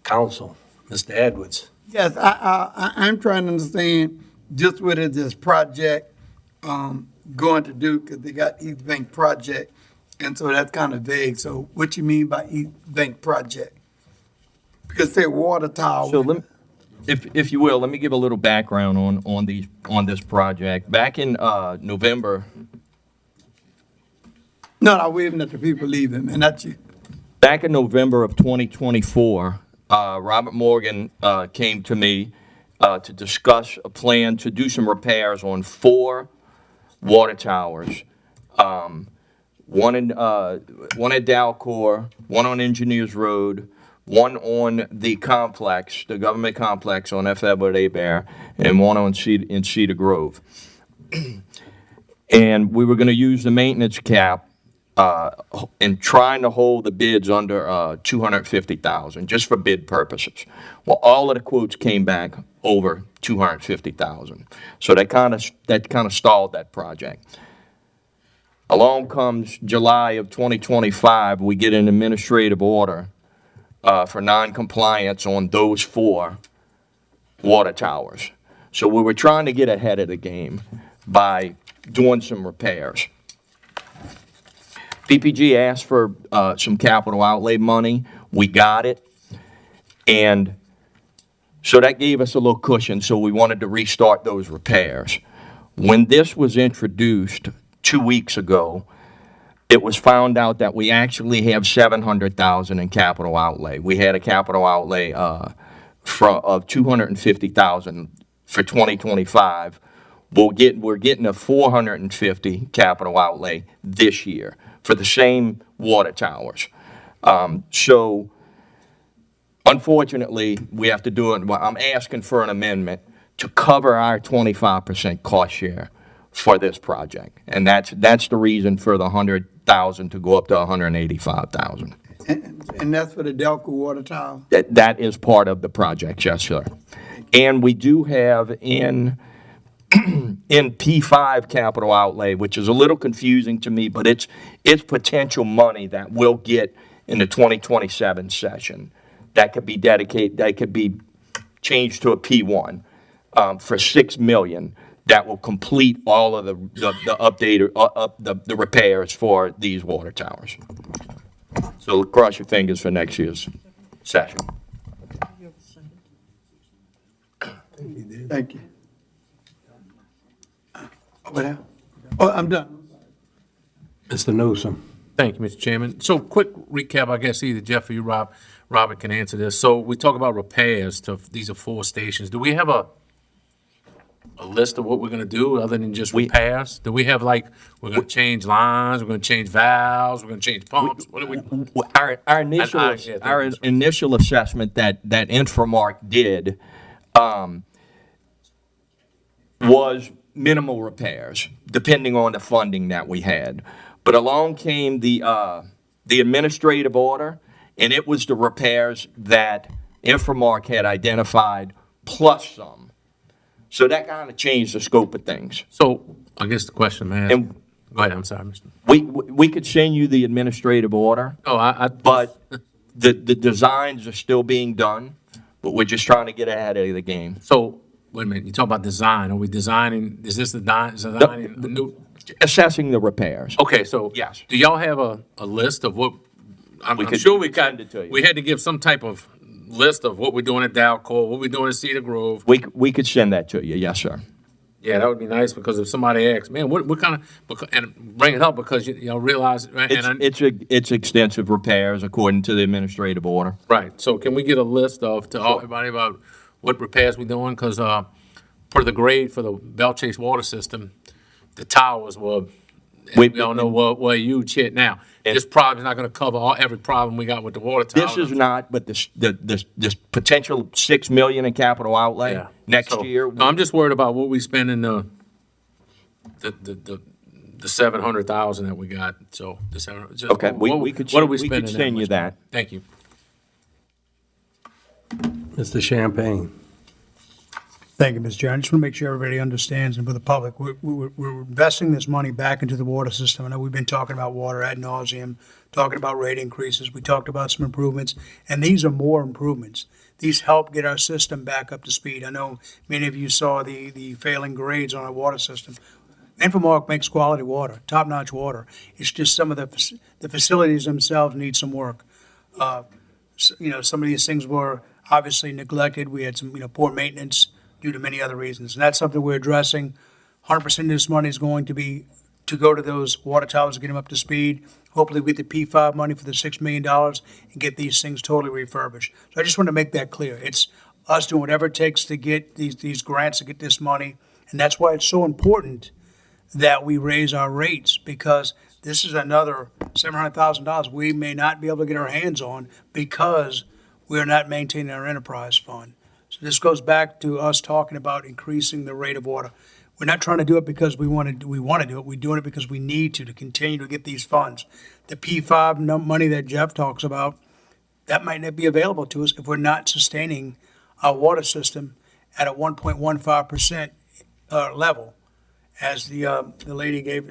council, Mr. Edwards. Yes, I'm trying to understand just what is this project going to do, because they got East Bank project, and so that's kind of vague. So what you mean by East Bank project? Because say water tower. So if you will, let me give a little background on this project. Back in November. No, waving at the people leaving, man, not you. Back in November of 2024, Robert Morgan came to me to discuss a plan to do some repairs on 4 water towers. One at Dalcor, one on Engineers Road, one on the complex, the government complex on F. Edward Abear, and one in Cedar Grove. And we were going to use the maintenance cap in trying to hold the bids under $250,000, just for bid purposes. Well, all of the quotes came back over $250,000. So that kind of stalled that project. Along comes July of 2025, we get an administrative order for non-compliance on those 4 water towers. So we were trying to get ahead of the game by doing some repairs. PPG asked for some capital outlay money. We got it. And so that gave us a little cushion, so we wanted to restart those repairs. When this was introduced 2 weeks ago, it was found out that we actually have $700,000 in capital outlay. We had a capital outlay of $250,000 for 2025. We're getting a $450 capital outlay this year for the same water towers. So unfortunately, we have to do it. I'm asking for an amendment to cover our 25% cost share for this project. And that's the reason for the $100,000 to go up to $185,000. And that's for the Delco water tower? That is part of the project, yes, sir. And we do have in P5 capital outlay, which is a little confusing to me, but it's potential money that we'll get in the 2027 session that could be dedicated, that could be changed to a P1 for $6 million that will complete all of the repairs for these water towers. So cross your fingers for next year's session. Thank you. What else? Oh, I'm done. Mr. Newsom. Thank you, Mr. Chairman. So quick recap, I guess either Jeff or you, Robert can answer this. So we talk about repairs to, these are 4 stations. Do we have a list of what we're going to do other than just repairs? Do we have like, we're going to change lines, we're going to change valves, we're going to change pumps? What do we? Our initial assessment that Inframark did was minimal repairs, depending on the funding that we had. But along came the administrative order, and it was the repairs that Inframark had identified plus some. So that kind of changed the scope of things. So I guess the question, man. Go ahead. I'm sorry, Mr. We could send you the administrative order. Oh, but the designs are still being done, but we're just trying to get ahead of the game. So wait a minute. You talk about design. Are we designing? Is this designing the new? Assessing the repairs. Okay, so yes. Do y'all have a list of what? I'm sure we got. We had to give some type of list of what we're doing at Dalcor, what we're doing at Cedar Grove. We could send that to you, yes, sir. Yeah, that would be nice, because if somebody asks, man, what kind of, and bring it up because y'all realize. It's extensive repairs according to the administrative order. Right. So can we get a list of to everybody about what repairs we're doing? Because per the grade for the Bell Chase water system, the towers were, We- we don't know what huge hit now. This problem's not gonna cover every problem we got with the water tower. This is not, but this potential 6 million in capital outlay Yeah. next So, year. no, I'm just worried about what we spend in the 700,000 that we got, so. Okay, we could What are we we spending? could send you much that. money? Thank you. Mr. Champagne. Thank you, Mr. Chair. I just want to make sure everybody understands, and for the public, we're investing this money back into the water system. I know we've been talking about water ad nauseum, talking about rate increases. We talked about some improvements, and these are more improvements. These help get our system back up to speed. I know many of you saw the failing grades on our water system. Infomark makes quality water, top-notch water. It's just some of the facilities themselves need some work. Some of these things were obviously neglected. We had some, poor maintenance due to many other reasons. And that's something we're addressing. 100% of this money is going to go to those water towers to get them up to speed. Hopefully we get the P5 money for the $6 million and get these things totally refurbished. So I just want to make that clear. It's us doing whatever it takes to get these grants, to get this money. And that's why it's so important that we raise our rates, because this is another $700,000 we may not be able to get our hands on because we're not maintaining our enterprise fund. So this goes back to us talking about increasing the rate of water. We're not trying to do it because we want to do it. We're doing it because we need to continue to get these funds. The P5 money that Jeff talks about, that might not be available to us if we're not sustaining our water system at a 1.15% level, as the lady gave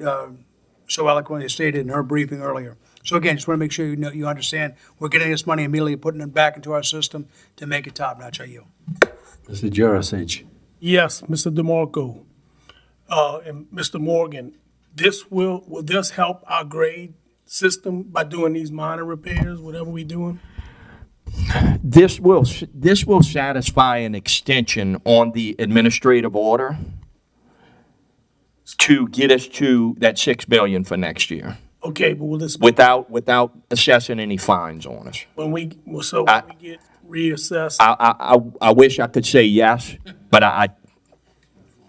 so eloquently stated in her briefing earlier. So again, just want to make sure you understand, we're getting this money immediately, putting it back into our system to make it top-notch. I yield. Mr. Jurasich. Yes, Mr. DeMarco, and Mr. Morgan, will this help our grade system by doing these minor repairs, whatever we doing? This will satisfy an extension on the administrative order to get us to that 6 million for next year, Okay, but will this, without assessing any fines on us. when we get reassessed? I wish I could say yes, but I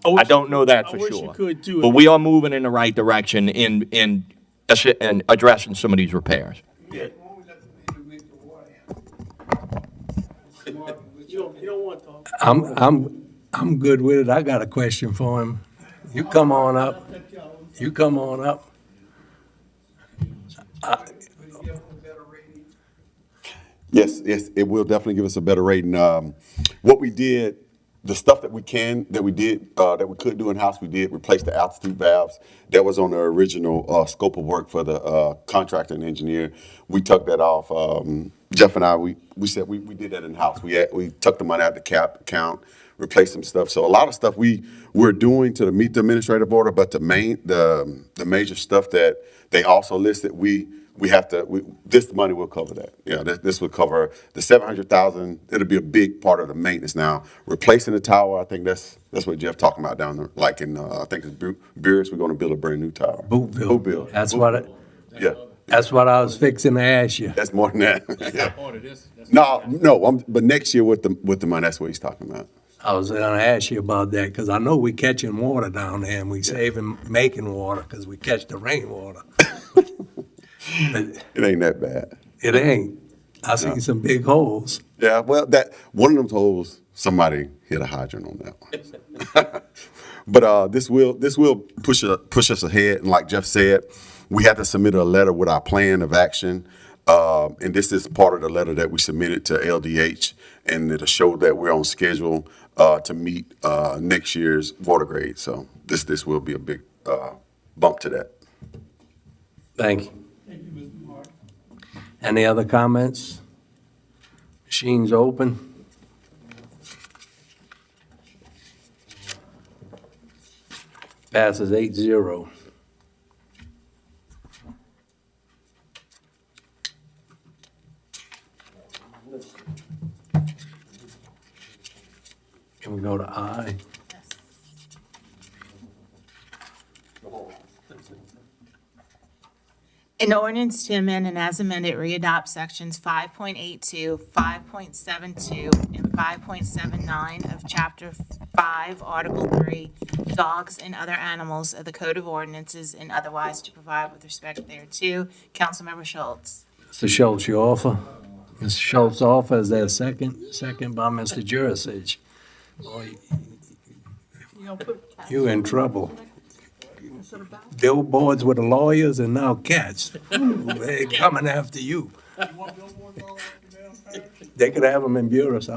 don't know that for I wish you sure. could too. But we are moving in the right direction in addressing some of these repairs. Yeah. You don't want to talk. I'm good with it. I got a question for him. You come on up. You come on up. Yes, it will definitely give us a better rating. What we did, the stuff that we could do in-house, we did replace the altitude valves. That was on the original scope of work for the contractor and engineer. We took that off. Jeff and I, we said we did that in-house. We took the money out of the cap account, replaced some stuff. So a lot of stuff we're doing to meet the administrative order, but the major stuff that they also listed, this money will cover that. Yeah, this will cover the $700,000. It'll be a big part of the maintenance now. Replacing the tower, I think that's what Jeff talking about down there. Like in I think it's Beers, we're going to build a brand new tower. Bootville. That's Bootville. what. That's what I was fixing to ask you. That's more than that. Yeah. No. But next year with the money, that's what he's talking about. I was going to ask you about that because I know we catching water down there and we saving making water because we catch the rainwater. It ain't that bad. It ain't. I seen some big holes. Yeah, well, that one of them holes, somebody hit a hydrant on that one. But this will push us ahead, and like Jeff said, we have to submit a letter with our plan of action. And this is part of the letter that we submitted to LDH, and it'll show that we're on schedule to meet next year's water grade. So this will be a big bump to that. Thank you. Any other comments? Machine's open. Passes 8-0. Can we go to I? An ordinance to amend and as amended readopt sections 5.82, 5.72, and 5.79 of Chapter 5, Article 3, Dogs and Other Animals of the Code of Ordinances and otherwise to provide with respect thereto. Councilmember Schultz. Mr. Schultz, your offer? Mr. Schultz offers that second, second by Mr. Jurasich. Boy, you in trouble. Billboards with the lawyers and now cats. They're coming after you. They could have them in Buras.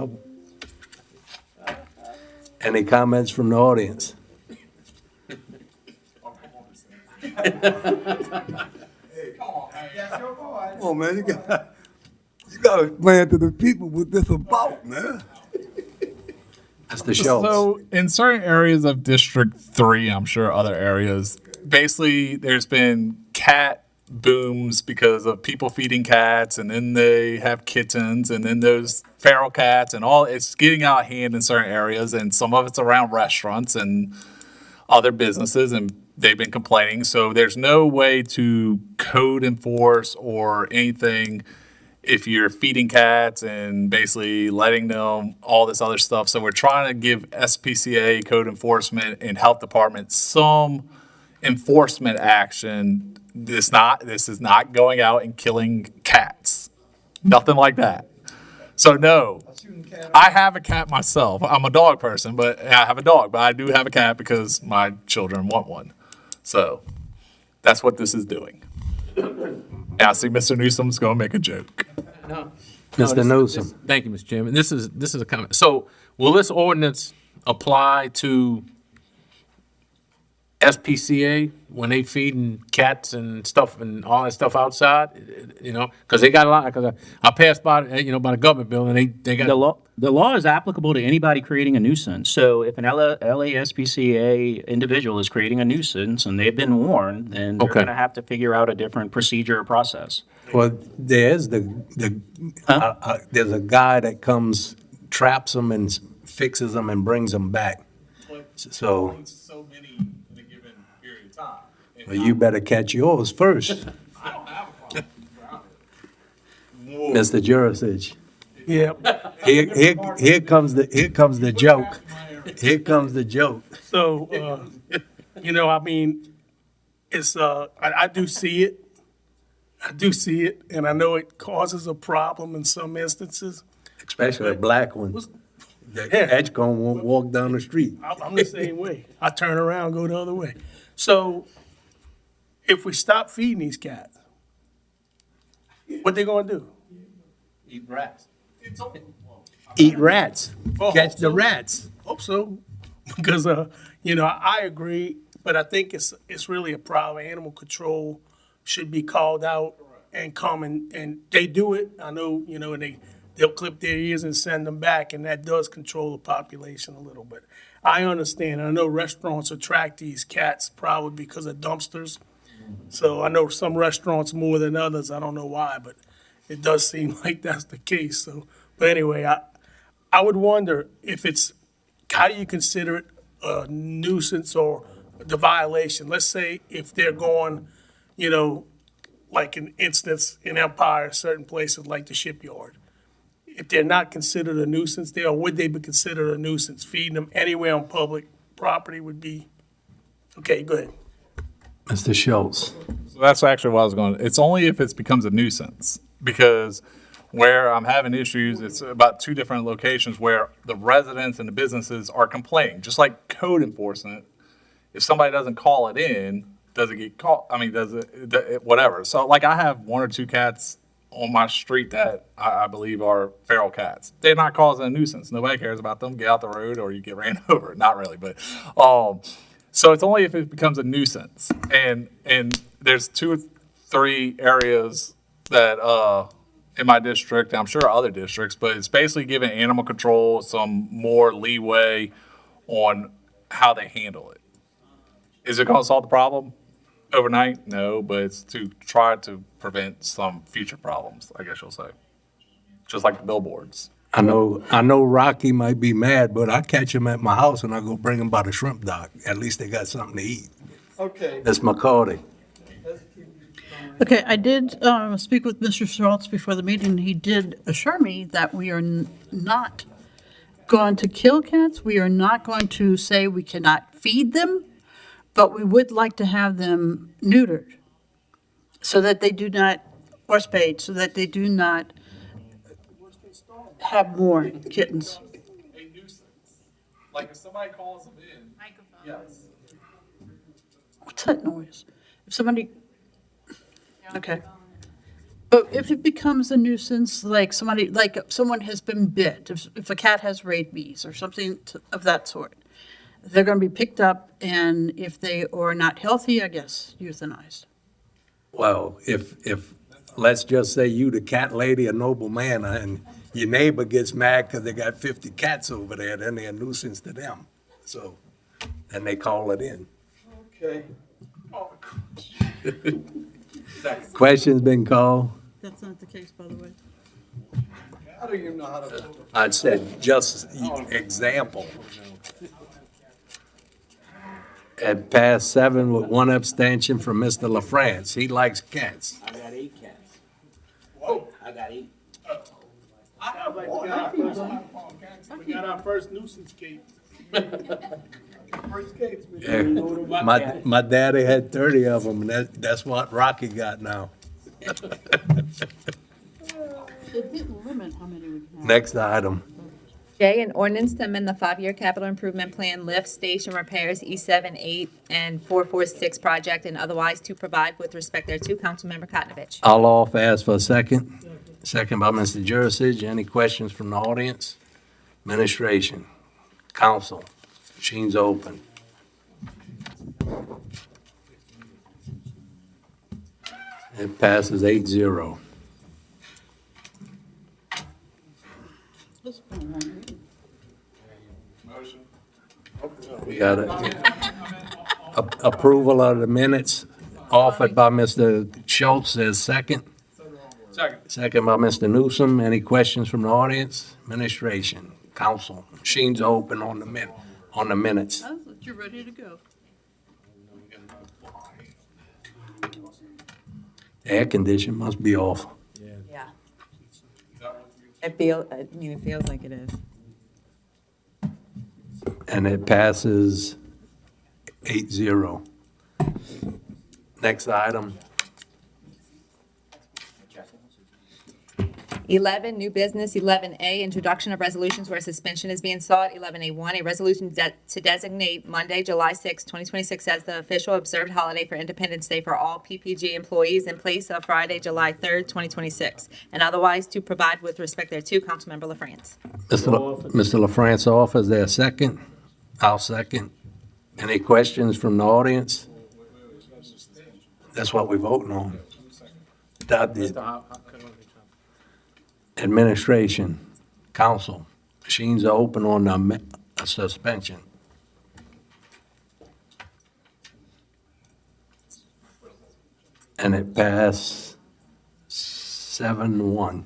Any comments from the audience? Oh, man, you got to explain to the people what this about, man. Mr. Schultz. So in certain areas of District 3, I'm sure other areas, basically there's been cat booms because of people feeding cats, and then they have kittens, and then there's feral cats, and all. It's getting out of hand in certain areas, and some of it's around restaurants and other businesses, and they've been complaining. So there's no way to code enforce or anything if you're feeding cats and basically letting them all this other stuff. So we're trying to give SPCA, code enforcement, and health department some enforcement action. This is not going out and killing cats. Nothing like that. So no, I have a cat myself. I'm a dog person, but I have a dog, but I do have a cat because my children want one. So that's what this is doing. And I see Mr. Newsom's going to make a joke. No. Mr. Newsom. Thank you, Mr. Chairman. This is a comment. So will this ordinance apply to SPCA when they feeding cats and stuff and all that stuff outside? You know, because they got a lot. Because I passed by, by the government building, they got The law is applicable to anybody creating a nuisance. So if an LASPCA individual is creating a nuisance and they've been warned, then they're Okay. going to have to figure out a different procedure or process. Well, there's there's a guy that comes, traps them and fixes them and brings them back. So, So many in a given period of time. well, you better catch yours first. I don't have a problem. Mr. Jurasich. Yeah. Here comes the joke. Here comes the joke. So, I mean, it's, I do see it. I do see it, and I know it causes a problem in some instances. Especially a black one. The Yeah. Edgecombe won't walk down the street. I'm the same way. I turn around, go the other way. So if we stop feeding these cats, what they gonna do? eat rats. Eat rats. Oh, Catch hope the so. rats. Hope so, because, I agree, but I think it's really a problem. Animal control should be called out and come and they do it. I know, and they'll clip their ears and send them back, and that does control the population a little bit. I understand. I know restaurants attract these cats probably because of dumpsters. So I know some restaurants more than others. I don't know why, but it does seem like that's the case. So, but anyway, I would wonder if how do you consider it a nuisance or the violation? Let's say if they're going, like an instance in Empire, certain places like the shipyard. If they're not considered a nuisance there, or would they be considered a nuisance? Feeding them anywhere on public property would be, okay, go ahead. Mr. Schultz. So that's actually what I was going. It's only if it becomes a nuisance, because where I'm having issues, it's about two different locations where the residents and the businesses are complaining, just like code enforcement. If somebody doesn't call it in, does it get caught? I mean, whatever. So like I have one or two cats on my street that I believe are feral cats. They're not causing a nuisance. Nobody cares about them. Get out the road or you get ran over. Not really, but so it's only if it becomes a nuisance. And there's 2 or 3 areas that in my district, I'm sure other districts, but it's basically giving animal control some more leeway on how they handle it. Is it going to solve the problem overnight? No, but it's to try to prevent some future problems, I guess you'll say. Just like the billboards. I know Rocky might be mad, but I catch him at my house and I go bring him by the shrimp dock. At least they got something to eat. Okay. That's McCarty. Okay, I did speak with Mr. Schultz before the meeting. He did assure me that we are not going to kill cats. We are not going to say we cannot feed them, but we would like to have them neutered so that they do not, or spayed, so that they do not have more kittens. A nuisance. Like if somebody calls them in. Yes. What's that noise? If somebody, okay. But if it becomes a nuisance, like somebody, like someone has been bit, if a cat has rabies or something of that sort, they're going to be picked up, and if they are not healthy, I guess, euthanized. Well, if, let's just say you the cat lady, a noble man, and your neighbor gets mad because they got 50 cats over there, then they're a nuisance to them. So, and they call it in. Okay. Question's been called. That's not the case, by the way. I don't even know how to vote. I said, just example. It passed 7 with 1 abstention from Mr. LaFrance. He likes cats. I got 8 cats. Whoa. I got 8. We got our first nuisance case. First case. Yeah. My daddy had 30 of them, and that's what Rocky got now. It didn't limit how many we can have. Next item. J, an ordinance to amend the 5-year capital improvement plan lift station repairs E7, 8, and 446 project and otherwise to provide with respect thereto. Councilmember Kotnovich. I'll offer, ask for a second. Second by Mr. Jurisich. Any questions from the audience? Administration, council, machines open. It passes 8-0. We got it. Approval of the minutes offered by Mr. Schultz as second. Second by Mr. Newsom. Any questions from the audience? Administration, council, machines open on the minutes. I thought you're ready to go. Air condition must be off. Yeah. It feels like it is. And it passes 8-0. Next item. 11, new business. 11A, introduction of resolutions where suspension is being sought. 11A1, a resolution to designate Monday, July 6, 2026 as the official observed holiday for Independence Day for all PPG employees in place of Friday, July 3rd, 2026, and otherwise to provide with respect thereto. Councilmember LaFrance. Mr. LaFrance offers there a second. I'll second. Any questions from the audience? That's what we're voting on. Adopted. Administration, council, machines are open on the suspension. And it passed 7-1.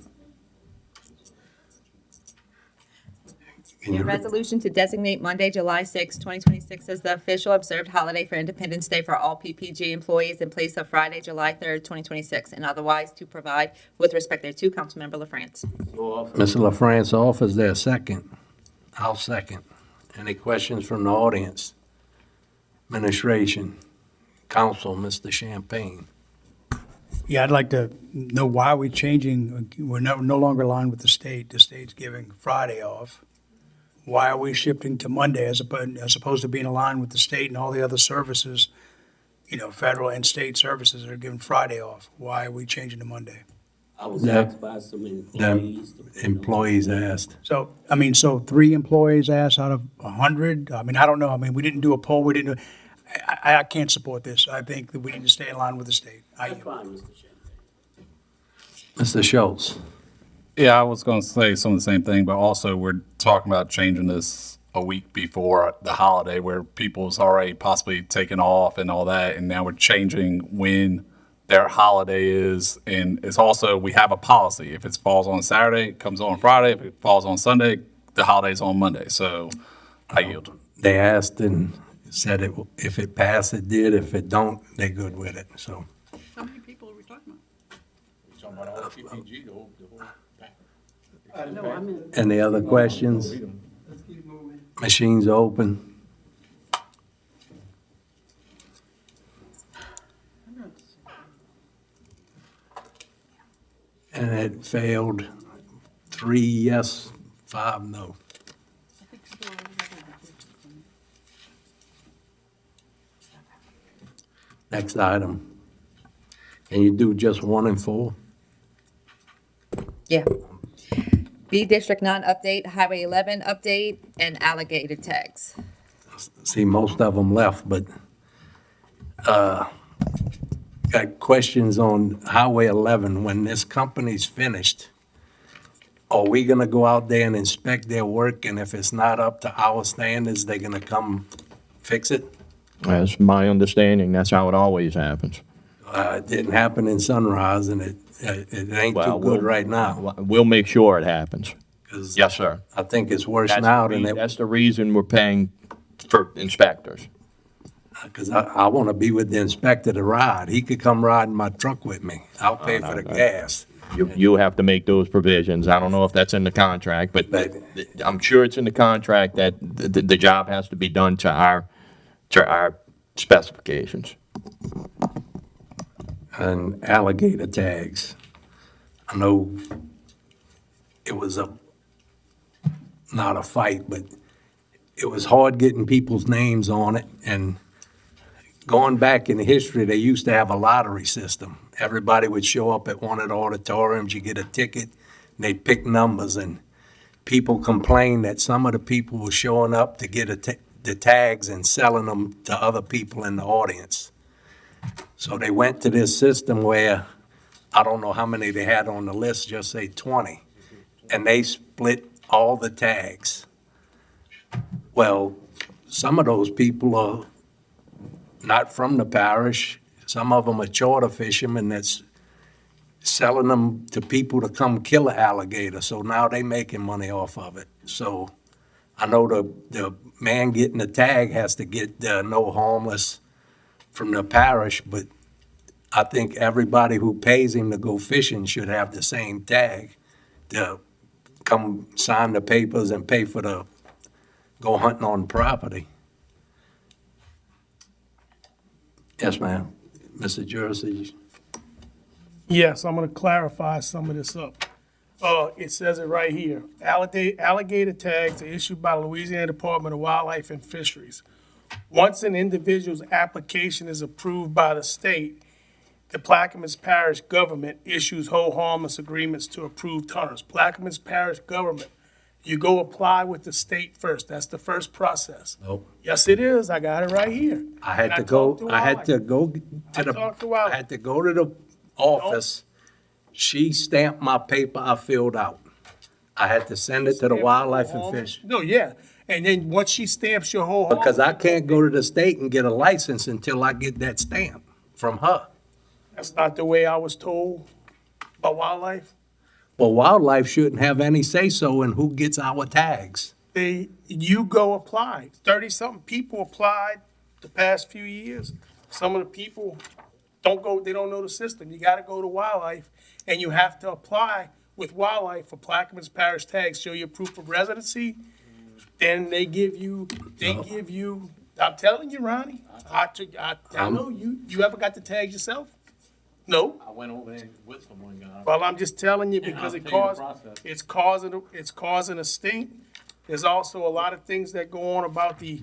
Can A you resolution to designate Monday, July 6, 2026 as the official observed holiday for Independence Day for all PPG employees in place of Friday, July 3rd, 2026, and otherwise to provide with respect thereto. Councilmember LaFrance. Mr. LaFrance offers there a second. I'll second. Any questions from the audience? Administration, council, Mr. Champagne. Yeah, I'd like to know why we're changing, we're no longer aligned with the state. The state's giving Friday off. Why are we shifting to Monday as opposed to being aligned with the state and all the other services, federal and state services that are given Friday off? Why are we changing to Monday? I was asked by some employees. Employees asked. So 3 employees asked out of 100? I don't know. We didn't do a poll. We didn't do, I can't support this. I think that we need to stay in line with the state. That's fine, Mr. Chairman. Mr. Schultz. Yeah, I was going to say some of the same thing, but also we're talking about changing this a week before the holiday where people's already possibly taken off and all that. And now we're changing when their holiday is. And it's also, we have a policy. If it falls on Saturday, it comes on Friday. If it falls on Sunday, the holiday's on Monday. So I yield. They asked and said if it passed, it did. If it don't, they're good with it. So How many people are we talking Any other questions? Machines open. And it failed. 3 yes, 5 no. Next item. Can you do just 1 and 4? Yeah. B District 9 update, Highway 11 update, and alligator tags. See, most of them left, but got questions on Highway 11. When this company's finished, are we gonna go out there and inspect their work, and if it's not up to our standards, they're gonna come fix it? That's my understanding. That's how it always happens. It didn't happen in Sunrise, and it ain't too good right now. We'll make sure it happens. 'Cause Yes, sir. I think it's worse That's now the than rea- it, That's the reason we're paying for inspectors. because I wanna be with the inspector to ride. He could come ride in my truck with me. I'll pay for the gas. You have to make those provisions. I don't know if that's in the contract, but I'm sure it's in the contract that the job has to be done to our specifications. And alligator tags. I know it was not a fight, but it was hard getting people's names on it. And going back in history, they used to have a lottery system. Everybody would show up at one of the auditoriums, you get a ticket, and they'd pick numbers. And people complained that some of the people were showing up to get the tags and selling them to other people in the audience. So they went to this system where, I don't know how many they had on the list, just say 20, and they split all the tags. Well, some of those people are not from the parish. Some of them are charter fishermen that's selling them to people to come kill an alligator, so now they making money off of it. So I know the man getting the tag has to get no harmless from the parish, but I think everybody who pays him to go fishing should have the same tag to come sign the papers and pay for the, go hunting on property. Yes, ma'am. Mr. Jersey. Yes, I'm gonna clarify some of this up. It says it right here. Alligator tags are issued by Louisiana Department of Wildlife and Fisheries. Once an individual's application is approved by the state, the Plaquemines Parish government issues hold harmless agreements to approved hunters. Plaquemines Parish government, you go apply with the state first. That's the first process. Nope. Yes, it is. I got it right here. I had And to go, talked to I had Wildlife. to go to I the, talked to I Wildlife. had to go to the office. She stamped my paper I filled out. I had to send it to the Wildlife and Fish. No, yeah. And then once she stamps your whole. Because I can't go to the state and get a license until I get that stamp from her. That's not the way I was told by Wildlife. Well, Wildlife shouldn't have any say-so in who gets our tags. You go apply. 30-something people applied the past few years. Some of the people they don't know the system. You gotta go to Wildlife, and you have to apply with Wildlife for Plaquemines Parish tags, show your proof of residency. Then they give you, I'm telling you, Ronnie, I know you ever got the tags yourself? No? I went over there with someone, guy. Well, I'm just telling you And because I'll tell you the process. it's causing a stink. There's also a lot of things that go on about the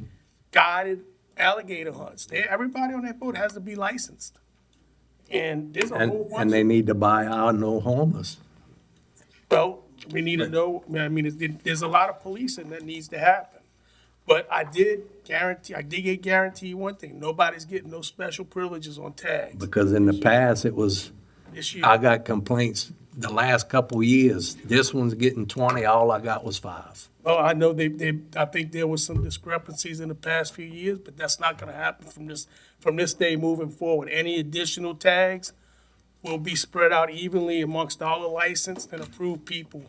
guided alligator hunts. Everybody on that boat has to be licensed. And there's a whole bunch. And they need to buy our no harmless. Well, we need to know, there's a lot of policing that needs to happen. But I did guarantee one thing, nobody's getting no special privileges on tags. Because in the past, it was, This year. I got complaints the last couple years. This one's getting 20, all I got was 5. Well, I know I think there was some discrepancies in the past few years, but that's not gonna happen from this day moving forward. Any additional tags will be spread out evenly amongst all the licensed and approved people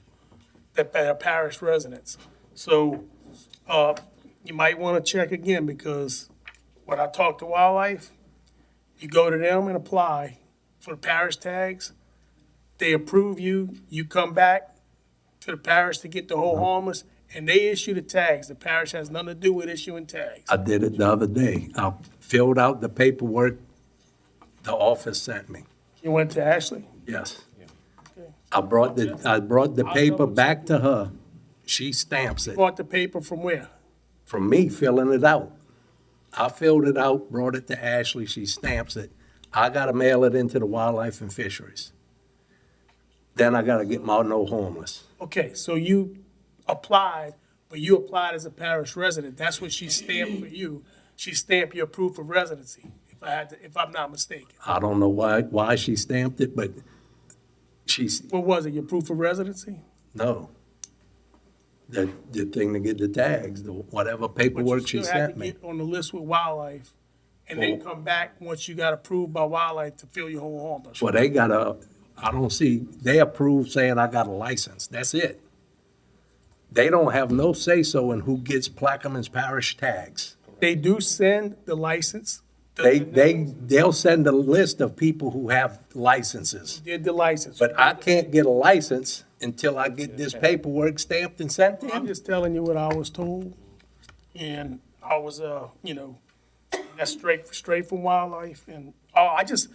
that are parish residents. So, you might wanna check again, because when I talk to Wildlife, you go to them and apply for the parish tags. they approve you, you come back to the parish to get the whole harmless, and they issue the tags. The parish has nothing to do with issuing tags. I did it the other day. I filled out the paperwork the office sent me. You went to Ashley? Yes. I brought the paper back to her. She stamps it. Bought the paper from where? From me filling it out. I filled it out, brought it to Ashley, she stamps it. I gotta mail it into the Wildlife and Fisheries. Then I gotta get my no homeless. Okay, so you applied, but you applied as a parish resident. That's what she stamped for you. She stamped your proof of residency, if I'm not mistaken. I don't know why she stamped it, but she's, What was it, your proof of residency? no. The thing to get the tags, whatever paperwork she But you still had sent to me. get on the list with Wildlife, and then come back once you got approved by Wildlife to fill your whole harmless. Well, they I don't see, they approved saying I got a license, that's it. They don't have no say-so in who gets Plaquemines Parish tags. They do send the license. They'll send a list of people who have licenses. Did the license. But I can't get a license until I get this paperwork stamped and sent I'm in. just telling you what I was told, and I was, that's straight from Wildlife, and, I just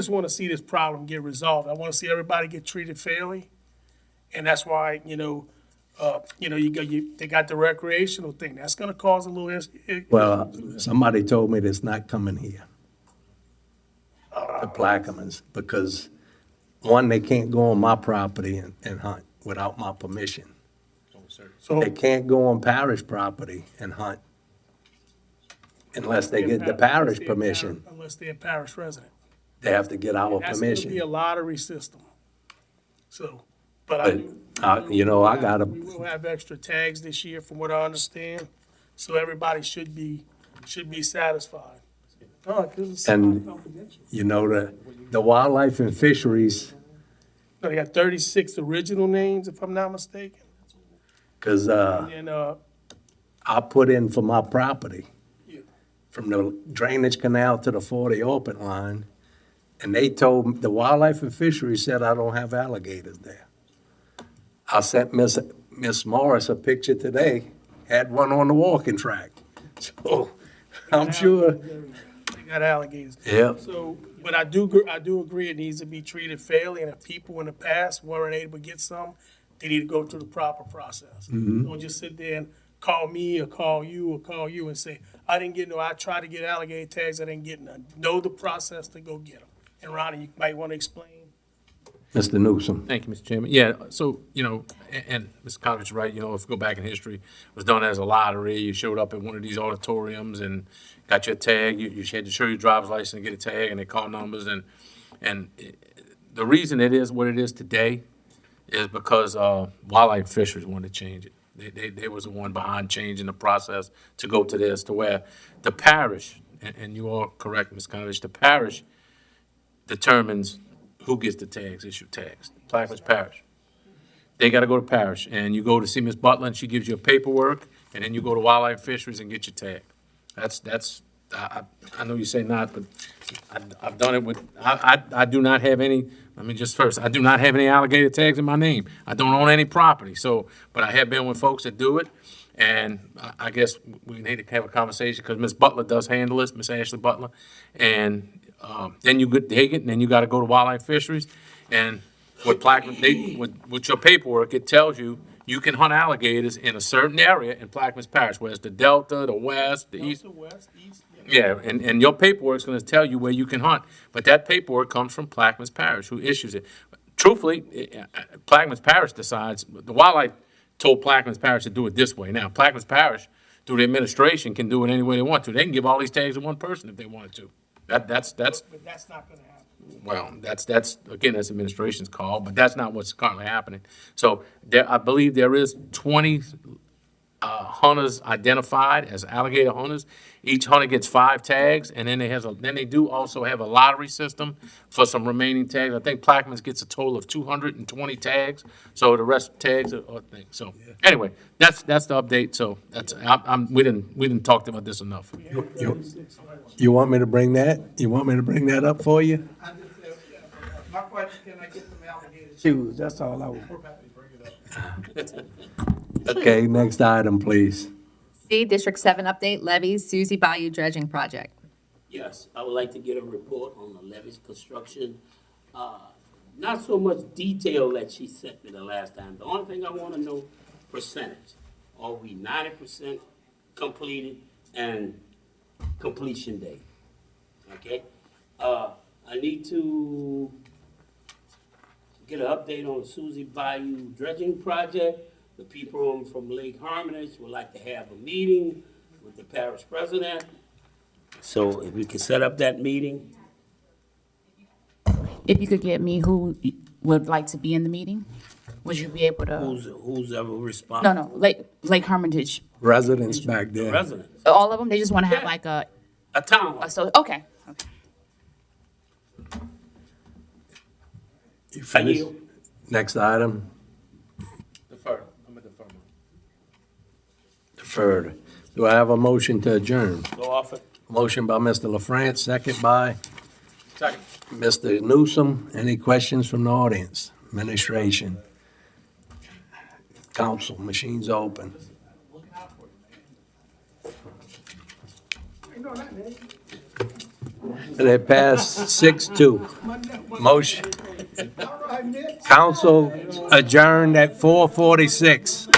want to see this problem get resolved. I want to see everybody get treated fairly, and that's why, they got the recreational thing. That's gonna cause a little. Well, somebody told me that's not coming here. The Plaquemines, because one, they can't go on my property and hunt without my permission. So They can't go on parish property and hunt unless they get the parish permission. Unless they're a parish resident. They have to get our That's gonna be a permission. lottery system. So, but But, I gotta, we will have extra tags this year, from what I understand, so everybody should be satisfied. No, 'cause it's And- confidential. the Wildlife and Fisheries, No, they got 36 original names, if I'm not mistaken. because And I put in for my property, from the drainage canal to the 40 open line, and they told, the Wildlife and Fisheries said I don't have alligators there. I sent Miss Morris a picture today, had one on the walking track. So I'm sure, they got alligators. yeah. So, but I do agree it needs to be treated fairly, and if people in the past weren't able to get some, they need to go through the proper process. Don't just sit there and call me or call you and say, I tried to get alligator tags, I didn't get none. Know the process to go get them. And Ronnie, you might want to explain. Mr. Newsom. Thank you, Mr. Chairman. Yeah, so, and Mr. Conniff is right, if you go back in history, it was done as a lottery. You showed up at one of these auditoriums and got your tag. You had to show your driver's license and get a tag, and they call numbers. And the reason it is what it is today is because Wildlife and Fisheries wanted to change it. They was the one behind changing the process to go to this, to where the parish, and you are correct, Ms. Conniff, the parish determines who gets the tags, issue tags. Plaquemines Parish. They gotta go to parish, and you go to see Ms. Butler, and she gives you a paperwork, and then you go to Wildlife Fisheries and get your tag. I know you say not, but I've done it with, I do not have any, let me just first, I do not have any alligator tags in my name. I don't own any property, so, but I have been with folks that do it, and I guess we need to have a conversation, because Ms. Butler does handle this, Ms. Ashley Butler, and then you get take it, and then you gotta go to Wildlife Fisheries, and with Plaquemines, with your paperwork, it tells you you can hunt alligators in a certain area in Plaquemines Parish, whether it's the Delta, the West, the East. West, East. Yeah, and your paperwork's gonna tell you where you can hunt, but that paperwork comes from Plaquemines Parish, who issues it. Truthfully, Plaquemines Parish decides, the Wildlife told Plaquemines Parish to do it this way. Now, Plaquemines Parish, through the administration, can do it any way they want to. They can give all these tags to one person if they wanted to. That's But that's not gonna happen. well, that's again, that's administration's call, but that's not what's currently happening. So I believe there is 20 hunters identified as alligator hunters. Each hunter gets 5 tags, and then they do also have a lottery system for some remaining tags. I think Plaquemines gets a total of 220 tags, so the rest tags are things. So anyway, that's the update. So we didn't talk about this enough. You want me to bring that? You want me to bring that up for you? I just said, my question, can I get some alligator shoes, that's all I want. Okay, next item, please. C, District 7 update levies, Suzie Bayou dredging project. Yes, I would like to get a report on the levees construction. Not so much detail that she sent me the last time. The only thing I want to know, percentage. Are we 90% completed and completion date? Okay? I need to get an update on Suzie Bayou dredging project. The people from Lake Harmony would like to have a meeting with the parish president. So if we could set up that meeting. If you could get me who would like to be in the meeting, would you be able to? Who's ever responsible? No, Lake Hermitage. Residents back there. Residents. All of them, they just want to have like a town hall. So, okay. You finished? Next item, Deferred. I'm a deferred. deferred. Do I have a motion to adjourn? So offer. Motion by Mr. LaFrance, second by Second. Mr. Newsom. Any questions from the audience? Administration? Council, machines open. And it passed 6-2. Motion. Council adjourned at 4:46.